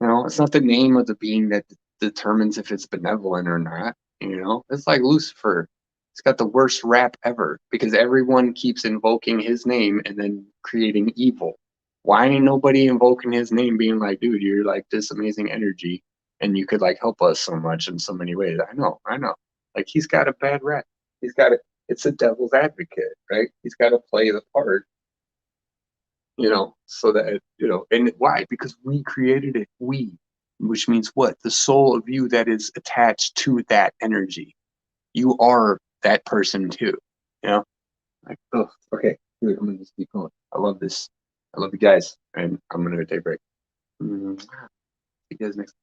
It's not the name of the being that determines if it's benevolent or not. It's like Lucifer. It's got the worst rap ever because everyone keeps invoking his name and then creating evil. Why ain't nobody invoking his name being like, dude, you're like this amazing energy and you could like help us so much in so many ways. I know. Like he's got a bad rap. It's a devil's advocate, right? He's got to play the part, so that, and why? Because we created it. Which means what? The soul of you that is attached to that energy. You are that person too, like, oh, okay, dude, I'm gonna just keep going. I love this. I love you guys, and I'm gonna take a break. See you guys next